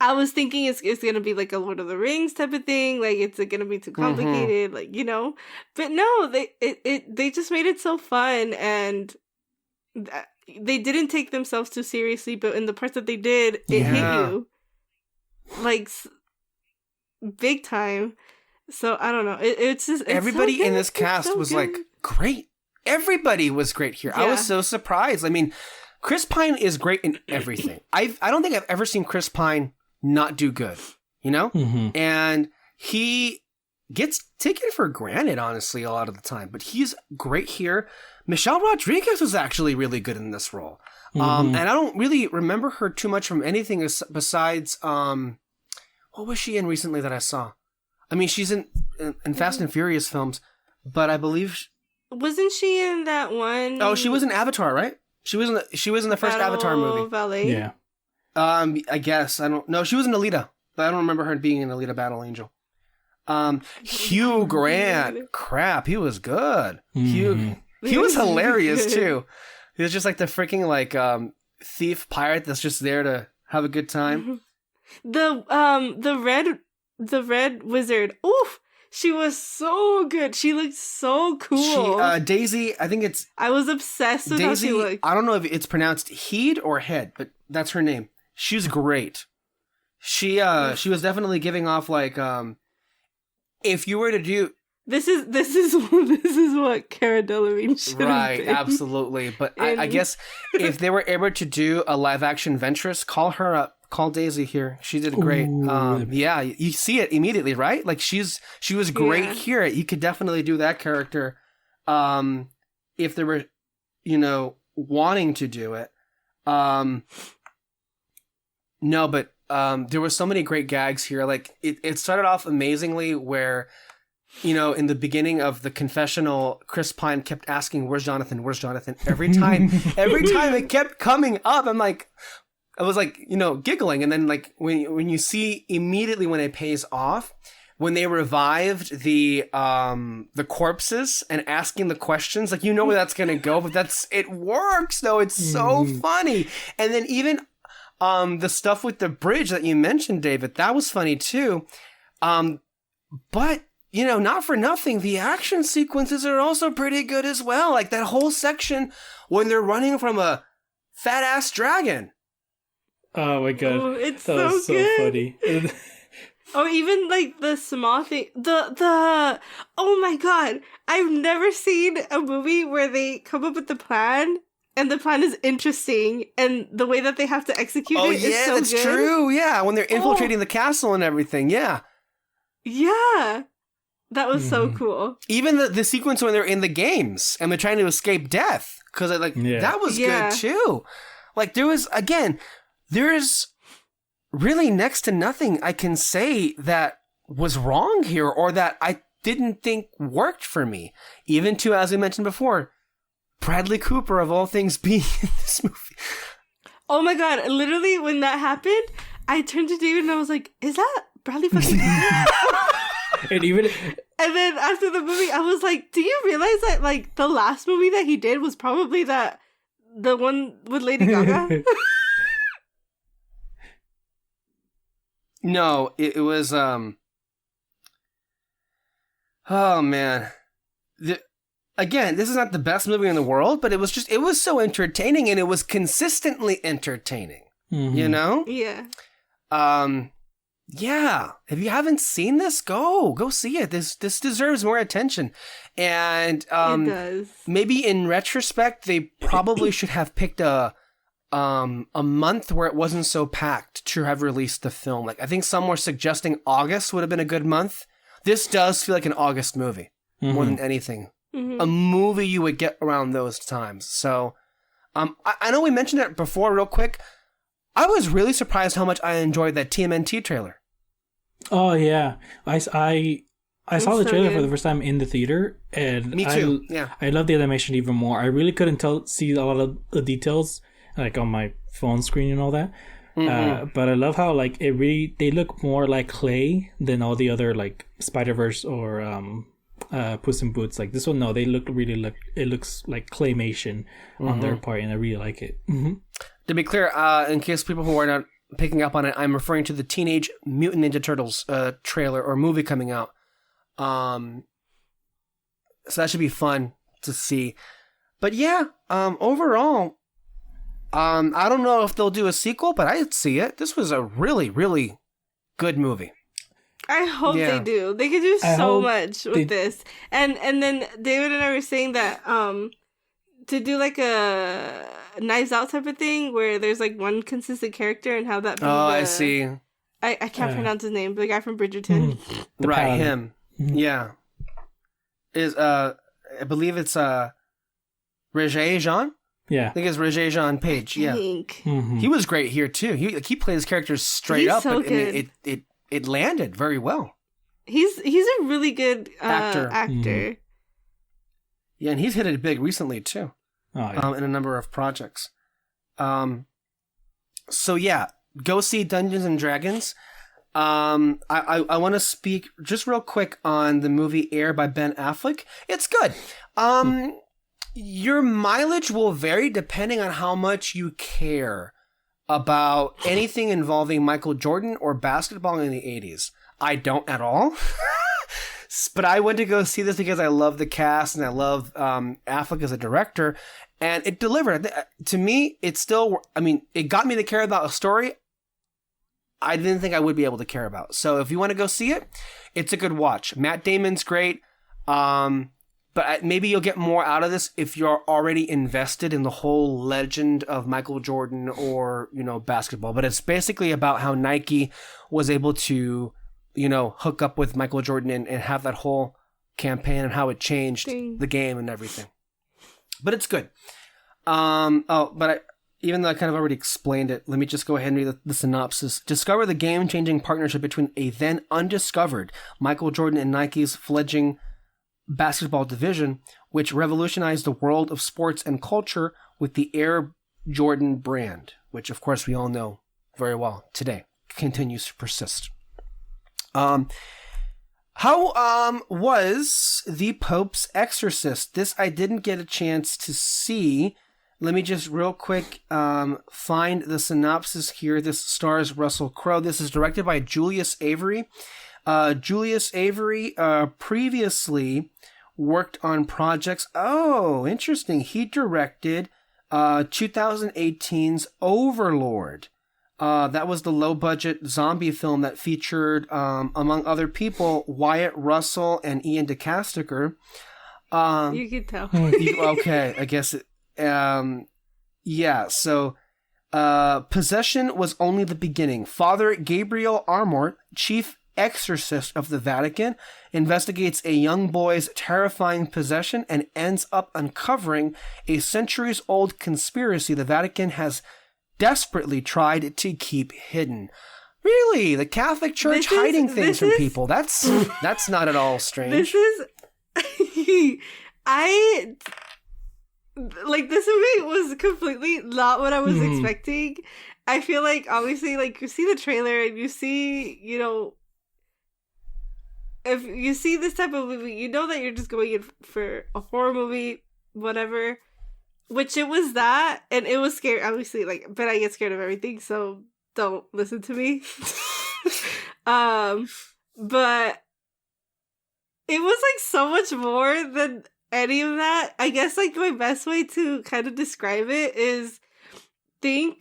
I was thinking it's gonna be like a Lord of the Rings type of thing, like it's gonna be too complicated, like, you know. But no, they just made it so fun, and they didn't take themselves too seriously. But in the parts that they did, it hit you like big time. So I don't know. It's just everybody so in this cast was like great. Everybody was great here. I was so surprised. I mean, Chris Pine is great in everything. I don't think I've ever seen Chris Pine not do good, you know? Mm-hmm. And he gets taken for granted, honestly, a lot of the time. But he's great here. Michelle Rodriguez was actually really good in this role. And I don't really remember her too much from anything besides, what was she in recently that I saw? I mean, she's in Fast and Furious films, but I believe... Wasn't she in that one? Oh, she was in Avatar, right? She was in the first Avatar movie. Valet? Yeah. I guess. I don't know. She was in Alita, but I don't remember her being in Alita Battle Angel. Hugh Grant. Crap, he was good. Mm-hmm. He was hilarious too. He was just like the freaking like thief pirate that's just there to have a good time. The red wizard. Oof. She was so good. She looked so cool. Daisy, I think it's... I was obsessed with Daisy, how she looked. I don't know if it's pronounced Heed or Head, but that's her name. She's great. She was definitely giving off like, if you were to do... This is what Cara Delevingne should have been. Absolutely. But I guess if they were able to do a live-action Ventress, call her up. Call Daisy here. She did great. Yeah, you see it immediately, right? Like she was great here. You could definitely do that character if they were, wanting to do it. No, but there were so many great gags here. Like it started off amazingly where, in the beginning of the confessional, Chris Pine kept asking, "Where's Jonathan? Where's Jonathan?" Every time it kept coming up, I was like, giggling. And then like when you see immediately when it pays off, when they revived the corpses and asking the questions, like, where that's going to go, but it works though. It's so funny. And then even the stuff with the bridge that you mentioned, David, that was funny too. But not for nothing, the action sequences are also pretty good as well. Like that whole section when they're running from a fat ass dragon. Oh my god. Oh, it's that was so good. Funny. Or even like the small thing, the oh my god, I've never seen a movie where they come up with the plan and the plan is interesting and the way that they have to execute it is so good. Oh yeah, that's true. Yeah, when they're infiltrating the castle and everything. Yeah. Yeah. That was so cool. Even the sequence when they're in the games and they're trying to escape death, because that was good too. Like, there's really next to nothing I can say that was wrong here or that I didn't think worked for me. Even to, as we mentioned before, Bradley Cooper, of all things, being in this movie. Oh my god, literally when that happened, I turned to David and I was like, is that Bradley fucking Cooper? And then after the movie, I was like, do you realize that like the last movie that he did was probably the one with Lady Gaga? No, it was oh man. Again, this is not the best movie in the world, but it was so entertaining, and it was consistently entertaining. Mm-hmm. You know? Yeah. Yeah. If you haven't seen this, go see it. This deserves more attention. And It does. maybe in retrospect, they probably should have picked a month where it wasn't so packed to have released the film. Like, I think some were suggesting August would have been a good month. This does feel like an August movie more than anything. Mm-hmm. A movie you would get around those times. So, I know we mentioned it before real quick. I was really surprised how much I enjoyed that TMNT trailer. Oh yeah, I saw the so trailer good. for the first time in the theater, and Me too. Yeah. I love the animation even more. I really couldn't see a lot of the details like on my phone screen and all that. But I love how like they look more like clay than all the other like Spider-Verse or Puss in Boots. Like this one, no, it looks like claymation on their part, and I really like it. Mm-hmm. To be clear, in case people who are not picking up on it, I'm referring to the Teenage Mutant Ninja Turtles trailer or movie coming out. So that should be fun to see. But yeah, overall, I don't know if they'll do a sequel, but I'd see it. This was a really, really good movie. I hope they do. They could do so much with this. And then David and I were saying that to do like a Knives Out type of thing where there's like one consistent character and have that be I see. I can't pronounce his name, but the guy from Bridgerton. Right, Paladin. him. Yeah. Is I believe it's Regé Jean? Yeah. I think it's Regé Jean Page. Yeah. Mm-hmm. He was great here too. He played his characters straight He's up, so but I mean, good. it landed very well. He's a really good Actor. actor. Yeah, and he's hit it big recently too. Oh, yeah. In a number of projects. So yeah, go see Dungeons and Dragons. I want to speak just real quick on the movie Air by Ben Affleck. It's good. Your mileage will vary depending on how much you care about anything involving Michael Jordan or basketball in the 80s. I don't at all. But I went to go see this because I love the cast and I love Affleck as a director. And it delivered. To me, it got me to care about a story I didn't think I would be able to care about. So if you want to go see it, it's a good watch. Matt Damon's great. But maybe you'll get more out of this if you're already invested in the whole legend of Michael Jordan or, basketball. But it's basically about how Nike was able to, hook up with Michael Jordan and have that whole campaign and how it changed the game and everything. But it's good. Even though I kind of already explained it, let me just go ahead and read the synopsis. Discover the game-changing partnership between a then undiscovered Michael Jordan and Nike's fledgling basketball division, which revolutionized the world of sports and culture with the Air Jordan brand, which of course we all know very well today, continues to persist. How was The Pope's Exorcist? This I didn't get a chance to see. Let me just real quick find the synopsis here. This stars Russell Crowe. This is directed by Julius Avery. Julius Avery previously worked on projects. Oh, interesting. He directed 2018's Overlord. That was the low-budget zombie film that featured, among other people, Wyatt Russell and Ian DeCasticker. You can tell. Okay, I guess it... So Possession was only the beginning. Father Gabriel Armort, chief exorcist of the Vatican, investigates a young boy's terrifying possession and ends up uncovering a centuries-old conspiracy the Vatican has desperately tried to keep hidden. Really? The Catholic Church hiding things from people? That's not at all strange. This is... this movie was completely not what I was expecting. I feel like, obviously, like, you see the trailer and you see, you know... If you see this type of movie, you know that you're just going in for a horror movie, whatever. Which it was that, and it was scary, obviously, like, but I get scared of everything, so don't listen to me. But it was, like, so much more than any of that. I guess, like, my best way to kind of describe it is the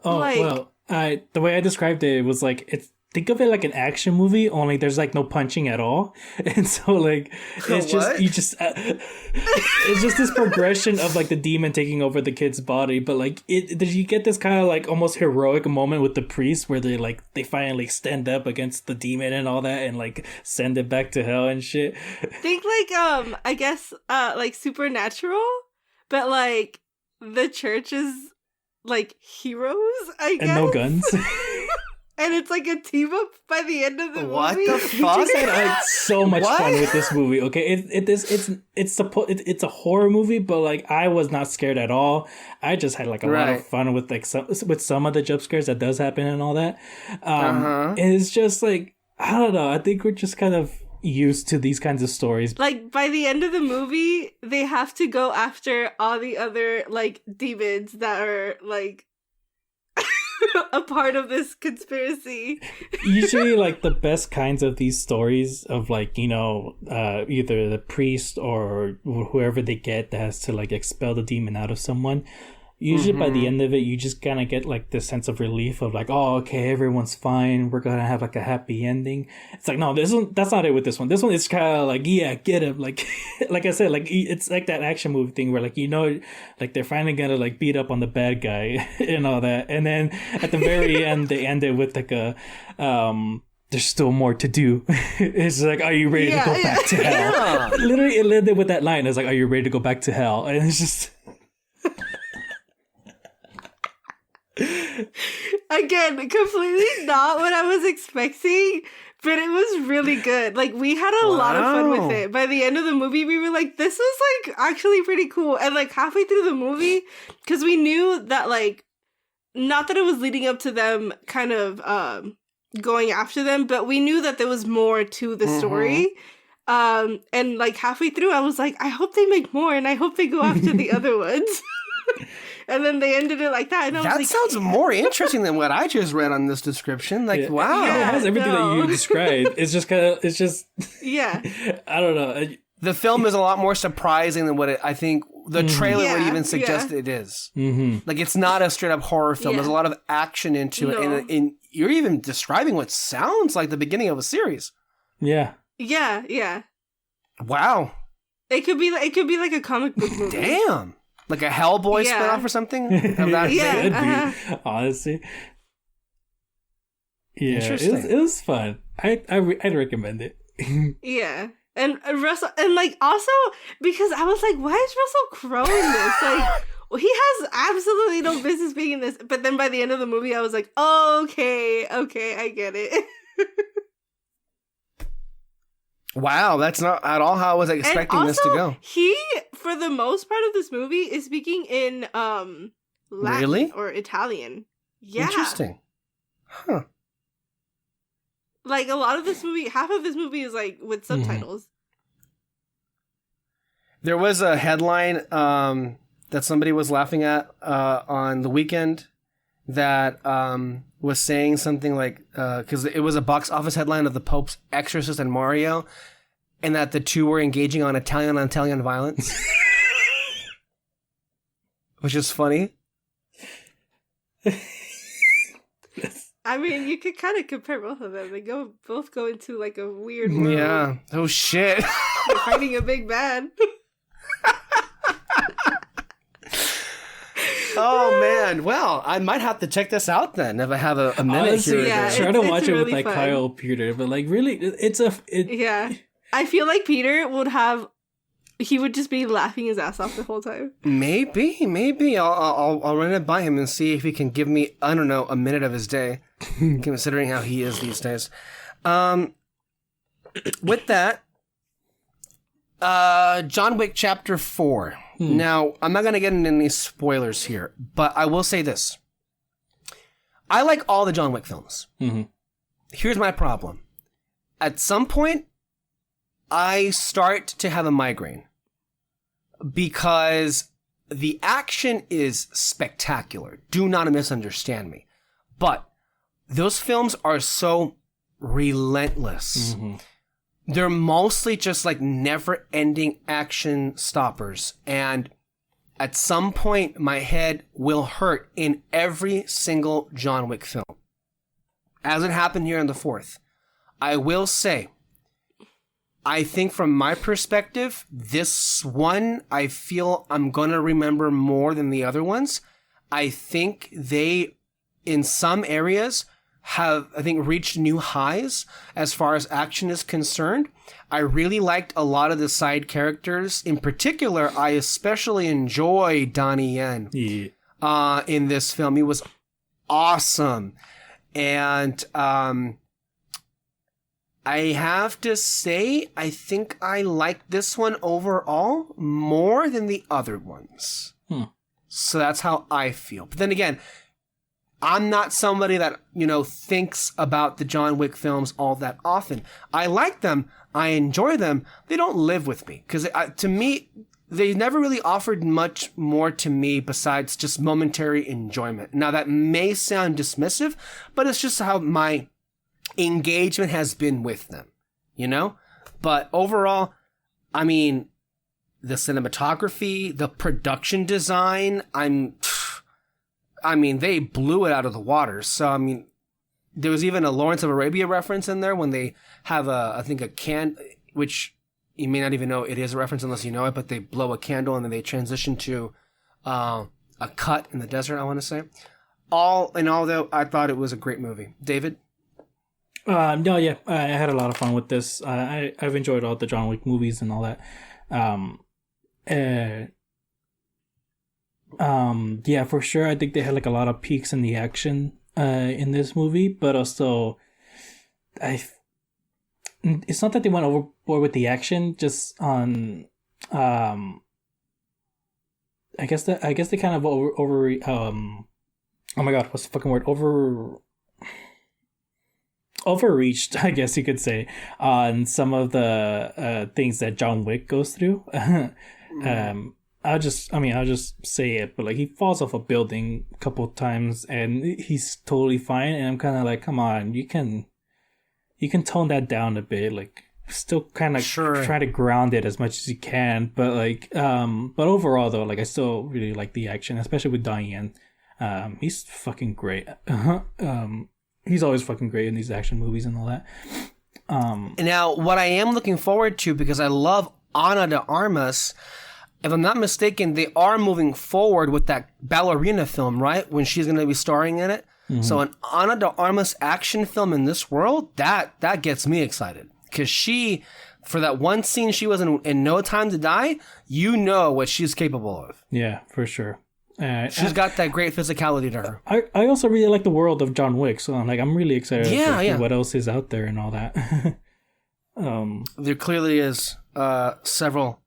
way I described it was like, think of it like an action movie, only there's like no punching at all. And so like, it's just this progression of like the demon taking over the kid's body. But like, you get this kind of like almost heroic moment with the priest where they finally stand up against the demon and all that and like send it back to hell and shit. Think like, I guess, like Supernatural, but like the church is like heroes, I guess. And no guns. And it's like a team up by the end of the movie. What the fuck? I had so much fun with this movie. Okay, it's a horror movie, but like I was not scared at all. I just had like a lot of fun with like some of the jump scares that does happen and all that. And it's just like, I don't know. I think we're just kind of used to these kinds of stories. Like by the end of the movie, they have to go after all the other like demons that are like a part of this conspiracy. Usually like the best kinds of these stories of like, you know, either the priest or whoever they get that has to like expel the demon out of someone. Usually by the end of it, you just kind of get like this sense of relief of like, oh, okay, everyone's fine. We're going to have like a happy ending. It's like, no, that's not it with this one. This one is kind of like, yeah, get him. Like, like I said, like it's like that action movie thing where like, you know, like they're finally going to like beat up on the bad guy and all that. And then at the very end, they end it with like a, there's still more to do. It's like, are you ready to go back to hell? Literally, it ended with that line. It's like, are you ready to go back to hell? And it's just... Again, completely not what I was expecting, but it was really good. Like, we had a lot of fun with it. By the end of the movie, we were like, this was, like, actually pretty cool. And, like, halfway through the movie, because we knew that, like, not that it was leading up to them kind of going after them, but we knew that there was more to the story. And, like, halfway through, I was like, I hope they make more, and I hope they go after the other ones. And then they ended it like that. And I was that like, sounds more interesting than what I just read on this description. Like, wow. Yeah, it has everything that you described. It's just kind of, yeah. I don't know. The film is a lot more surprising than what I think the trailer would even suggest it is. Like, it's not a straight up horror film. There's a lot of action into it. And you're even describing what sounds like the beginning of a series. Yeah. Yeah, yeah. Wow. It could be like a comic book movie. Damn. Like a Hellboy spinoff or something? Of that honestly. Yeah, interesting. It was fun. I'd recommend it. Yeah. And Russell, and like also because I was like, why is Russell Crowe in this? Like, well, he has absolutely no business being in this. But then by the end of the movie, I was like, oh, okay, I get it. Wow, that's not at all how I was expecting also, this to go. He, for the most part of this movie, is speaking in Latin or Italian. Yeah. Interesting. Huh. Like a lot of this movie, half of this movie is like with subtitles. There was a headline that somebody was laughing at on the weekend that was saying something like, because it was a box office headline of The Pope's Exorcist and Mario, and that the two were engaging on Italian violence. Which is funny. I mean, you could kind of compare both of them. They both go into like a weird world. Yeah. Oh, shit. They're fighting a big bad. Oh, man. Well, I might have to check this out then if I have a minute. Honestly, here. Try to watch it with really like fun. Kyle Peter, but like really, Yeah. I feel like Peter would have he would just be laughing his ass off the whole time. Maybe I'll run it by him and see if he can give me, I don't know, a minute of his day, considering how he is these days. With that, John Wick Chapter 4. Now, I'm not going to get into any spoilers here, but I will say this. I like all the John Wick films. Mm-hmm. Here's my problem. At some point, I start to have a migraine because the action is spectacular. Do not misunderstand me. But those films are so relentless. Mm-hmm. They're mostly just like never-ending action stoppers. And at some point, my head will hurt in every single John Wick film. As it happened here in the fourth. I will say, I think from my perspective, this one, I feel I'm going to remember more than the other ones. I think they, in some areas, have, I think, reached new highs as far as action is concerned. I really liked a lot of the side characters. In particular, I especially enjoy Donnie Yen in this film. He was awesome. And I have to say, I think I like this one overall more than the other ones. So that's how I feel. But then again, I'm not somebody that, thinks about the John Wick films all that often. I like them. I enjoy them. They don't live with me. Because to me, they never really offered much more to me besides just momentary enjoyment. Now, that may sound dismissive, but it's just how my engagement has been with them, But overall, I mean, the cinematography, the production design, they blew it out of the water. So, there was even a Lawrence of Arabia reference in there when they have a can, which you may not even know it is a reference unless you know it, but they blow a candle and then they transition to a cut in the desert, I want to say. All in all, though, I thought it was a great movie. David? No, yeah, I had a lot of fun with this. I've enjoyed all the John Wick movies and all that. Yeah, for sure. I think they had like a lot of peaks in the action in this movie, but also, it's not that they went overboard with the action. Just on, I guess they kind of oh my god, what's the fucking word? Overreached, I guess you could say, on some of the things that John Wick goes through. I'll just say it, but like he falls off a building a couple of times and he's totally fine, and I'm kind of like, come on, you can tone that down a bit, like still kind of try to ground it as much as you can, but like but overall though, like I still really like the action, especially with Donnie Yen. He's fucking great. He's always fucking great in these action movies and all that. Now, what I am looking forward to, because I love Ana de Armas, if I'm not mistaken, they are moving forward with that ballerina film, right? When she's going to be starring in it. Mm-hmm. So an Ana de Armas action film in this world, that gets me excited. Because she, for that one scene she was in No Time to Die, you know what she's capable of. Yeah, for sure. She's got that great physicality to her. I also really like the world of John Wick, so I'm really excited to what else is out there and all that. There clearly is several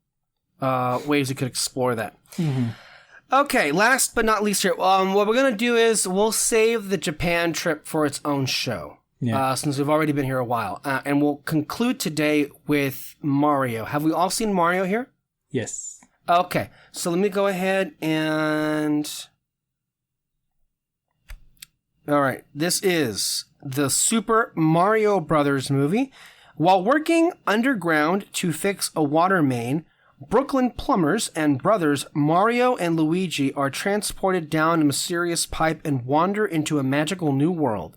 ways you could explore that. Mm-hmm. Okay, last but not least here, what we're going to do is we'll save the Japan trip for its own show, since we've already been here a while. And we'll conclude today with Mario. Have we all seen Mario here? Yes. Okay, so let me go ahead and... Alright, this is the Super Mario Brothers movie. While working underground to fix a water main, Brooklyn plumbers and brothers Mario and Luigi are transported down a mysterious pipe and wander into a magical new world.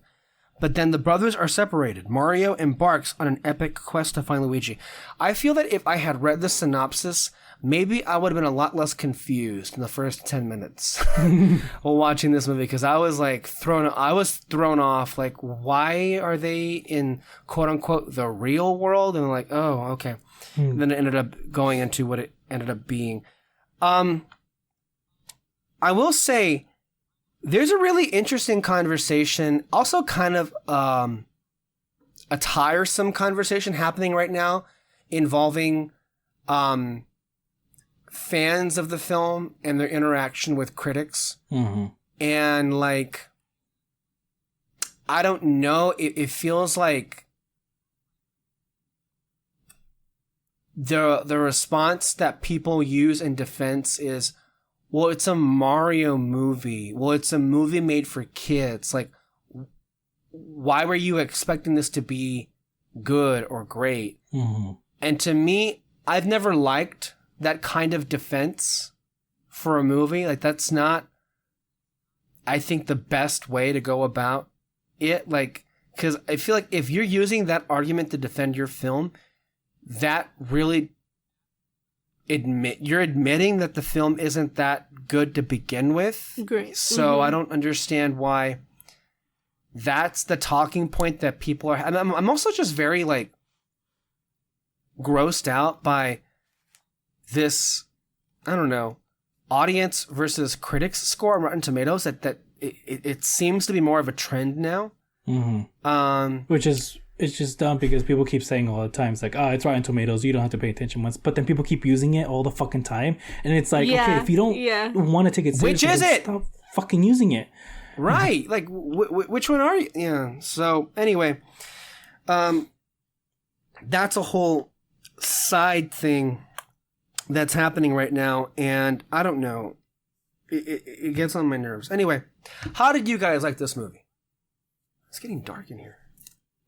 but then the brothers are separated. Mario embarks on an epic quest to find Luigi. I feel that if I had read the synopsis, maybe I would have been a lot less confused in the first 10 minutes while watching this movie, because I was thrown off, like, why are they in quote-unquote the real world? And I'm like, oh, okay. Then it ended up going into what it ended up being. I will say, there's a really interesting conversation, also kind of a tiresome conversation happening right now involving fans of the film and their interaction with critics. Mm-hmm. And, like, I don't know, it feels like the response that people use in defense is, well, it's a Mario movie. Well, it's a movie made for kids. Like, why were you expecting this to be good or great? Mm-hmm. And to me, I've never liked that kind of defense for a movie. Like, that's not, I think, the best way to go about it. Like, because I feel like if you're using that argument to defend your film, that really you're admitting that the film isn't that good to begin with. Great. So I don't understand why that's the talking point that people are. And I'm also just very, like, grossed out by this, I don't know, audience versus critics score on Rotten Tomatoes. That it seems to be more of a trend now. Mm-hmm. Which is, it's just dumb because people keep saying all the time, it's like, it's Rotten Tomatoes, you don't have to pay attention once. But then people keep using it all the fucking time. And it's like, okay, if you don't want to take it seriously, which is it? Stop fucking using it. Right. Like, which one are you? Yeah. So, anyway, that's a whole side thing that's happening right now. And I don't know. It gets on my nerves. Anyway, how did you guys like this movie? It's getting dark in here.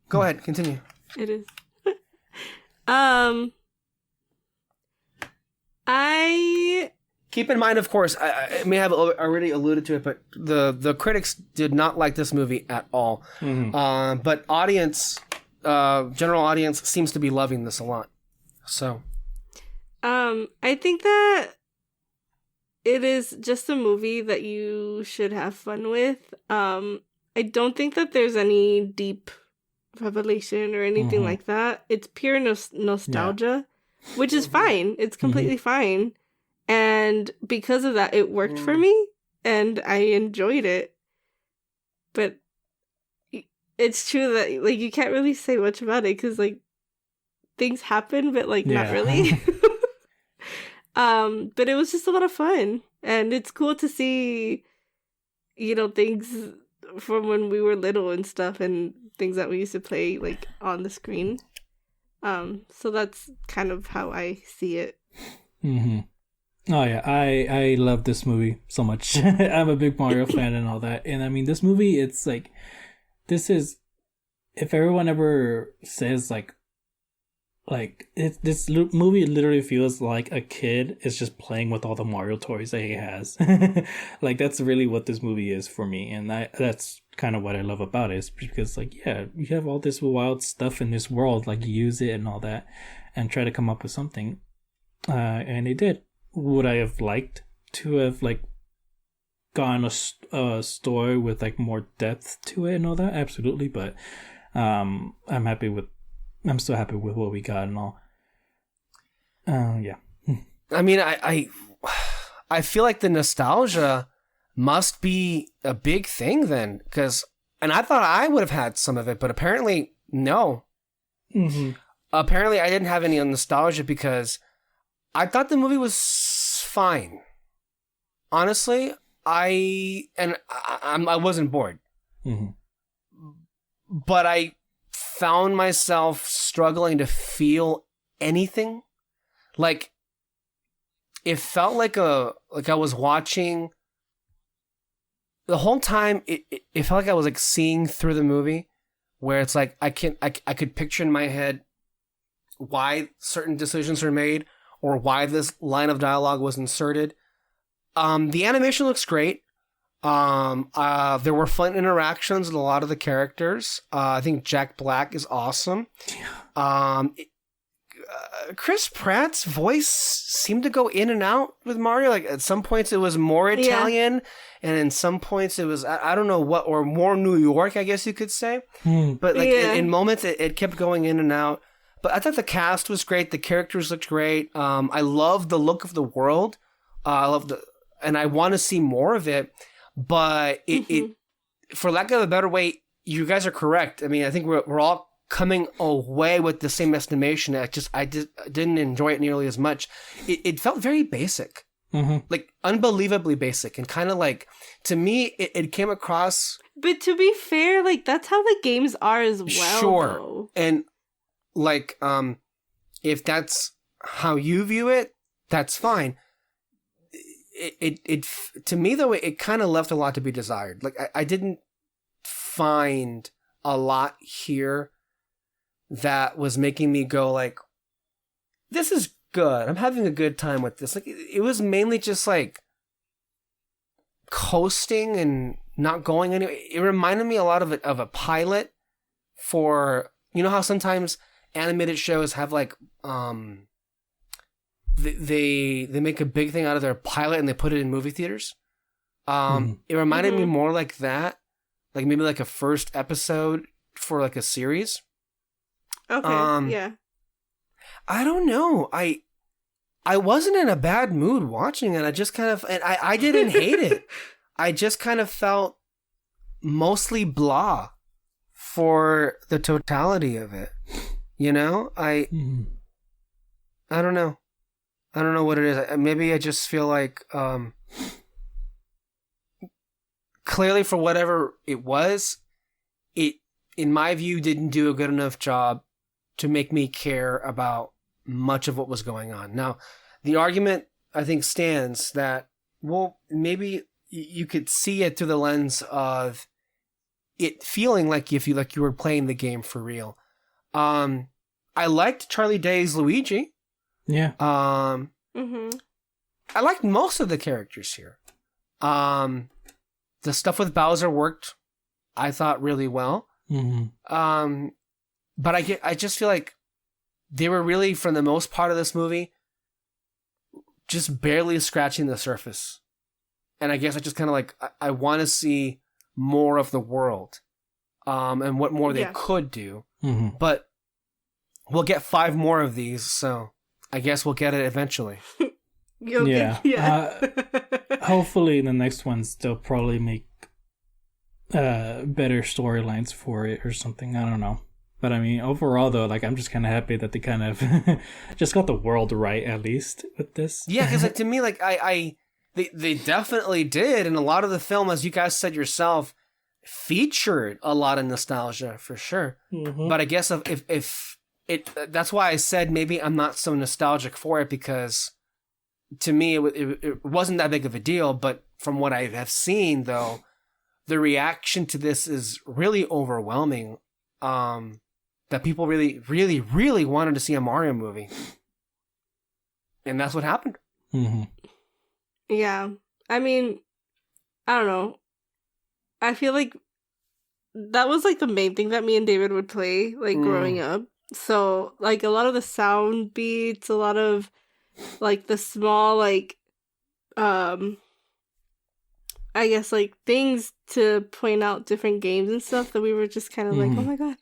Go ahead, continue. It is. I keep in mind, of course, I may have already alluded to it, but the critics did not like this movie at all. Mm-hmm. But general audience seems to be loving this a lot. So, I think that it is just a movie that you should have fun with. I don't think that there's any deep revelation or anything like that. It's pure nostalgia, which is fine. It's completely fine. And because of that, it worked for me and I enjoyed it. But it's true that, like, you can't really say much about it because, like, things happen, but, like, not really. But it was just a lot of fun. And it's cool to see, you know, things from when we were little and stuff, and things that we used to play, like, on the screen. So that's kind of how I see it. Mm-hmm. Oh yeah, I love this movie so much. I'm a big Mario fan and all that. And I mean, this movie, it's like, this is, if everyone ever says this movie literally feels like a kid is just playing with all the Mario toys that he has. Like, that's really what this movie is for me. And that's kind of what I love about it, is because, like, yeah, you have all this wild stuff in this world, like, you use it and all that and try to come up with something. And it did. Would I have liked to have, like, gotten a story with, like, more depth to it and all that? Absolutely. But I'm still happy with what we got and all. Yeah. I mean, I feel like the nostalgia must be a big thing then, and I thought I would have had some of it, but apparently no. Mm-hmm. Apparently I didn't have any nostalgia because I thought the movie was fine. Honestly, I wasn't bored. Mm-hmm. But I found myself struggling to feel anything. Like, it felt like I was watching the whole time. It felt like I was, like, seeing through the movie, where it's like I could picture in my head why certain decisions were made or why this line of dialogue was inserted. The animation looks great. There were fun interactions with a lot of the characters. I think Jack Black is awesome. Chris Pratt's voice seemed to go in and out with Mario. Like at some points it was more Italian, and in some points it was I don't know what, or more New York, I guess you could say. But like in moments it kept going in and out. But I thought the cast was great. The characters looked great. I love the look of the world. And I want to see more of it. But it, for lack of a better way, you guys are correct. I mean, I think we're all coming away with the same estimation. I didn't enjoy it nearly as much. It felt very basic, like unbelievably basic, and kind of like, to me, it came across. But to be fair, like that's how the games are as well. Sure, though. and like, if that's how you view it, that's fine. It to me though, it kind of left a lot to be desired. Like I didn't find a lot here that was making me go like, this is good. I'm having a good time with this. Like it was mainly just like coasting and not going anywhere. It reminded me a lot of a pilot for, you know how sometimes animated shows have like they make a big thing out of their pilot and they put it in movie theaters. It reminded me more like that, like maybe like a first episode for like a series. Okay. Yeah. I don't know. I wasn't in a bad mood watching it. I just kind of, and I didn't hate it. I just kind of felt mostly blah for the totality of it. You know, I don't know. I don't know what it is. Maybe I just feel like, clearly for whatever it was, it, in my view, didn't do a good enough job to make me care about much of what was going on. Now, the argument, I think, stands that, well, maybe you could see it through the lens of it feeling like you were playing the game for real. I liked Charlie Day's Luigi. Yeah. I liked most of the characters here. The stuff with Bowser worked, I thought, really well. But I just feel like they were really, for the most part of this movie, just barely scratching the surface. And I guess I just kind of like, I want to see more of the world, and what more they could do. But we'll get 5 more of these, so I guess we'll get it eventually. Hopefully the next ones they'll probably make better storylines for it or something. I don't know. But I mean, overall though, like I'm just kind of happy that they kind of just got the world right, at least with this. Yeah, because like, to me, like they definitely did, and a lot of the film, as you guys said yourself, featured a lot of nostalgia for sure. But I guess if it, that's why I said maybe I'm not so nostalgic for it, because to me it wasn't that big of a deal. But from what I have seen though, the reaction to this is really overwhelming. That people really, really, really wanted to see a Mario movie. And that's what happened. Yeah. I mean, I don't know. I feel like that was like the main thing that me and David would play, like growing up. So like a lot of the sound beats, a lot of like the small like I guess like things to point out different games and stuff that we were just kind of like, oh my god,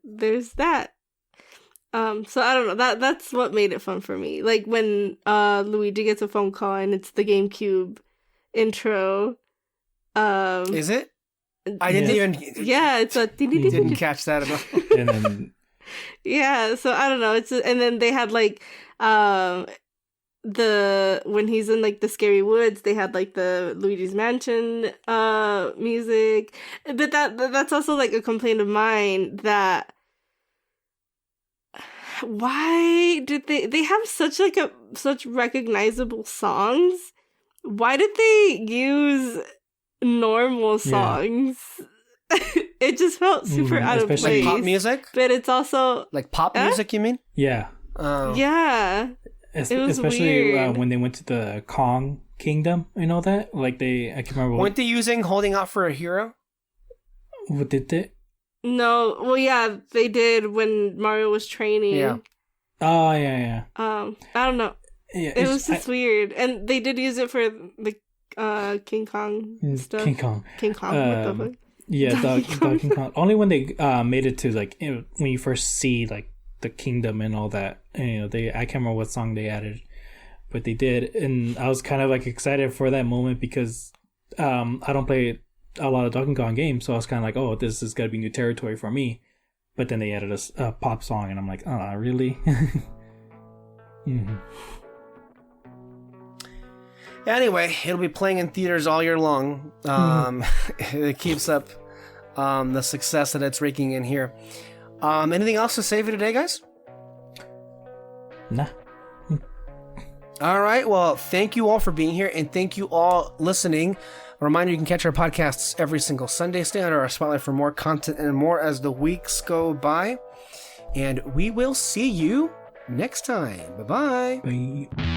there's that. So I don't know, that's what made it fun for me. Like when Luigi gets a phone call and it's the GameCube intro. Is it? I didn't even. Yeah, it's a. Didn't catch that at all. And then, yeah, so I don't know. And then they had like the when he's in like the scary woods, they had like the Luigi's Mansion music. But that's also like a complaint of mine, that why did they have such recognizable songs? Why did they use normal songs? It just felt super out of place. Like pop music? But it's also like pop music, you mean? Yeah. Yeah. It was especially weird. When they went to the Kong kingdom and all that. Like I can't remember Weren't they using Holding Out for a Hero? what did they. No, well, yeah, they did when Mario was training. Yeah. Oh yeah. I don't know. Yeah, It was just weird, and they did use it for the King Kong stuff. King Kong. King Kong. What the fuck? Yeah, Donkey Donkey Kong. Only when they made it to like when you first see like the kingdom and all that. And, I can't remember what song they added, but they did, and I was kind of like excited for that moment because I don't play a lot of Donkey Kong games, so I was kind of like, oh, this is gonna be new territory for me. But then they added a pop song, and I'm like, oh, really? Mm-hmm. Anyway, it'll be playing in theaters all year long. It keeps up the success that it's raking in here. Anything else to say for today, guys? Nah. All right. Well, thank you all for being here, and thank you all listening. A reminder, you can catch our podcasts every single Sunday. Stay under our spotlight for more content and more as the weeks go by. And we will see you next time. Bye-bye. Bye.